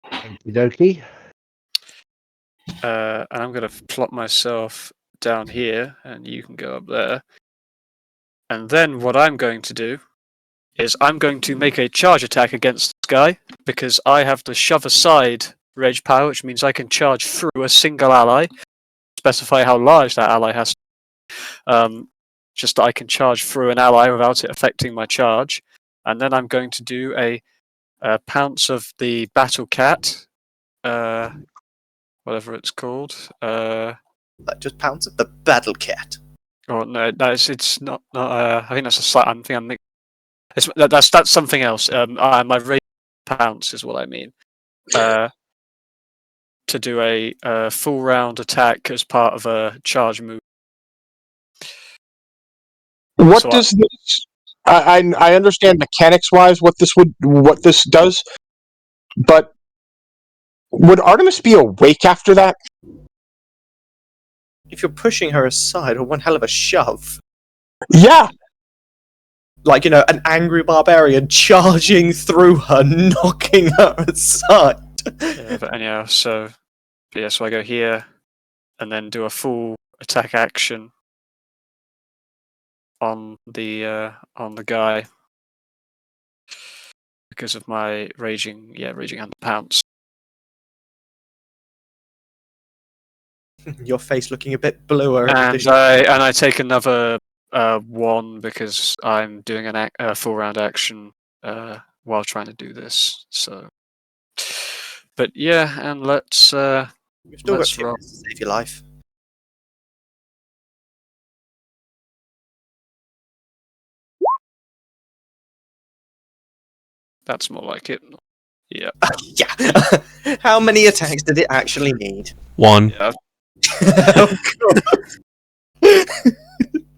Okie dokie. And I'm going to plot myself down here, and you can go up there. And then what I'm going to do is I'm going to make a charge attack against this guy, because I have the shove aside rage power, which means I can charge through a single ally, specify how large that ally has to just that I can charge through an ally without it affecting my charge. And then I'm going to do a pounce of the battle cat, whatever it's called. Like just pounce at the battle cat. Oh no, it's not. I think that's a slight. I think I'm mixing. That's something else. My rage pounce is what I mean. To do a full round attack as part of a charge move. What So does this? I understand mechanics wise what this does, but would Artemis be awake after that? If you're pushing her aside, or one hell of a shove. Yeah. Like, you know, an angry barbarian charging through her, knocking her aside. Yeah, but anyhow, so I go here, and then do a full attack action on the guy because of my raging hand pounce. Your face looking a bit bluer. And I take another one because I'm doing a full round action while trying to do this. So, but yeah, and let's You've still got let's 2 roll. minutes to save your life. That's more like it. Yeah. Yeah. How many attacks did it actually need? 1. Yeah. Oh, God.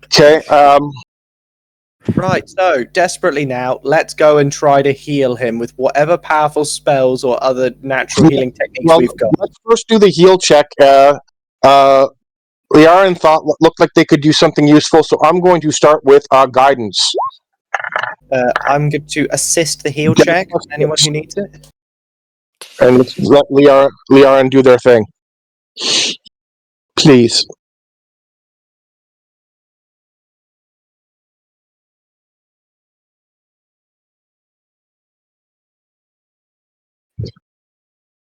Okay. Right, so desperately now, let's go and try to heal him with whatever powerful spells or other natural healing techniques Well, we've got. let's first do the heal check. Liaren thought what looked like they could do something useful, so I'm going to start with guidance. I'm going to assist the heal Yeah, check on anyone who needs it. And let's let Liaren do their thing. Please.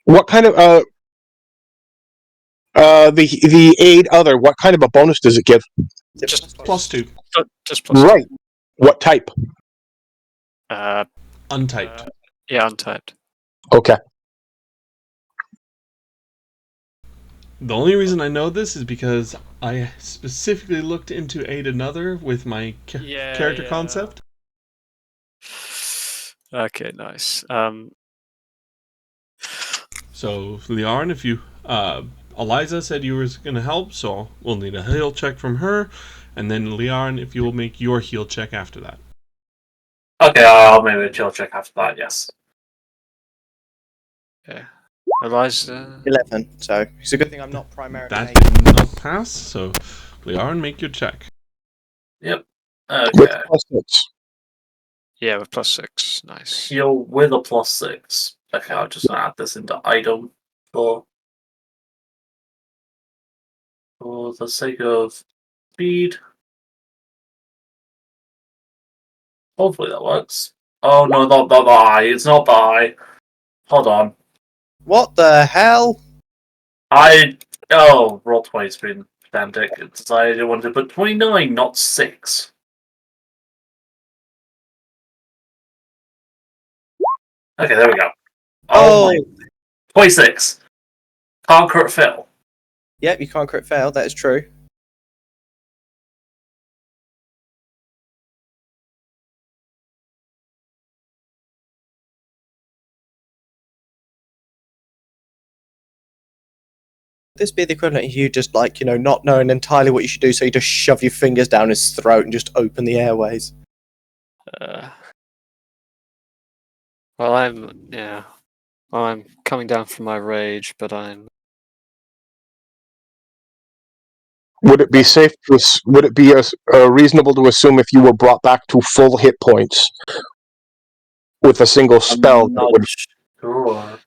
What kind of the aid other? What kind of a bonus does it give? Just +2. Just plus. Right. What type? Untyped. Yeah, untyped. Okay. The only reason I know this is because I specifically looked into Aid Another with my character yeah. concept. Okay, nice. So, Liarn, if you... Eliza said you were going to help, so we'll need a heal check from her. And then, Liarn, if you will make your heal check after that. Okay, I'll make a chill check after that, yes. Yeah. Eliza. 11, so it's a good thing I'm not primarily. That did not pass, so Liarn, make your check. Yep. With Okay. +6. Yeah, with +6. Nice. Heal with a +6. Okay, I'll just add this into item for the sake of speed. Hopefully that works. Oh no, not the eye. It's not the eye. Hold on. What the hell? Roll 20's been pedantic. It decided I wanted to put 29, not 6. Okay, there we go. Oh, 26. Can't crit fail. yep, you can't crit fail, that is true. This be the equivalent of you just like, you know, not knowing entirely what you should do, so you just shove your fingers down his throat and just open the airways. Well, I'm coming down from my rage, but I'm. Would it be safe to? Would it be reasonable to assume if you were brought back to full hit points with a single spell? That would... Sure.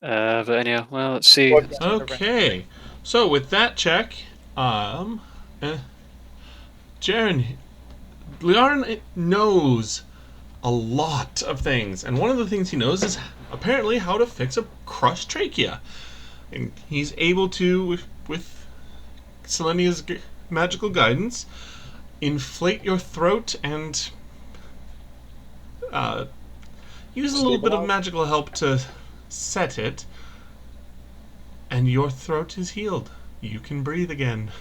But anyhow, well, let's see. Okay, so with that check, Jaren, Liarn knows a lot of things, and one of the things he knows is apparently how to fix a crushed trachea, and he's able to, with Selenia's magical guidance, inflate your throat and use a little bit of magical help to set it, and your throat is healed. You can breathe again.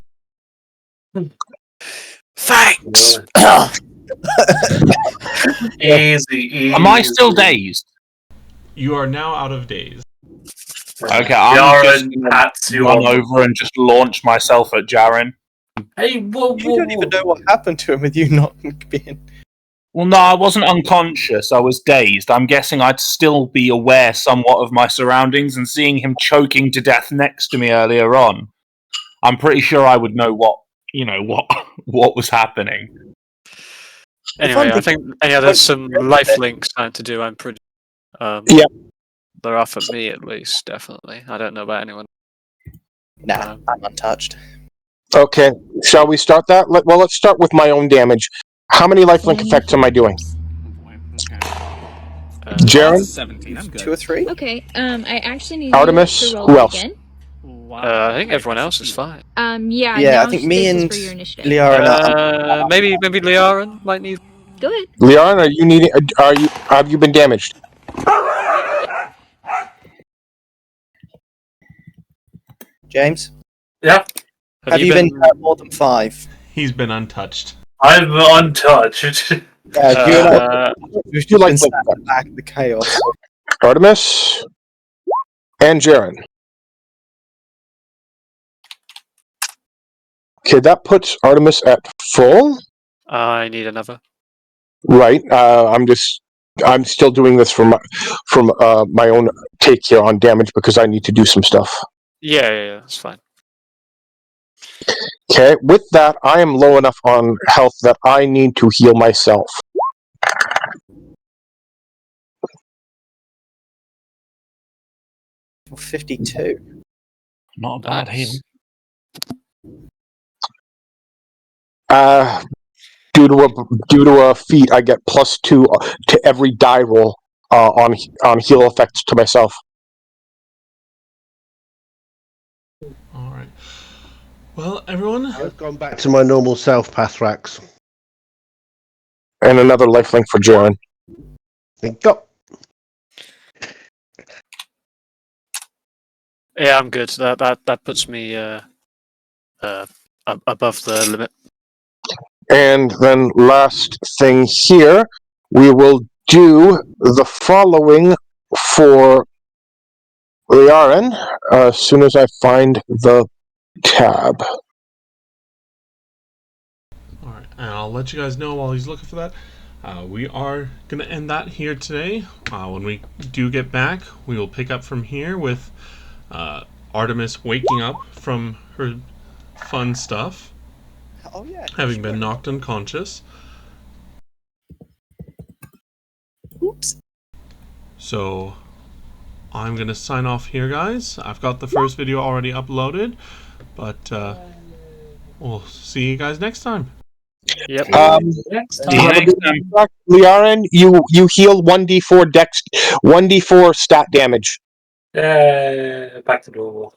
Thanks. Easy. Am I still dazed? You are now out of daze. Okay, I'm just Pats you run on. over and just launch myself at Jaren. Hey, whoa, You don't even know what happened to him with you not being. Well, no, I wasn't unconscious. I was dazed. I'm guessing I'd still be aware somewhat of my surroundings, and seeing him choking to death next to me earlier on, I'm pretty sure I would know what what was happening. Anyway, I think there's some life links time to do. I'm pretty. Yeah. They're off at me at least, definitely. I don't know about anyone. Nah, I'm untouched. Okay, shall we start that? Let's start with my own damage. How many lifelink effects am I doing? Jaren? 17. I'm 2 or 3? Okay. I actually need Artemis? you to roll Who it else? again. I think everyone else is fine. Yeah. Yeah, now I think me this is and for your initiative. Liara. Maybe Liaran might need. Go ahead. Liaran, are you needing? Have you been damaged? James? Yeah. Have you been hurt more than 5? He's been untouched. I'm untouched. You've still been sat back in the chaos. Artemis and Jaren. Okay, that puts Artemis at full. I need another. Right. I'm still doing this from my own take here on damage because I need to do some stuff. Yeah, that's fine. Okay, with that, I am low enough on health that I need to heal myself. Well, 52. Not a bad heal. Due to a feat, I get +2 to every die roll on heal effects to myself. All right. Well, everyone. I've gone back to my normal self, Pathrax. And another lifelink for Jaren. Thank you. Yeah, I'm good. That puts me above the limit. And then last thing here, we will do the following for Liaran as soon as I find the tab. All right, and I'll let you guys know while he's looking for that. We are going to end that here today. When we do get back, we will pick up from here with Artemis waking up from her fun stuff. Oh, yeah. Having been knocked unconscious. Oops. So, I'm going to sign off here, guys. I've got the first video already uploaded, but we'll see you guys next time. Yep. Liaran, you heal 1d4 1d4 stat damage. Back to normal.